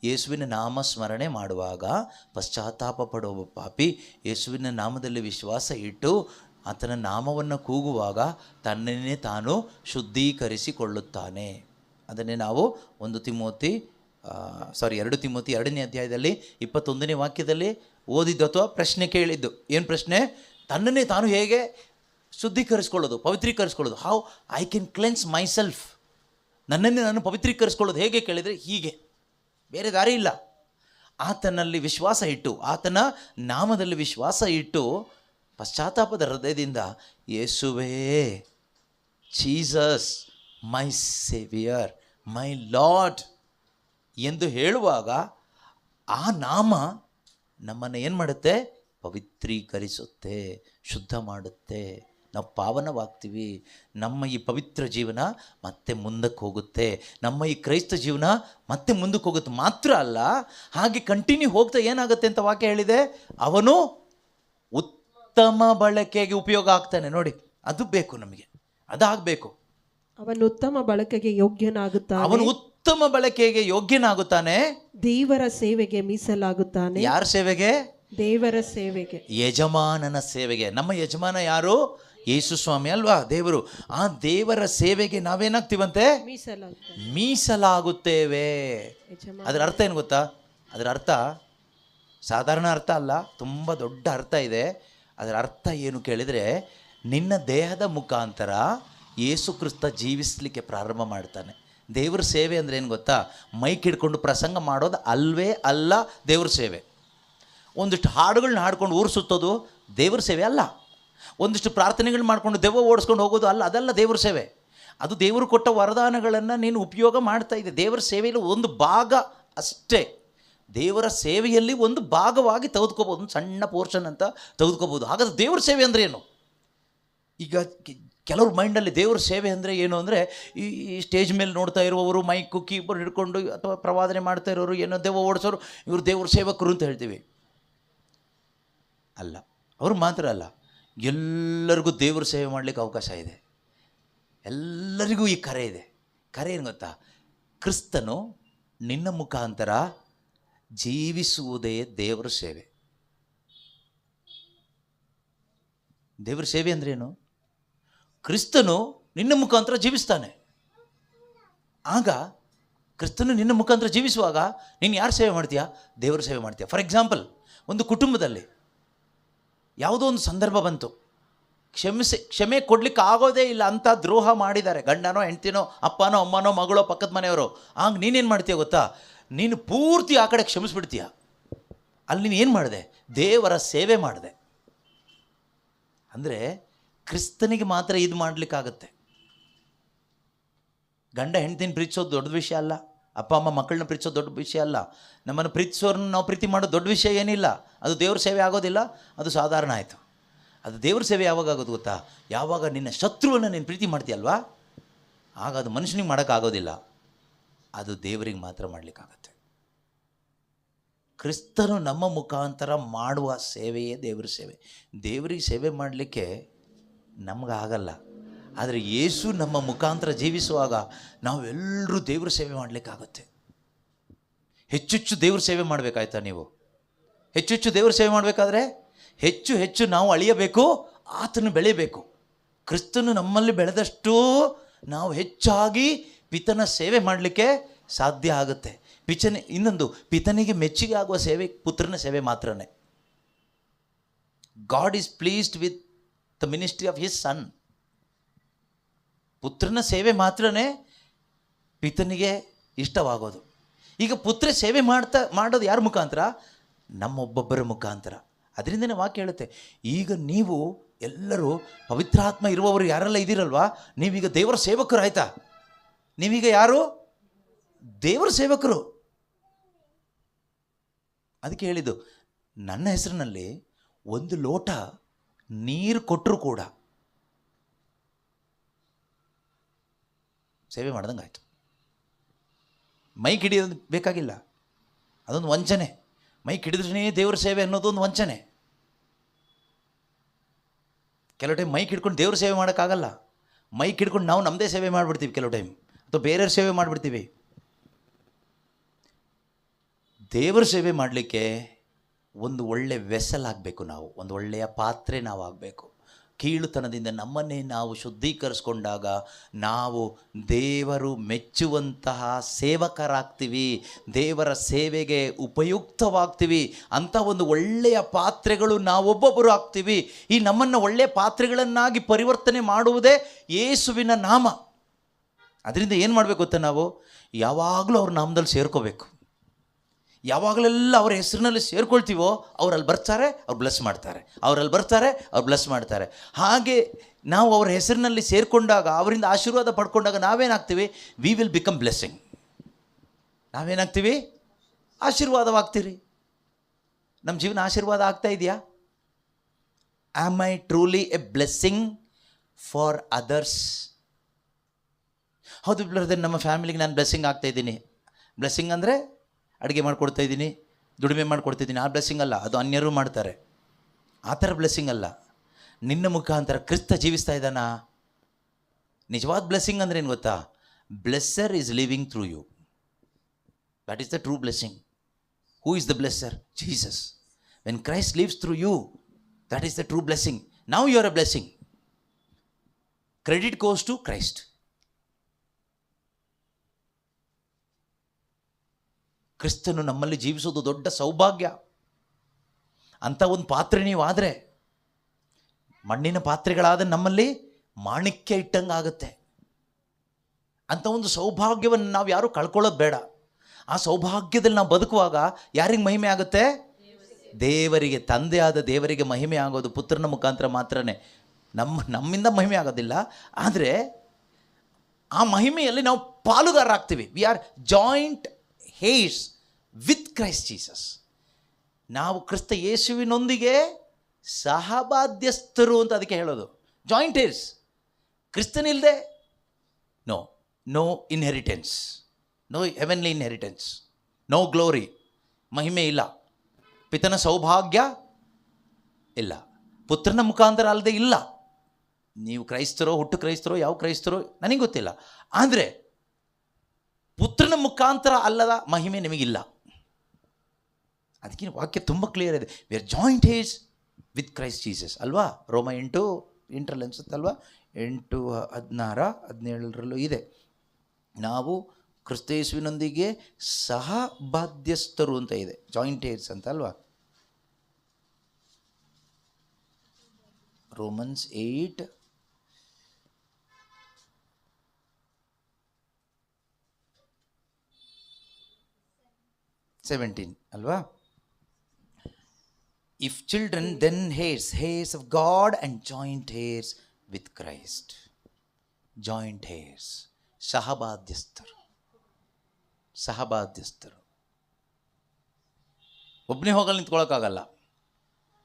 ಯೇಸುವಿನ ನಾಮ ಸ್ಮರಣೆ ಮಾಡುವಾಗ ಪಶ್ಚಾತ್ತಾಪ ಪಡುವ ಪಾಪಿ ಯೇಸುವಿನ ನಾಮದಲ್ಲಿ ವಿಶ್ವಾಸ ಇಟ್ಟು ಆತನ ನಾಮವನ್ನು ಕೂಗುವಾಗ ತನ್ನನ್ನೇ ತಾನು ಶುದ್ಧೀಕರಿಸಿಕೊಳ್ಳುತ್ತಾನೆ. ಅದನ್ನೇ ನಾವು 2 ತಿಮೋತಿ 2ನೇ ಅಧ್ಯಾಯದಲ್ಲಿ 21ನೇ ವಾಕ್ಯದಲ್ಲಿ ಓದಿದ್ದು ಅಥವಾ ಪ್ರಶ್ನೆ ಕೇಳಿದ್ದು. ಏನು ಪ್ರಶ್ನೆ? ತನ್ನನ್ನೇ ತಾನು ಹೇಗೆ ಶುದ್ಧೀಕರಿಸ್ಕೊಳ್ಳೋದು, ಪವಿತ್ರೀಕರಿಸ್ಕೊಳ್ಳೋದು. How I can cleanse myself. ನನ್ನನ್ನೇ ನಾನು ಪವಿತ್ರೀಕರಿಸ್ಕೊಳ್ಳೋದು ಹೇಗೆ ಕೇಳಿದರೆ ಹೀಗೆ, ಬೇರೆ ದಾರಿ ಇಲ್ಲ. ಆತನಲ್ಲಿ ವಿಶ್ವಾಸ ಇಟ್ಟು, ಆತನ ನಾಮದಲ್ಲಿ ವಿಶ್ವಾಸ ಇಟ್ಟು ಪಶ್ಚಾತ್ತಾಪದ ಹೃದಯದಿಂದ ಯೇಸುವೇ, Jesus my saviour, my lord ಎಂದು ಹೇಳುವಾಗ ಆ ನಾಮ ನಮ್ಮನ್ನು ಏನು ಮಾಡುತ್ತೆ? ಪವಿತ್ರೀಕರಿಸುತ್ತೆ, ಶುದ್ಧ ಮಾಡುತ್ತೆ. ನಾವು ಪಾವನವಾಗ್ತೀವಿ. ನಮ್ಮ ಈ ಪವಿತ್ರ ಜೀವನ ಮತ್ತೆ ಮುಂದಕ್ಕೆ ಹೋಗುತ್ತೆ. ನಮ್ಮ ಈ ಕ್ರೈಸ್ತ ಜೀವನ ಮತ್ತೆ ಮುಂದಕ್ಕೆ ಹೋಗುತ್ತೆ. ಮಾತ್ರ ಅಲ್ಲ, ಹಾಗೆ ಕಂಟಿನ್ಯೂ ಹೋಗ್ತಾ ಏನಾಗುತ್ತೆ ಅಂತ ವಾಕ್ಯ ಹೇಳಿದೆ, ಅವನು ಉತ್ತಮ ಬಳಕೆಗೆ ಉಪಯೋಗ ಆಗ್ತಾನೆ. ನೋಡಿ, ಅದು ಬೇಕು ನಮಗೆ, ಅದಾಗಬೇಕು. ಅವನು ಉತ್ತಮ ಬಳಕೆಗೆ ಯೋಗ್ಯನಾಗುತ್ತಾನೆ. ಅವನು ಉತ್ತಮ ಬಳಕೆಗೆ ಯೋಗ್ಯನಾಗುತ್ತಾನೆ. ದೇವರ ಸೇವೆಗೆ ಮೀಸಲಾಗುತ್ತಾನೆ. ಯಾರ ಸೇವೆಗೆ? ದೇವರ ಸೇವೆಗೆ, ಯಜಮಾನನ ಸೇವೆಗೆ. ನಮ್ಮ ಯಜಮಾನ ಯಾರು? ಯೇಸು ಸ್ವಾಮಿ ಅಲ್ವಾ, ದೇವರು. ಆ ದೇವರ ಸೇವೆಗೆ ನಾವೇನಾಗ್ತೀವಂತೆ? ಮೀಸಲಾಗುತ್ತೇವೆ. ಅದರ ಅರ್ಥ ಏನು ಗೊತ್ತಾ? ಅದರ ಅರ್ಥ ಸಾಧಾರಣ ಅರ್ಥ ಅಲ್ಲ, ತುಂಬ ದೊಡ್ಡ ಅರ್ಥ ಇದೆ. ಅದರ ಅರ್ಥ ಏನು ಕೇಳಿದರೆ, ನಿನ್ನ ದೇಹದ ಮುಖಾಂತರ ಯೇಸು ಕ್ರಿಸ್ತ ಜೀವಿಸಲಿಕ್ಕೆ ಪ್ರಾರಂಭ ಮಾಡ್ತಾನೆ. ದೇವ್ರ ಸೇವೆ ಅಂದರೆ ಏನು ಗೊತ್ತಾ? ಮೈಕ್ ಹಿಡ್ಕೊಂಡು ಪ್ರಸಂಗ ಮಾಡೋದು ಅಲ್ವೇ ಅಲ್ಲ ದೇವ್ರ ಸೇವೆ. ಒಂದಿಷ್ಟು ಹಾಡುಗಳನ್ನ ಹಾಡ್ಕೊಂಡು ಊರು ಸುತ್ತೋದು ದೇವ್ರ ಸೇವೆ ಅಲ್ಲ. ಒಂದಿಷ್ಟು ಪ್ರಾರ್ಥನೆಗಳು ಮಾಡಿಕೊಂಡು ದೆವ್ವ ಓಡಿಸ್ಕೊಂಡು ಹೋಗೋದು ಅಲ್ಲ, ಅದಲ್ಲ ದೇವ್ರ ಸೇವೆ. ಅದು ದೇವರು ಕೊಟ್ಟ ವರದಾನಗಳನ್ನು ನೀನು ಉಪಯೋಗ ಮಾಡ್ತಾ ಇದೆ. ದೇವರ ಸೇವೆಯಲ್ಲಿ ಒಂದು ಭಾಗ ಅಷ್ಟೇ. ದೇವರ ಸೇವೆಯಲ್ಲಿ ಒಂದು ಭಾಗವಾಗಿ ತೆಗೆದುಕೋಬೋದು, ಒಂದು ಸಣ್ಣ ಪೋರ್ಷನ್ ಅಂತ ತೆಗೆದುಕೋಬೋದು. ಹಾಗಾದ್ರೆ ದೇವ್ರ ಸೇವೆ ಅಂದರೆ ಏನು? ಈಗ ಕೆಲವ್ರ ಮೈಂಡಲ್ಲಿ ದೇವ್ರ ಸೇವೆ ಅಂದರೆ ಏನು ಅಂದರೆ, ಈ ಸ್ಟೇಜ್ ಮೇಲೆ ನೋಡ್ತಾ ಇರುವವರು ಮೈಕು ಕೀಬೋರ್ಡ್ ಹಿಡ್ಕೊಂಡು ಅಥವಾ ಪ್ರವಾದನೆ ಮಾಡ್ತಾ ಇರೋರು, ಏನೋ ದೆವ್ವ ಓಡಿಸೋರು, ಇವರು ದೇವ್ರ ಸೇವಕರು ಅಂತ ಹೇಳ್ತೀವಿ. ಅಲ್ಲ, ಅವರು ಮಾತ್ರ ಅಲ್ಲ, ಎಲ್ಲರಿಗೂ ದೇವ್ರ ಸೇವೆ ಮಾಡಲಿಕ್ಕೆ ಅವಕಾಶ ಇದೆ. ಎಲ್ಲರಿಗೂ ಈ ಕರೆ ಇದೆ. ಕರೆ ಏನು ಗೊತ್ತಾ? ಕ್ರಿಸ್ತನು ನಿನ್ನ ಮುಖಾಂತರ ಜೀವಿಸುವುದೇ ದೇವರ ಸೇವೆ. ದೇವರ ಸೇವೆ ಅಂದ್ರೇನು? ಕ್ರಿಸ್ತನು ನಿನ್ನ ಮುಖಾಂತರ ಜೀವಿಸ್ತಾನೆ. ಆಗ ಕ್ರಿಸ್ತನು ನಿನ್ನ ಮುಖಾಂತರ ಜೀವಿಸುವಾಗ ನೀನು ಯಾರು ಸೇವೆ ಮಾಡ್ತೀಯಾ? ದೇವರ ಸೇವೆ ಮಾಡ್ತೀಯ. ಫಾರ್ ಎಕ್ಸಾಂಪಲ್, ಒಂದು ಕುಟುಂಬದಲ್ಲಿ ಯಾವುದೋ ಒಂದು ಸಂದರ್ಭ ಬಂತು, ಕ್ಷಮೆ ಕೊಡ್ಲಿಕ್ಕೆ ಆಗೋದೇ ಇಲ್ಲ ಅಂತ ದ್ರೋಹ ಮಾಡಿದ್ದಾರೆ, ಗಂಡನೋ ಹೆಂಡ್ತಿನೋ ಅಪ್ಪನೋ ಅಮ್ಮನೋ ಮಗಳೋ ಪಕ್ಕದ ಮನೆಯವರು. ಆಗ ನೀನೇನು ಮಾಡ್ತೀಯ ಗೊತ್ತಾ? ನೀನು ಪೂರ್ತಿ ಆ ಕಡೆ ಕ್ಷಮಿಸ್ಬಿಡ್ತೀಯ. ಅಲ್ಲಿ ನೀನು ಏನು ಮಾಡಿದೆ? ದೇವರ ಸೇವೆ ಮಾಡಿದೆ. ಅಂದರೆ ಕ್ರಿಸ್ತನಿಗೆ ಮಾತ್ರ ಇದು ಮಾಡಲಿಕ್ಕಾಗತ್ತೆ. ಗಂಡ ಹೆಂಡ್ತಿನ ಪ್ರೀತಿಸೋದು ದೊಡ್ಡ ವಿಷಯ ಅಲ್ಲ, ಅಪ್ಪ ಅಮ್ಮ ಮಕ್ಕಳನ್ನ ಪ್ರೀತಿಸೋದು ದೊಡ್ಡ ವಿಷಯ ಅಲ್ಲ, ನಮ್ಮನ್ನು ಪ್ರೀತಿಸೋರನ್ನ ನಾವು ಪ್ರೀತಿ ಮಾಡೋದು ದೊಡ್ಡ ವಿಷಯ ಏನಿಲ್ಲ. ಅದು ದೇವ್ರ ಸೇವೆ ಆಗೋದಿಲ್ಲ, ಅದು ಸಾಧಾರಣ ಆಯಿತು. ಅದು ದೇವ್ರ ಸೇವೆ ಯಾವಾಗ ಆಗೋದು ಗೊತ್ತಾ? ಯಾವಾಗ ನಿನ್ನ ಶತ್ರುವನ್ನು ನೀನು ಪ್ರೀತಿ ಮಾಡ್ತೀಯಲ್ವಾ, ಆಗ ಅದು ಮನುಷ್ಯನಿಗೆ ಮಾಡೋಕ್ಕಾಗೋದಿಲ್ಲ, ಅದು ದೇವರಿಗೆ ಮಾತ್ರ ಮಾಡಲಿಕ್ಕಾಗತ್ತೆ. ಕ್ರಿಸ್ತನು ನಮ್ಮ ಮುಖಾಂತರ ಮಾಡುವ ಸೇವೆಯೇ ದೇವರ ಸೇವೆ. ದೇವರಿಗೆ ಸೇವೆ ಮಾಡಲಿಕ್ಕೆ ನಮಗಾಗಲ್ಲ. ಆದರೆ ಯೇಸು ನಮ್ಮ ಮುಖಾಂತರ ಜೀವಿಸುವಾಗ ನಾವೆಲ್ಲರೂ ದೇವ್ರ ಸೇವೆ ಮಾಡಲಿಕ್ಕಾಗುತ್ತೆ. ಹೆಚ್ಚೆಚ್ಚು ದೇವ್ರ ಸೇವೆ ಮಾಡಬೇಕಾಯ್ತಾ? ನೀವು ಹೆಚ್ಚೆಚ್ಚು ದೇವ್ರ ಸೇವೆ ಮಾಡಬೇಕಾದ್ರೆ ಹೆಚ್ಚು ಹೆಚ್ಚು ನಾವು ಅಳಿಯಬೇಕು, ಆತನು ಬೆಳೆಯಬೇಕು. ಕ್ರಿಸ್ತನು ನಮ್ಮಲ್ಲಿ ಬೆಳೆದಷ್ಟು ನಾವು ಹೆಚ್ಚಾಗಿ ಪಿತನ ಸೇವೆ ಮಾಡಲಿಕ್ಕೆ ಸಾಧ್ಯ ಆಗುತ್ತೆ. ಇನ್ನೊಂದು, ಪಿತನಿಗೆ ಮೆಚ್ಚುಗೆ ಆಗುವ ಸೇವೆ ಪುತ್ರನ ಸೇವೆ ಮಾತ್ರನೇ. God is pleased with the ministry of his son. ಪುತ್ರನ ಸೇವೆ ಮಾತ್ರನೇ ಪಿತನಿಗೆ ಇಷ್ಟವಾಗೋದು. ಈಗ ಪುತ್ರ ಸೇವೆ ಮಾಡೋದು ಯಾರ ಮುಖಾಂತರ? ನಮ್ಮೊಬ್ಬೊಬ್ಬರ ಮುಖಾಂತರ. ಅದರಿಂದನೇ ವಾಕ್ಯ ಹೇಳುತ್ತೆ, ಈಗ ನೀವು ಎಲ್ಲರೂ ಪವಿತ್ರಾತ್ಮ ಇರುವವರು ಯಾರೆಲ್ಲ ಇದ್ದೀರಲ್ವಾ, ನೀವೀಗ ದೇವರ ಸೇವಕರು. ಆಯ್ತಾ? ನೀವೀಗ ಯಾರು? ದೇವರ ಸೇವಕರು. ಅದಕ್ಕೆ ಹೇಳಿದ್ದು, ನನ್ನ ಹೆಸರಿನಲ್ಲಿ ಒಂದು ಲೋಟ ನೀರು ಕೊಟ್ಟರು ಕೂಡ ಸೇವೆ ಮಾಡ್ದಂಗೆ ಆಯಿತು. ಮೈಕ್ ಹಿಡಿಯೋದು ಬೇಕಾಗಿಲ್ಲ, ಅದೊಂದು ವಂಚನೆ. ಮೈಕ್ ಹಿಡಿದ್ರೇ ದೇವ್ರ ಸೇವೆ ಅನ್ನೋದೊಂದು ವಂಚನೆ. ಕೆಲವು ಟೈಮ್ ಮೈಕ್ ಹಿಡ್ಕೊಂಡು ದೇವ್ರ ಸೇವೆ ಮಾಡೋಕ್ಕಾಗಲ್ಲ. ಮೈಕ್ ಹಿಡ್ಕೊಂಡು ನಾವು ನಮ್ಮದೇ ಸೇವೆ ಮಾಡಿಬಿಡ್ತೀವಿ ಕೆಲವು ಟೈಮ್, ಅಥವಾ ಬೇರೆಯವ್ರ ಸೇವೆ ಮಾಡಿಬಿಡ್ತೀವಿ. ದೇವರ ಸೇವೆ ಮಾಡಲಿಕ್ಕೆ ಒಂದು ಒಳ್ಳೆಯ ವೆಸಲ್ ಆಗಬೇಕು. ನಾವು ಒಂದು ಒಳ್ಳೆಯ ಪಾತ್ರೆ ನಾವು ಆಗಬೇಕು. ಕೀಳುತನದಿಂದ ನಮ್ಮನ್ನೇ ನಾವು ಶುದ್ಧೀಕರಿಸ್ಕೊಂಡಾಗ ನಾವು ದೇವರು ಮೆಚ್ಚುವಂತಹ ಸೇವಕರಾಗ್ತೀವಿ, ದೇವರ ಸೇವೆಗೆ ಉಪಯುಕ್ತವಾಗ್ತೀವಿ. ಅಂಥ ಒಂದು ಒಳ್ಳೆಯ ಪಾತ್ರೆಗಳು ನಾವೊಬ್ಬೊಬ್ಬರು ಆಗ್ತೀವಿ. ಈ ನಮ್ಮನ್ನು ಒಳ್ಳೆಯ ಪಾತ್ರೆಗಳನ್ನಾಗಿ ಪರಿವರ್ತನೆ ಮಾಡುವುದೇ ಯೇಸುವಿನ ನಾಮ. ಅದರಿಂದ ಏನು ಮಾಡಬೇಕು ಗೊತ್ತಾ? ನಾವು ಯಾವಾಗಲೂ ಅವ್ರ ನಾಮದಲ್ಲಿ ಸೇರ್ಕೋಬೇಕು. ಯಾವಾಗಲೆಲ್ಲ ಅವ್ರ ಹೆಸರಿನಲ್ಲಿ ಸೇರ್ಕೊಳ್ತೀವೋ ಅವರಲ್ಲಿ ಬರ್ತಾರೆ, ಅವ್ರು ಬ್ಲೆಸ್ ಮಾಡ್ತಾರೆ. ಅವರಲ್ಲಿ ಬರ್ತಾರೆ, ಅವ್ರು ಬ್ಲೆಸ್ ಮಾಡ್ತಾರೆ. ಹಾಗೆ ನಾವು ಅವ್ರ ಹೆಸರಿನಲ್ಲಿ ಸೇರಿಕೊಂಡಾಗ, ಅವರಿಂದ ಆಶೀರ್ವಾದ ಪಡ್ಕೊಂಡಾಗ ನಾವೇನಾಗ್ತೀವಿ? We will become blessing. ನಾವೇನಾಗ್ತೀವಿ? ಆಶೀರ್ವಾದವಾಗ್ತೀರಿ. ನಮ್ಮ ಜೀವನ ಆಶೀರ್ವಾದ ಆಗ್ತಾ ಇದೆಯಾ? Am I truly a blessing for others? ಹೌದು ಬ್ರದರ್, ನಮ್ಮ ಫ್ಯಾಮಿಲಿಗೆ ನಾನು ಬ್ಲೆಸ್ಸಿಂಗ್ ಆಗ್ತಾಯಿದ್ದೀನಿ. ಬ್ಲೆಸ್ಸಿಂಗ್ ಅಂದರೆ ಅಡುಗೆ ಮಾಡಿಕೊಡ್ತಾ ಇದ್ದೀನಿ, ದುಡಿಮೆ ಮಾಡಿಕೊಡ್ತಿದ್ದೀನಿ, ಆ ಬ್ಲೆಸ್ಸಿಂಗ್ ಅಲ್ಲ. ಅದು ಅನ್ಯರು ಮಾಡ್ತಾರೆ, ಆ ಥರ ಬ್ಲೆಸ್ಸಿಂಗ್ ಅಲ್ಲ. ನಿನ್ನ ಮುಖಾಂತರ ಕ್ರಿಸ್ತ ಜೀವಿಸ್ತಾ ಇದ್ದಾನಾ? ನಿಜವಾದ ಬ್ಲೆಸ್ಸಿಂಗ್ ಅಂದರೆ ಏನು ಗೊತ್ತಾ? Blesser is living through you. That is the true blessing. Who is the blesser? Jesus. When Christ lives through you, that is the true blessing. Now you are a blessing. Credit goes to Christ. ಕ್ರಿಸ್ತನು ನಮ್ಮಲ್ಲಿ ಜೀವಿಸೋದು ದೊಡ್ಡ ಸೌಭಾಗ್ಯ. ಅಂಥ ಒಂದು ಪಾತ್ರೆ ನೀವಾದರೆ, ಮಣ್ಣಿನ ಪಾತ್ರೆಗಳಾದ ನಮ್ಮಲ್ಲಿ ಮಾಣಿಕ್ಯ ಇಟ್ಟಂಗೆ ಆಗುತ್ತೆ. ಅಂಥ ಒಂದು ಸೌಭಾಗ್ಯವನ್ನು ನಾವು ಯಾರೂ ಕಳ್ಕೊಳ್ಳೋದು ಬೇಡ. ಆ ಸೌಭಾಗ್ಯದಲ್ಲಿ ನಾವು ಬದುಕುವಾಗ ಯಾರಿಗೆ ಮಹಿಮೆ ಆಗುತ್ತೆ? ದೇವರಿಗೆ. ತಂದೆಯಾದ ದೇವರಿಗೆ ಮಹಿಮೆ ಆಗೋದು ಪುತ್ರನ ಮುಖಾಂತರ ಮಾತ್ರನೇ. ನಮ್ಮಿಂದ ಮಹಿಮೆ ಆಗೋದಿಲ್ಲ, ಆದರೆ ಆ ಮಹಿಮೆಯಲ್ಲಿ ನಾವು ಪಾಲುಗಾರರಾಗ್ತೀವಿ. We are joint heirs with Christ Jesus. ನಾವು ಕ್ರಿಸ್ತ ಯೇಸುವಿನೊಂದಿಗೆ ಸಹಬಾಧ್ಯಸ್ಥರು ಅಂತ ಅದಕ್ಕೆ ಹೇಳೋದು. Joint heirs. ಕ್ರಿಸ್ತನಿಲ್ಲದೆ no inheritance, no heavenly inheritance, no glory. ಮಹಿಮೆ ಇಲ್ಲ, ಪಿತನ ಸೌಭಾಗ್ಯ ಇಲ್ಲ, ಪುತ್ರನ ಮುಖಾಂತರ ಅಲ್ಲದೆ ಇಲ್ಲ. ನೀವು ಕ್ರೈಸ್ತರೋ, ಹುಟ್ಟು ಕ್ರೈಸ್ತರೋ, ಯಾವ ಕ್ರೈಸ್ತರೋ ನನಗೆ ಗೊತ್ತಿಲ್ಲ, ಆದರೆ ಪುತ್ರನ ಮುಖಾಂತರ ಅಲ್ಲದ ಮಹಿಮೆ ನಿಮಗಿಲ್ಲ. ಅದಕ್ಕೆ ವಾಕ್ಯ ತುಂಬ ಕ್ಲಿಯರ್ ಇದೆ. V are joint heirs with Christ Jesus ಅಲ್ವಾ? ರೋಮ 8:8 ಅನ್ಸುತ್ತಲ್ವಾ? 8:16-17 ಇದೆ. ನಾವು ಕ್ರಿಸ್ತ ಯೇಸುವಿನೊಂದಿಗೆ ಸಹ ಬಾಧ್ಯಸ್ಥರು ಅಂತ ಇದೆ, ಜಾಯಿಂಟ್ ಹೇರ್ಸ್ ಅಂತ ಅಲ್ವಾ? ರೋಮನ್ಸ್ 8:17 ಅಲ್ವಾ? If children, then heirs of God and joint heirs with Christ. Joint heirs. ಸಹಬಾಧ್ಯಸ್ಥರು. ಒಬ್ಬನೇ ಹೋಗಲ್ಲಿ ನಿಂತ್ಕೊಳ್ಳೋಕ್ಕಾಗಲ್ಲ.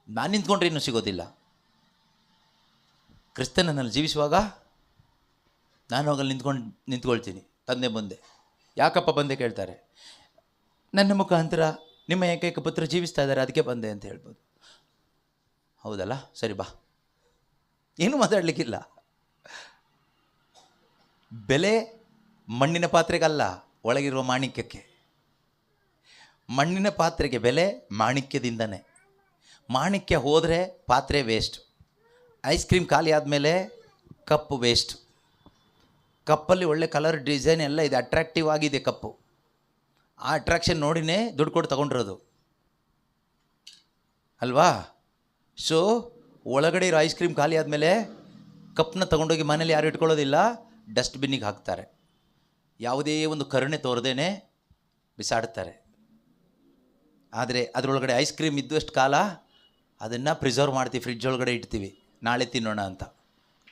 ನಾನು ನಿಂತ್ಕೊಂಡ್ರೆ ಇನ್ನೂ ಸಿಗೋದಿಲ್ಲ. ಕ್ರಿಸ್ತನನ್ನಲ್ಲಿ ಜೀವಿಸುವಾಗ ನಾನು ಹೋಗಲ್ಲಿ ನಿಂತ್ಕೊಳ್ತೀನಿ ತಂದೆ ಮುಂದೆ. ಯಾಕಪ್ಪ ಬಂದೆ ಕೇಳ್ತಾರೆ. ನನ್ನ ಮುಖಾಂತರ ನಿಮ್ಮ ಏಕೈಕ ಪುತ್ರ ಜೀವಿಸ್ತಾ ಇದ್ದಾರೆ, ಅದಕ್ಕೆ ಬಂದೆ ಅಂತ ಹೇಳ್ಬೋದು. ಹೌದಲ್ಲ? ಸರಿ ಬಾ. ಏನು ಮಾತಾಡಲಿಕ್ಕಿಲ್ಲ. ಬೆಲೆ ಮಣ್ಣಿನ ಪಾತ್ರೆಗಲ್ಲ, ಒಳಗಿರುವ ಮಾಣಿಕ್ಯಕ್ಕೆ. ಮಣ್ಣಿನ ಪಾತ್ರೆಗೆ ಬೆಲೆ ಮಾಣಿಕ್ಯದಿಂದನೇ. ಮಾಣಿಕ್ಯ ಹೋದರೆ ಪಾತ್ರೆ ವೇಸ್ಟ್. ಐಸ್ ಕ್ರೀಮ್ ಖಾಲಿ ಆದಮೇಲೆ ಕಪ್ಪು ವೇಸ್ಟ್. ಕಪ್ಪಲ್ಲಿ ಒಳ್ಳೆ ಕಲರ್ ಡಿಸೈನ್ ಎಲ್ಲ ಇದೆ, ಅಟ್ರಾಕ್ಟಿವ್ ಆಗಿದೆ ಕಪ್ಪು. ಆ ಅಟ್ರಾಕ್ಷನ್ ನೋಡಿನೇ ದುಡ್ಡು ಕೊಟ್ಟು ತೊಗೊಂಡಿರೋದು ಅಲ್ವಾ? ಸೊ ಒಳಗಡೆ ಇರೋ ಐಸ್ ಕ್ರೀಮ್ ಖಾಲಿ ಆದಮೇಲೆ ಕಪ್ಪನ್ನ ತೊಗೊಂಡೋಗಿ ಮನೇಲಿ ಯಾರು ಇಟ್ಕೊಳ್ಳೋದಿಲ್ಲ, ಡಸ್ಟ್ಬಿನ್ನಿಗೆ ಹಾಕ್ತಾರೆ. ಯಾವುದೇ ಒಂದು ಕರುಣೆ ತೋರದೇನೆ ಬಿಸಾಡ್ತಾರೆ. ಆದರೆ ಅದರೊಳಗಡೆ ಐಸ್ ಕ್ರೀಮ್ ಇದ್ದಷ್ಟು ಕಾಲ ಅದನ್ನು ಪ್ರಿಸರ್ವ್ ಮಾಡ್ತೀವಿ, ಫ್ರಿಡ್ಜ್ ಒಳಗಡೆ ಇಡ್ತೀವಿ, ನಾಳೆ ತಿನ್ನೋಣ ಅಂತ.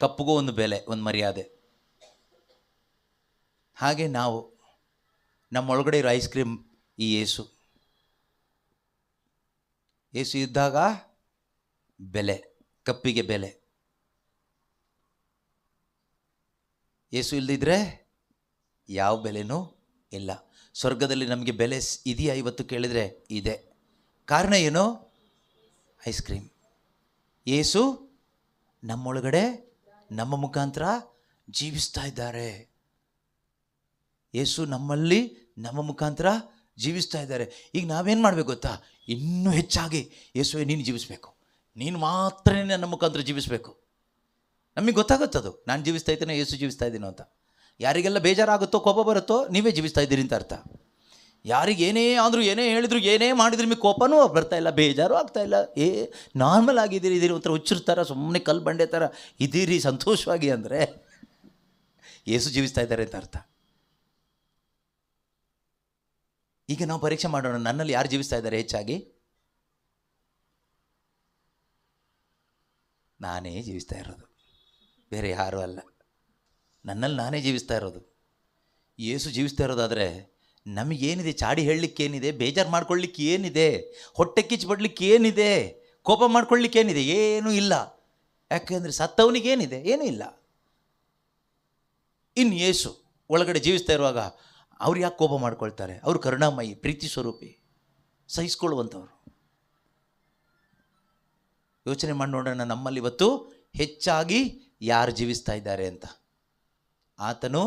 ಕಪ್ಪುಗೂ ಒಂದು ಬೆಲೆ, ಒಂದು ಮರ್ಯಾದೆ. ಹಾಗೆ ನಾವು ನಮ್ಮೊಳಗಡೆ ಇರೋ ಐಸ್ ಕ್ರೀಮ್ ಈ ಯೇಸು ಇದ್ದಾಗ ಬೆಲೆ, ಕಪ್ಪಿಗೆ ಬೆಲೆ. ಯೇಸು ಇಲ್ಲದಿದ್ದರೆ ಯಾವ ಬೆಲೆನೂ ಇಲ್ಲ. ಸ್ವರ್ಗದಲ್ಲಿ ನಮಗೆ ಬೆಲೆ ಇದೆಯಾ ಇವತ್ತು ಕೇಳಿದರೆ ಇದೆ. ಕಾರಣ ಏನು? Ice cream. ಯೇಸು ನಮ್ಮೊಳಗಡೆ ನಮ್ಮ ಮುಖಾಂತರ ಜೀವಿಸ್ತಾ ಇದ್ದಾರೆ. ಯೇಸು ನಮ್ಮಲ್ಲಿ ನಮ್ಮ ಮುಖಾಂತರ ಜೀವಿಸ್ತಾ ಇದ್ದಾರೆ. ಈಗ ನಾವೇನು ಮಾಡಬೇಕು ಗೊತ್ತಾ? ಇನ್ನೂ ಹೆಚ್ಚಾಗಿ ಯೇಸುವೆ ನೀನು ಜೀವಿಸಬೇಕು, ನೀನು ಮಾತ್ರ ನನ್ನ ಮುಖಾಂತರ ಜೀವಿಸಬೇಕು. ನಮಗೆ ಗೊತ್ತಾಗುತ್ತದು, ನಾನು ಜೀವಿಸ್ತಾ ಇದ್ದೇನೆ, ಯೇಸು ಜೀವಿಸ್ತಾ ಇದ್ದೀನೋ ಅಂತ. ಯಾರಿಗೆಲ್ಲ ಬೇಜಾರಾಗುತ್ತೋ, ಕೋಪ ಬರುತ್ತೋ, ನೀವೇ ಜೀವಿಸ್ತಾ ಇದ್ದೀರಿ ಅಂತ ಅರ್ಥ. ಯಾರಿಗೆ ಏನೇ ಆದರೂ, ಏನೇ ಹೇಳಿದ್ರು, ಏನೇ ಮಾಡಿದ್ರು ನಿಮಗೆ ಕೋಪನೂ ಬರ್ತಾ ಇಲ್ಲ, ಬೇಜಾರು ಆಗ್ತಾಯಿಲ್ಲ, ನಾರ್ಮಲ್ ಆಗಿದ್ದೀರಿ, ಒಂಥರ ಹುಚ್ಚಿರ್ತಾರ, ಸುಮ್ಮನೆ ಕಲ್ಲು ಬಂಡೆ ಥರ ಇದ್ದೀರಿ ಸಂತೋಷವಾಗಿ ಅಂದರೆ ಯೇಸು ಜೀವಿಸ್ತಾ ಇದ್ದಾರೆ ಅಂತ ಅರ್ಥ. ಈಗ ನಾವು ಪರೀಕ್ಷೆ ಮಾಡೋಣ, ನನ್ನಲ್ಲಿ ಯಾರು ಜೀವಿಸ್ತಾ ಇದ್ದಾರೆ ಹೆಚ್ಚಾಗಿ? ನಾನೇ ಜೀವಿಸ್ತಾ ಇರೋದು, ಬೇರೆ ಯಾರೂ ಅಲ್ಲ. ನನ್ನಲ್ಲಿ ನಾನೇ ಜೀವಿಸ್ತಾ ಇರೋದು. ಯೇಸು ಜೀವಿಸ್ತಾ ಇರೋದಾದರೆ ನಮಗೇನಿದೆ? ಚಾಡಿ ಹೇಳಲಿಕ್ಕೆ ಏನಿದೆ? ಬೇಜಾರು ಮಾಡ್ಕೊಳ್ಳಿಕ್ಕೆ ಏನಿದೆ? ಹೊಟ್ಟೆ ಕಿಚ್ಚುಬಿಡ್ಲಿಕ್ಕೆ ಏನಿದೆ? ಕೋಪ ಮಾಡ್ಕೊಳ್ಳಿಕ್ಕೆ ಏನಿದೆ? ಏನೂ ಇಲ್ಲ. ಯಾಕೆಂದರೆ ಸತ್ತವನಿಗೇನಿದೆ? ಏನೂ ಇಲ್ಲ. ಇನ್ನು ಯೇಸು ಒಳಗಡೆ ಜೀವಿಸ್ತಾ ಇರುವಾಗ ಅವ್ರು ಯಾಕೆ ಕೋಪ ಮಾಡ್ಕೊಳ್ತಾರೆ? ಅವರು ಕರುಣಾಮಯಿ, ಪ್ರೀತಿ ಸ್ವರೂಪಿ, ಸಹಿಸ್ಕೊಳ್ಳುವಂಥವ್ರು. ಯೋಚನೆ ಮಾಡಿ ನೋಡೋಣ, ನಮ್ಮಲ್ಲಿ ಇವತ್ತು ಹೆಚ್ಚಾಗಿ ಯಾರು ಜೀವಿಸ್ತಾ ಇದ್ದಾರೆ ಅಂತ. ಆತನು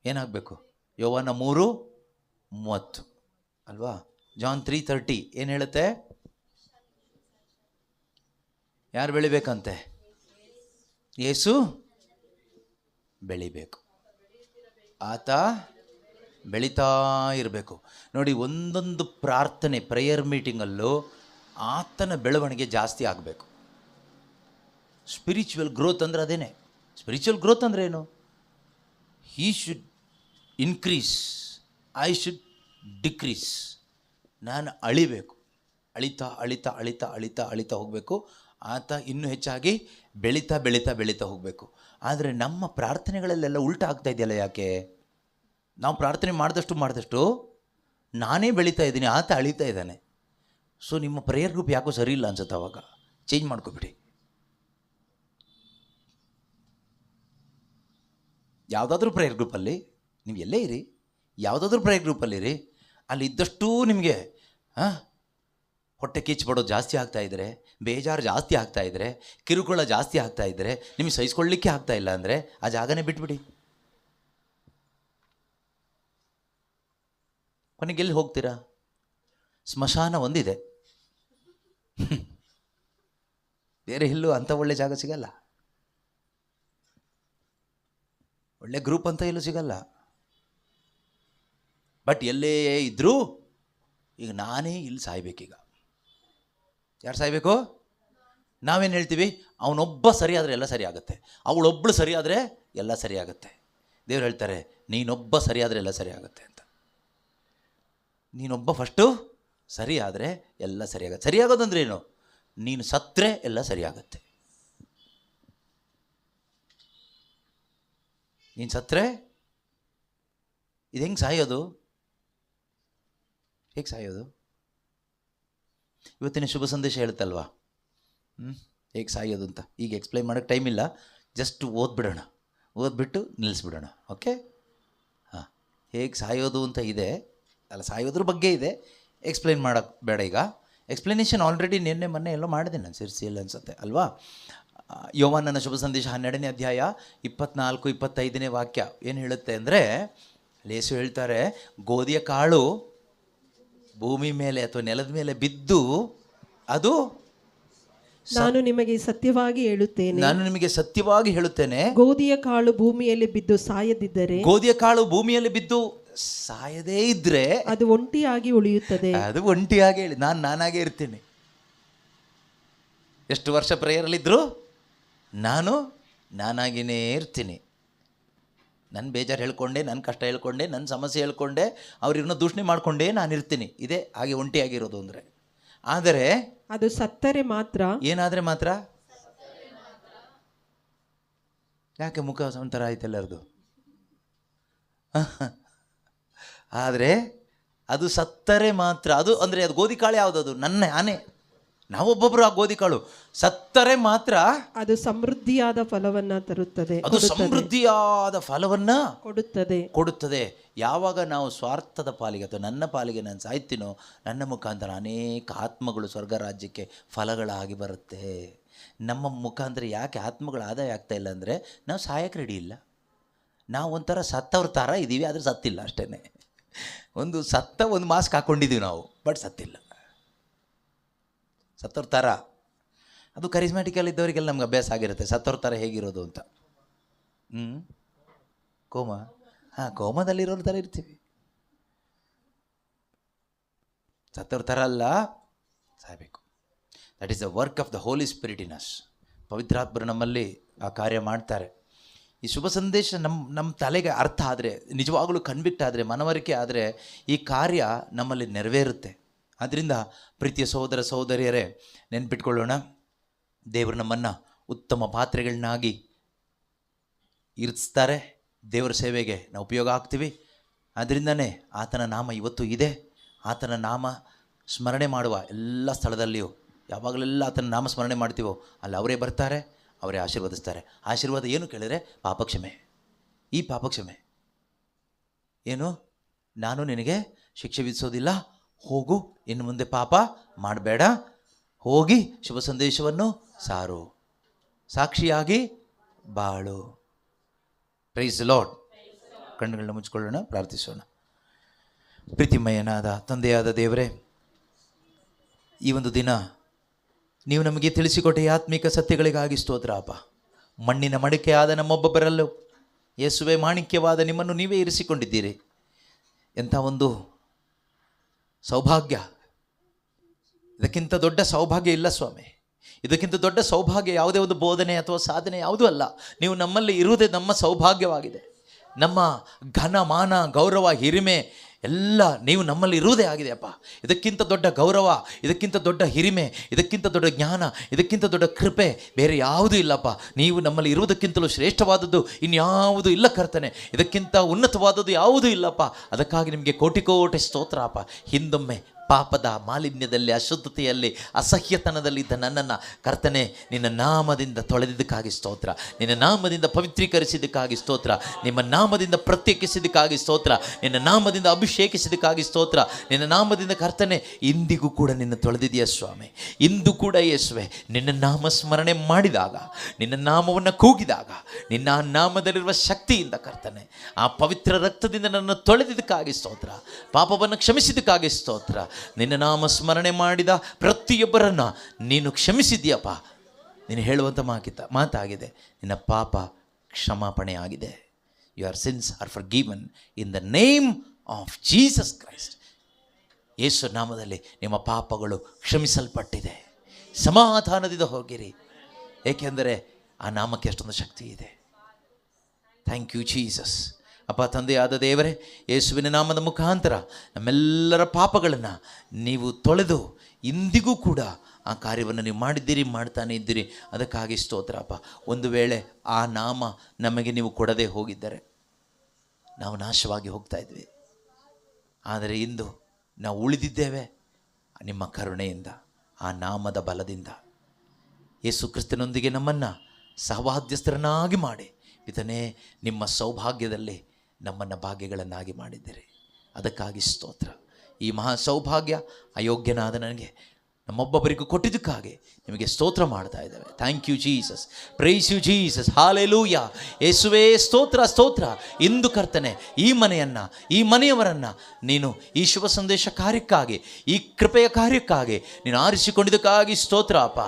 ಏನಾಗಬೇಕು? ಯೋವಾನ 3:30 ಅಲ್ವಾ? ಜಾನ್ 3:30 ಏನು ಹೇಳುತ್ತೆ? ಯಾರು ಬೆಳಿಬೇಕಂತೆ? ಯೇಸು ಬೆಳಿಬೇಕು, ಆತ ಬೆಳೀತಾ ಇರಬೇಕು. ನೋಡಿ, ಒಂದೊಂದು ಪ್ರಾರ್ಥನೆ, ಪ್ರೇಯರ್ ಮೀಟಿಂಗಲ್ಲೂ ಆತನ ಬೆಳವಣಿಗೆ ಜಾಸ್ತಿ ಆಗಬೇಕು. ಸ್ಪಿರಿಚುವಲ್ ಗ್ರೋತ್ ಅಂದರೆ ಅದೇನೆ. ಸ್ಪಿರಿಚುವಲ್ ಗ್ರೋತ್ ಅಂದರೆ ಏನು? He should increase, I should decrease. ನಾನು ಅಳಿಬೇಕು, ಅಳಿತಾ ಅಳಿತಾ ಅಳಿತಾ ಅಳಿತಾ ಅಳಿತಾ ಹೋಗಬೇಕು. ಆತ ಇನ್ನೂ ಹೆಚ್ಚಾಗಿ ಬೆಳೀತಾ ಬೆಳೀತಾ ಬೆಳೀತಾ ಹೋಗಬೇಕು. ಆದರೆ ನಮ್ಮ ಪ್ರಾರ್ಥನೆಗಳಲ್ಲೆಲ್ಲ ಉಲ್ಟಾ ಆಗ್ತಾ ಇದೆಯಲ್ಲ. ಯಾಕೆ? ನಾವು ಪ್ರಾರ್ಥನೆ ಮಾಡಿದಷ್ಟು ನಾನೇ ಬೆಳೀತಾ ಇದ್ದೀನಿ, ಆತ ಅಳಿತಾ ಇದ್ದಾನೆ. ಸೊ ನಿಮ್ಮ ಪ್ರೇಯರ್ ಗ್ರೂಪ್ ಯಾಕೋ ಸರಿ ಇಲ್ಲ ಅನ್ಸುತ್ತೆ. ಅವಾಗ ಚೇಂಜ್ ಮಾಡ್ಕೊಬಿಡಿ. ಯಾವುದಾದ್ರೂ ಪ್ರೇಯರ್ ಗ್ರೂಪಲ್ಲಿ ನೀವು ಎಲ್ಲೇ ಇರಿ, ಯಾವುದಾದ್ರೂ ಪ್ರೇಯರ್ ಗ್ರೂಪಲ್ಲಿರಿ, ಅಲ್ಲಿ ಇದ್ದಷ್ಟು ನಿಮಗೆ ಹೊಟ್ಟೆ ಕಿಚ್ಚುಪಡೋದು ಜಾಸ್ತಿ ಆಗ್ತಾಯಿದ್ರೆ, ಬೇಜಾರು ಜಾಸ್ತಿ ಆಗ್ತಾಯಿದ್ರೆ, ಕಿರುಕುಳ ಜಾಸ್ತಿ ಆಗ್ತಾಯಿದ್ರೆ, ನಿಮಗೆ ಸಹಿಸ್ಕೊಳ್ಳಿಕ್ಕೆ ಆಗ್ತಾ ಇಲ್ಲ ಅಂದರೆ ಆ ಜಾಗನೇ ಬಿಟ್ಬಿಡಿ. ಕೊನೆಗೆ ಎಲ್ಲಿ ಹೋಗ್ತೀರಾ? ಸ್ಮಶಾನ ಒಂದಿದೆ, ಬೇರೆ ಎಲ್ಲೂ ಅಂಥ ಒಳ್ಳೆ ಜಾಗ ಸಿಗಲ್ಲ. ಒಳ್ಳೆ ಗ್ರೂಪ್ ಅಂತ ಎಲ್ಲೂ ಸಿಗಲ್ಲ. ಬಟ್ ಎಲ್ಲೇ ಇದ್ದರೂ ಈಗ ನಾನೇ ಇಲ್ಲಿ ಸಾಯ್ಬೇಕೀಗ. ಯಾರು ಸಾಯ್ಬೇಕು? ನಾವೇನು ಹೇಳ್ತೀವಿ? ಅವನೊಬ್ಬ ಸರಿ ಆದರೆ ಎಲ್ಲ ಸರಿ ಆಗುತ್ತೆ, ಅವಳೊಬ್ಬಳು ಸರಿ ಆದರೆ ಎಲ್ಲ ಸರಿ ಆಗುತ್ತೆ. ದೇವ್ರು ಹೇಳ್ತಾರೆ, ನೀನೊಬ್ಬ ಸರಿ ಆದರೆ ಎಲ್ಲ ಸರಿ ಆಗುತ್ತೆ ಅಂತ. ನೀನೊಬ್ಬ ಫಸ್ಟು ಸರಿ ಆದರೆ ಎಲ್ಲ ಸರಿಯಾಗುತ್ತೆ. ಸರಿಯಾಗೋದಂದ್ರೆ ಏನು? ನೀನು ಸತ್ತರೆ ಎಲ್ಲ ಸರಿಯಾಗುತ್ತೆ. ನೀನು ಸತ್ತರೆ ಇದು ಹೆಂಗೆ ಸಾಯೋದು? ಹೇಗೆ ಸಾಯೋದು? ಇವತ್ತಿನ ಶುಭ ಸಂದೇಶ ಹೇಳುತ್ತಲ್ವಾ ಹೇಗೆ ಸಾಯೋದು ಅಂತ. ಈಗ ಎಕ್ಸ್ಪ್ಲೈನ್ ಮಾಡೋಕ್ಕೆ ಟೈಮ್ ಇಲ್ಲ, ಜಸ್ಟ್ ಓದ್ಬಿಡೋಣ, ಓದ್ಬಿಟ್ಟು ನಿಲ್ಲಿಸ್ಬಿಡೋಣ. ಓಕೆ? ಹಾಂ, ಹೇಗೆ ಸಾಯೋದು ಅಂತ ಇದೆ ಅಲ್ಲ, ಸಾಯೋದ್ರ ಬಗ್ಗೆ ಇದೆ, ಎಕ್ಸ್ಪ್ಲೈನ್ ಮಾಡೋಕ್ಕೆ ಬೇಡ. ಈಗ ಎಕ್ಸ್ಪ್ಲನೇಷನ್ ಆಲ್ರೆಡಿ ನಿನ್ನೆ ಮೊನ್ನೆ ಎಲ್ಲೋ ಮಾಡಿದೆ ನಾನು, ಸಿರ್ಸಿಯಲ್ಲಿ ಅನಿಸುತ್ತೆ ಅಲ್ವಾ? ಯೋಹಾನನ ಶುಭ ಸಂದೇಶ 12ನೇ ಅಧ್ಯಾಯ 24-25 ವಾಕ್ಯ ಏನು ಹೇಳುತ್ತೆ ಅಂದರೆ, ಯೇಸು ಹೇಳ್ತಾರೆ, ಗೋಧಿಯ ಕಾಳು ಭೂಮಿ ಮೇಲೆ ಅಥವಾ ನೆಲದ ಮೇಲೆ ಬಿದ್ದು ಅದು ನಾನು ನಿಮಗೆ ಸತ್ಯವಾಗಿ ಹೇಳುತ್ತೇನೆ, ಗೋಧಿಯ ಕಾಳು ಭೂಮಿಯಲ್ಲಿ ಬಿದ್ದು ಸಾಯದಿದ್ದರೆ, ಗೋಧಿಯ ಕಾಳು ಭೂಮಿಯಲ್ಲಿ ಬಿದ್ದು ಸಾಯದೇ ಇದ್ರೆ ಅದು ಒಂಟಿಯಾಗಿ ಉಳಿಯುತ್ತದೆ. ಅದು ಒಂಟಿಯಾಗಿ ಹೇಳಿ, ನಾನಾಗೇ ಇರ್ತೀನಿ. ಎಷ್ಟು ವರ್ಷ ಪ್ರೇಯರಲ್ಲಿದ್ದರು, ನಾನಾಗಿನೇ ಇರ್ತೀನಿ. ನನ್ನ ಬೇಜಾರು ಹೇಳ್ಕೊಂಡೆ, ನನ್ನ ಕಷ್ಟ ಹೇಳ್ಕೊಂಡೆ, ನನ್ನ ಸಮಸ್ಯೆ ಹೇಳ್ಕೊಂಡೆ, ಅವ್ರನ್ನ ದೂಷಣೆ ಮಾಡಿಕೊಂಡೇ ನಾನು ಇರ್ತೀನಿ. ಇದೇ ಹಾಗೆ ಒಂಟಿಯಾಗಿರೋದು ಅಂದರೆ. ಆದರೆ ಅದು ಸತ್ತರೆ ಮಾತ್ರ, ಏನಾದರೆ ಮಾತ್ರ, ಯಾಕೆ ಮುಖ ಒಂಥರ ಆಯ್ತು ಎಲ್ಲರದು? ಆದರೆ ಅದು ಸತ್ತರೆ ಮಾತ್ರ, ಅದು ಅಂದರೆ ಅದು ಗೋಧಿ ಕಾಳು ಯಾವುದದು? ನಾನೇ, ನಾವೊಬ್ಬೊಬ್ಬರು ಆ ಗೋಧಿ ಕಾಳು. ಸತ್ತರೆ ಮಾತ್ರ ಅದು ಸಮೃದ್ಧಿಯಾದ ಫಲವನ್ನ ತರುತ್ತದೆ, ಅದು ಸಮೃದ್ಧಿಯಾದ ಫಲವನ್ನ ಕೊಡುತ್ತದೆ. ಯಾವಾಗ ನಾವು ಸ್ವಾರ್ಥದ ಪಾಲಿಗೆ ಅಥವಾ ನನ್ನ ಪಾಲಿಗೆ ನಾನು ಸಾಯ್ತೀನೋ, ನನ್ನ ಮುಖಾಂತರ ಅನೇಕ ಆತ್ಮಗಳು ಸ್ವರ್ಗ ರಾಜ್ಯಕ್ಕೆ ಫಲಗಳಾಗಿ ಬರುತ್ತೆ. ನಮ್ಮ ಮುಖಾಂತರ ಯಾಕೆ ಆತ್ಮಗಳ ಆದಾಯ ಆಗ್ತಾ ಇಲ್ಲ ಅಂದರೆ, ನಾವು ಸಾಯಕ್ಕೆ ರೆಡಿ ಇಲ್ಲ. ನಾವು ಒಂಥರ ಸತ್ತವ್ರ ಥರ ಇದ್ದೀವಿ, ಆದರೆ ಸತ್ತಿಲ್ಲ ಅಷ್ಟೇ. ಒಂದು ಮಾಸ್ಕ್ ಹಾಕ್ಕೊಂಡಿದ್ದೀವಿ ನಾವು, ಬಟ್ ಸತ್ತಿಲ್ಲ. ಸತ್ತವ್ರ ಥರ ಅದು ಕರಿಸ್ಮ್ಯಾಟಿಕಲ್ ಇದ್ದವರಿಗೆಲ್ಲ ನಮ್ಗೆ ಅಭ್ಯಾಸ ಆಗಿರುತ್ತೆ ಸತ್ತವ್ರ ಥರ ಹೇಗಿರೋದು ಅಂತ. ಕೋಮದಲ್ಲಿರೋರ ಥರ ಇರ್ತೀವಿ. ಸತ್ತವ್ರ ಥರ ಅಲ್ಲ, ಸಾಯಬೇಕು. That is the work of the holy spirit in us. ಪವಿತ್ರಾತ್ಮರು ನಮ್ಮಲ್ಲಿ ಆ ಕಾರ್ಯ ಮಾಡ್ತಾರೆ. ಈ ಶುಭ ಸಂದೇಶ ನಮ್ಮ ತಲೆಗೆ ಅರ್ಥ ಆದರೆ, ನಿಜವಾಗಲೂ ಕನ್ವಿಕ್ಟ್ ಆದರೆ, ಮನವರಿಕೆ ಆದರೆ, ಈ ಕಾರ್ಯ ನಮ್ಮಲ್ಲಿ ನೆರವೇರುತ್ತೆ. ಆದ್ದರಿಂದ ಪ್ರೀತಿಯ ಸಹೋದರ ಸಹೋದರಿಯರೇ, ನೆನ್ಪಿಟ್ಕೊಳ್ಳೋಣ, ದೇವರು ನಮ್ಮನ್ನು ಉತ್ತಮ ಪಾತ್ರೆಗಳನ್ನಾಗಿ ಇರಿಸ್ತಾರೆ. ದೇವರ ಸೇವೆಗೆ ನಾವು ಉಪಯೋಗ ಆಗ್ತೀವಿ. ಅದರಿಂದನೇ ಆತನ ನಾಮ ಇವತ್ತು ಇದೆ. ಆತನ ನಾಮ ಸ್ಮರಣೆ ಮಾಡುವ ಎಲ್ಲ ಸ್ಥಳದಲ್ಲಿಯೂ ಯಾವಾಗಲೆಲ್ಲ ಆತನ ನಾಮ ಸ್ಮರಣೆ ಮಾಡ್ತೀವೋ ಅಲ್ಲಿ ಅವರೇ ಬರ್ತಾರೆ, ಅವರೇ ಆಶೀರ್ವದಿಸ್ತಾರೆ. ಆಶೀರ್ವಾದ ಏನು ಕೇಳಿದರೆ, ಪಾಪಕ್ಷಮೆ. ಈ ಪಾಪಕ್ಷಮೆ ಏನು? ನಾನು ನಿನಗೆ ಶಿಕ್ಷೆ ವಿಧಿಸೋದಿಲ್ಲ, ಹೋಗು, ಇನ್ನು ಮುಂದೆ ಪಾಪ ಮಾಡಬೇಡ, ಹೋಗಿ ಶುಭ ಸಂದೇಶವನ್ನು ಸಾರು, ಸಾಕ್ಷಿಯಾಗಿ ಬಾಳು. Praise the Lord. ಕಣ್ಣುಗಳನ್ನ ಮುಚ್ಕೊಳ್ಳೋಣ, ಪ್ರಾರ್ಥಿಸೋಣ. ಪ್ರೀತಿಮಯನಾದ ತಂದೆಯಾದ ದೇವರೇ, ಈ ಒಂದು ದಿನ ನೀವು ನಮಗೆ ತಿಳಿಸಿಕೊಟ್ಟ ಈ ಆತ್ಮಿಕ ಸತ್ಯಗಳಿಗಾಗಿ ಸ್ತೋತ್ರ ಅಪ್ಪ. ಮಣ್ಣಿನ ಮಡಿಕೆಯಾದ ನಮ್ಮೊಬ್ಬೊಬ್ಬರಲ್ಲೂ ಯೇಸುವೆ ಮಾಣಿಕ್ಯವಾದ ನಿಮ್ಮನ್ನು ನೀವೇ ಇರಿಸಿಕೊಂಡಿದ್ದೀರಿ. ಎಂಥ ಒಂದು ಸೌಭಾಗ್ಯ! ಇದಕ್ಕಿಂತ ದೊಡ್ಡ ಸೌಭಾಗ್ಯ ಇಲ್ಲ ಸ್ವಾಮಿ. ಇದಕ್ಕಿಂತ ದೊಡ್ಡ ಸೌಭಾಗ್ಯ ಯಾವುದೇ ಒಂದು ಬೋಧನೆ ಅಥವಾ ಸಾಧನೆ ಯಾವುದೂ ಅಲ್ಲ. ನೀವು ನಮ್ಮಲ್ಲಿ ಇರುವುದೇ ನಮ್ಮ ಸೌಭಾಗ್ಯವಾಗಿದೆ. ನಮ್ಮ ಘನ ಮಾನ ಗೌರವ ಹಿರಿಮೆ ಎಲ್ಲ ನೀವು ನಮ್ಮಲ್ಲಿ ಇರುವುದೇ ಆಗಿದೆ ಅಪ್ಪ. ಇದಕ್ಕಿಂತ ದೊಡ್ಡ ಗೌರವ, ಇದಕ್ಕಿಂತ ದೊಡ್ಡ ಹಿರಿಮೆ, ಇದಕ್ಕಿಂತ ದೊಡ್ಡ ಜ್ಞಾನ, ಇದಕ್ಕಿಂತ ದೊಡ್ಡ ಕೃಪೆ ಬೇರೆ ಯಾವುದೂ ಇಲ್ಲಪ್ಪ. ನೀವು ನಮ್ಮಲ್ಲಿ ಇರುವುದಕ್ಕಿಂತಲೂ ಶ್ರೇಷ್ಠವಾದದ್ದು ಇನ್ಯಾವುದೂ ಇಲ್ಲ ಕರ್ತನೆ. ಇದಕ್ಕಿಂತ ಉನ್ನತವಾದದ್ದು ಯಾವುದೂ ಇಲ್ಲಪ್ಪ. ಅದಕ್ಕಾಗಿ ನಿಮಗೆ ಕೋಟಿ ಕೋಟಿ ಸ್ತೋತ್ರ ಅಪ್ಪ. ಹಿಂದೊಮ್ಮೆ ಪಾಪದ ಮಾಲಿನ್ಯದಲ್ಲಿ, ಅಶುದ್ಧತೆಯಲ್ಲಿ, ಅಸಹ್ಯತನದಲ್ಲಿದ್ದ ನನ್ನನ್ನು ಕರ್ತನೆ ನಿನ್ನ ನಾಮದಿಂದ ತೊಳೆದಿದ್ದಕ್ಕಾಗಿ ಸ್ತೋತ್ರ. ನಿನ್ನ ನಾಮದಿಂದ ಪವಿತ್ರೀಕರಿಸಿದ್ದಕ್ಕಾಗಿ ಸ್ತೋತ್ರ. ನಿಮ್ಮ ನಾಮದಿಂದ ಪ್ರತ್ಯೇಕಿಸಿದ್ದಕ್ಕಾಗಿ ಸ್ತೋತ್ರ. ನಿನ್ನ ನಾಮದಿಂದ ಅಭಿಷೇಕಿಸಿದ್ದಕ್ಕಾಗಿ ಸ್ತೋತ್ರ. ನಿನ್ನ ನಾಮದಿಂದ ಕರ್ತನೆ ಇಂದಿಗೂ ಕೂಡ ನಿನ್ನ ತೊಳೆದಿದೆಯಾ ಸ್ವಾಮಿ. ಇಂದು ಕೂಡ ಯೇಸುವೆ ನಿನ್ನ ನಾಮ ಸ್ಮರಣೆ ಮಾಡಿದಾಗ, ನಿನ್ನ ನಾಮವನ್ನು ಕೂಗಿದಾಗ, ನಿನ್ನ ಆ ನಾಮದಲ್ಲಿರುವ ಶಕ್ತಿಯಿಂದ ಕರ್ತನೆ ಆ ಪವಿತ್ರ ರಕ್ತದಿಂದ ನನ್ನ ತೊಳೆದಿದ್ದಕ್ಕಾಗಿ ಸ್ತೋತ್ರ. ಪಾಪವನ್ನು ಕ್ಷಮಿಸಿದ್ದಕ್ಕಾಗಿ ಸ್ತೋತ್ರ. ನಿನ್ನ ನಾಮ ಸ್ಮರಣೆ ಮಾಡಿದ ಪ್ರತಿಯೊಬ್ಬರನ್ನು ನೀನು ಕ್ಷಮಿಸಿದ್ಯಪ್ಪ. ನೀನು ಹೇಳುವಂಥ ಮಾತಾಗಿದೆ, ನಿನ್ನ ಪಾಪ ಕ್ಷಮಾಪಣೆ ಆಗಿದೆ. Your sins are forgiven in the name of Jesus Christ. Yesu ನಾಮದಲ್ಲಿ ನಿಮ್ಮ ಪಾಪಗಳು ಕ್ಷಮಿಸಲ್ಪಟ್ಟಿದೆ. ಸಮಾಧಾನದಿಂದ ಹೋಗಿರಿ, ಏಕೆಂದರೆ ಆ ನಾಮಕ್ಕೆ ಅಷ್ಟೊಂದು ಶಕ್ತಿ ಇದೆ. Thank you Jesus. ಅಪ್ಪ ತಂದೆಯಾದ ದೇವರೇ, ಯೇಸುವಿನ ನಾಮದ ಮುಖಾಂತರ ನಮ್ಮೆಲ್ಲರ ಪಾಪಗಳನ್ನು ನೀವು ತೊಳೆದು ಇಂದಿಗೂ ಕೂಡ ಆ ಕಾರ್ಯವನ್ನು ನೀವು ಮಾಡಿದ್ದೀರಿ, ಮಾಡ್ತಾನೆ ಇದ್ದೀರಿ. ಅದಕ್ಕಾಗಿ ಸ್ತೋತ್ರ ಅಪ್ಪ. ಒಂದು ವೇಳೆ ಆ ನಾಮ ನಮಗೆ ನೀವು ಕೊಡದೇ ಹೋಗಿದ್ದರೆ ನಾವು ನಾಶವಾಗಿ ಹೋಗ್ತಾ ಇದ್ವಿ. ಆದರೆ ಇಂದು ನಾವು ಉಳಿದಿದ್ದೇವೆ ನಿಮ್ಮ ಕರುಣೆಯಿಂದ, ಆ ನಾಮದ ಬಲದಿಂದ. ಯೇಸು ಕ್ರಿಸ್ತನೊಂದಿಗೆ ನಮ್ಮನ್ನು ಸಹವಾದ್ಯಸ್ಥರನ್ನಾಗಿ ಮಾಡಿ ಇದನ್ನೇ ನಿಮ್ಮ ಸೌಭಾಗ್ಯದಲ್ಲಿ ನಮ್ಮನ್ನು ಭಾಗ್ಯಗಳನ್ನಾಗಿ ಮಾಡಿದ್ದೀರಿ. ಅದಕ್ಕಾಗಿ ಸ್ತೋತ್ರ. ಈ ಮಹಾ ಸೌಭಾಗ್ಯ ಅಯೋಗ್ಯನಾದ ನನಗೆ ನಮ್ಮೊಬ್ಬೊಬ್ಬರಿಗೂ ಕೊಟ್ಟಿದ್ದಕ್ಕಾಗಿ ನಿಮಗೆ ಸ್ತೋತ್ರ ಮಾಡ್ತಾ ಇದ್ದೇವೆ. Thank you Jesus, praise you Jesus, hallelujah. ಯೇಸುವೇ ಸ್ತೋತ್ರ ಸ್ತೋತ್ರ. ಇಂದು ಕರ್ತನೆ ಈ ಮನೆಯನ್ನು, ಈ ಮನೆಯವರನ್ನು ನೀನು ಈ ಶುಭ ಸಂದೇಶ ಕಾರ್ಯಕ್ಕಾಗಿ, ಈ ಕೃಪೆಯ ಕಾರ್ಯಕ್ಕಾಗಿ ನೀನು ಆರಿಸಿಕೊಂಡಿದ್ದಕ್ಕಾಗಿ ಸ್ತೋತ್ರ ಅಪ್ಪ.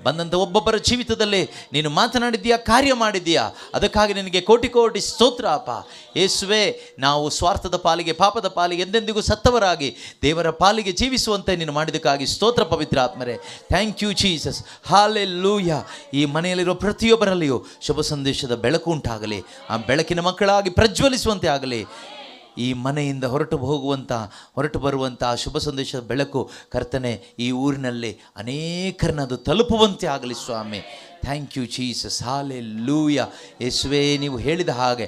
ಬಂದಂಥ ಒಬ್ಬೊಬ್ಬರ ಜೀವಿತದಲ್ಲಿ ನೀನು ಮಾತನಾಡಿದ್ದೀಯಾ, ಕಾರ್ಯ ಮಾಡಿದ್ದೀಯಾ, ಅದಕ್ಕಾಗಿ ನಿನಗೆ ಕೋಟಿ ಕೋಟಿ ಸ್ತೋತ್ರ ಅಪ್ಪ. ಯೇಸುವೇ, ನಾವು ಸ್ವಾರ್ಥದ ಪಾಲಿಗೆ, ಪಾಪದ ಪಾಲಿಗೆ ಎಂದೆಂದಿಗೂ ಸತ್ತವರಾಗಿ ದೇವರ ಪಾಲಿಗೆ ಜೀವಿಸುವಂತೆ ನೀನು ಮಾಡಿದ್ದಕ್ಕಾಗಿ ಸ್ತೋತ್ರ ಪವಿತ್ರ ಆತ್ಮರೇ. Thank you Jesus, hallelujah. ಈ ಮನೆಯಲ್ಲಿರೋ ಪ್ರತಿಯೊಬ್ಬರಲ್ಲಿಯೂ ಶುಭ ಸಂದೇಶದ ಬೆಳಕು ಉಂಟಾಗಲಿ, ಆ ಬೆಳಕಿನ ಮಕ್ಕಳಾಗಿ ಪ್ರಜ್ವಲಿಸುವಂತೆ ಆಗಲಿ. ಈ ಮನೆಯಿಂದ ಹೊರಟು ಬರುವಂಥ ಶುಭ ಸಂದೇಶದ ಬೆಳಕು ಕರ್ತನೆ ಈ ಊರಿನಲ್ಲಿ ಅನೇಕರನ್ನ ಅದು ತಲುಪುವಂತೆ ಆಗಲಿ ಸ್ವಾಮಿ. Thank you Jesus, hallelujah. ಯೇಸುವೇ, ನೀವು ಹೇಳಿದ ಹಾಗೆ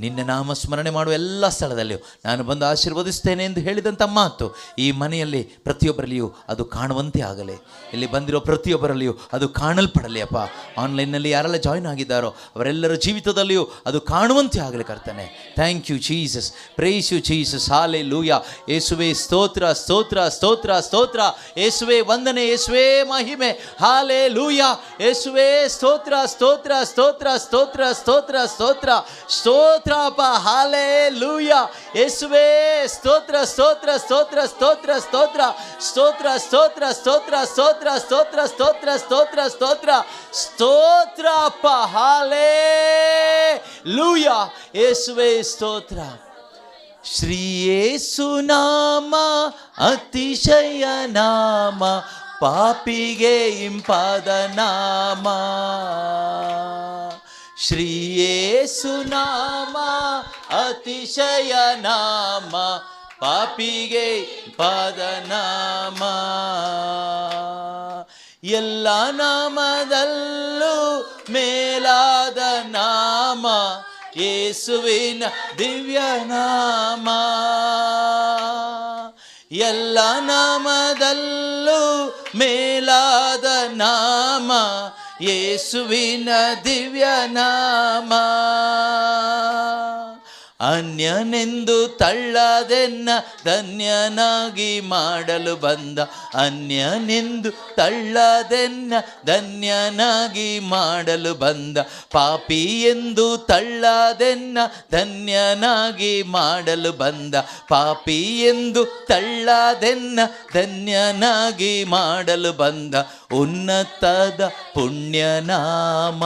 ನಿನ್ನ ನಾಮ ಸ್ಮರಣೆ ಮಾಡುವ ಎಲ್ಲ ಸ್ಥಳದಲ್ಲಿಯೂ ನಾನು ಬಂದು ಆಶೀರ್ವದಿಸ್ತೇನೆ ಎಂದು ಹೇಳಿದಂಥ ಮಾತು ಈ ಮನೆಯಲ್ಲಿ ಪ್ರತಿಯೊಬ್ಬರಲ್ಲಿಯೂ ಅದು ಕಾಣುವಂತೆ ಆಗಲಿ. ಇಲ್ಲಿ ಬಂದಿರೋ ಪ್ರತಿಯೊಬ್ಬರಲ್ಲಿಯೂ ಅದು ಕಾಣಲ್ಪಡಲಿ ಅಪ್ಪ. ಆನ್ಲೈನ್ನಲ್ಲಿ ಯಾರೆಲ್ಲ ಜಾಯ್ನ್ ಆಗಿದ್ದಾರೋ ಅವರೆಲ್ಲರ ಜೀವಿತದಲ್ಲಿಯೂ ಅದು ಕಾಣುವಂತೆ ಆಗಲಿ ಕರ್ತನೆ. Thank you Jesus, praise you Jesus, hallelujah. ಯೇಸುವೇ ಸ್ತೋತ್ರ ಸ್ತೋತ್ರ ಸ್ತೋತ್ರ ಸ್ತೋತ್ರ. ಯೇಸುವೇ ವಂದನೆ, ಯೇಸುವೇ ಮಹಿಮೆ, ಹಾಲೆಲೂಯಾ. ಯೇಸುವೇ ಸ್ತೋತ್ರ ಸ್ತೋತ್ರ ಸ್ತೋತ್ರ ಸ್ತೋತ್ರ ಸ್ತೋತ್ರ ಸ್ತೋತ್ರ ಸ್ತೋತ್ರ ಅಪ್ಪ, ಹಾಲೆಲೂಯಾ. ಯೇಸುವೇ ಸ್ತೋತ್ರ ಸ್ತೋತ್ರ ಸ್ತೋತ್ರ ಸ್ತೋತ್ರ ಸ್ತೋತ್ರ ಸ್ತೋತ್ರ ಸ್ತೋತ್ರ ಸ್ತೋತ್ರ ಸ್ತೋತ್ರ ಸ್ತೋತ್ರ ಸ್ತೋತ್ರ ಸ್ತೋತ್ರ ಸ್ತೋತ್ರ ಸ್ತೋತ್ರ ಅಪ್ಪ, ಹಾಲೆಲೂಯಾ. ಯೇಸುವೇ ಸ್ತೋತ್ರ. ಶ್ರೀ ಯೇಸು ನಾಮ ಅತಿಶಯ ನಾಮ, ಪಾಪಿಗೆ ಇಂಪಾದ ನಾಮ. ಶ್ರೀ ಯೇಸು ನಾಮ ಅತಿಶಯ ನಾಮ, ಪಾಪಿಗೆ ಇಂಪಾದ ನಾಮ. ಎಲ್ಲ ನಾಮದಲ್ಲೂ ಮೇಲಾದ ನಾಮ ಯೇಸುವಿನ ದಿವ್ಯ ನಾಮ. ಎಲ್ಲ ನಾಮದಲ್ಲೂ ಮೇಲಾದ ನಾಮ ಯೇಸುವಿನ ದಿವ್ಯ ನಾಮ. ಅನ್ಯನೆಂದು ತಳ್ಳದೆನ್ನ ಧನ್ಯನಾಗಿ ಮಾಡಲು ಬಂದ, ಅನ್ಯನೆಂದು ತಳ್ಳದೆನ್ನ ಧನ್ಯನಾಗಿ ಮಾಡಲು ಬಂದ, ಪಾಪಿ ಎಂದು ತಳ್ಳದೆನ್ನ ಧನ್ಯನಾಗಿ ಮಾಡಲು ಬಂದ, ಪಾಪಿ ಎಂದು ತಳ್ಳದೆನ್ನ ಧನ್ಯನಾಗಿ ಮಾಡಲು ಬಂದ ಉನ್ನತದ ಪುಣ್ಯನಾಮ,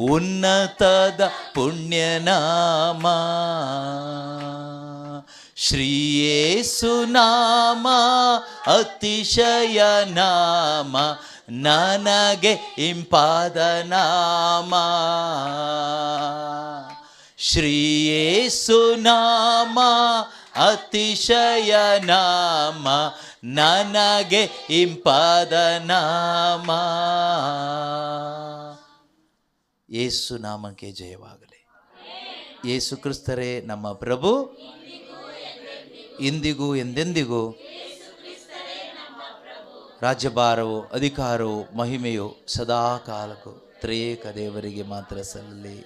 ಉನ್ನತದ ಪುಣ್ಯನಾಮ. ಶ್ರೀ ಯೇಸು ನಾಮ ಅತಿಶಯ ನಾಮ, ನನಗೆ ಇಂಪಾದ ನಾಮ. ಶ್ರೀ ಯೇಸು ನಾಮ ಅತಿಶಯ ನಾಮ, ನನಗೆ ಇಂಪಾದ ನಾಮ. ಯೇಸು ನಾಮಕ್ಕೆ ಜಯವಾಗಲಿ. ಯೇಸು ಕ್ರಿಸ್ತರೇ ನಮ್ಮ ಪ್ರಭು, ಇಂದಿಗೂ ಎಂದೆಂದಿಗೂ ರಾಜ್ಯಭಾರವು, ಅಧಿಕಾರವು, ಮಹಿಮೆಯು ಸದಾ ಕಾಲಕ್ಕೂ ತ್ರಿಯೇಕ ದೇವರಿಗೆ ಮಾತ್ರ ಸಲ್ಲಲಿ.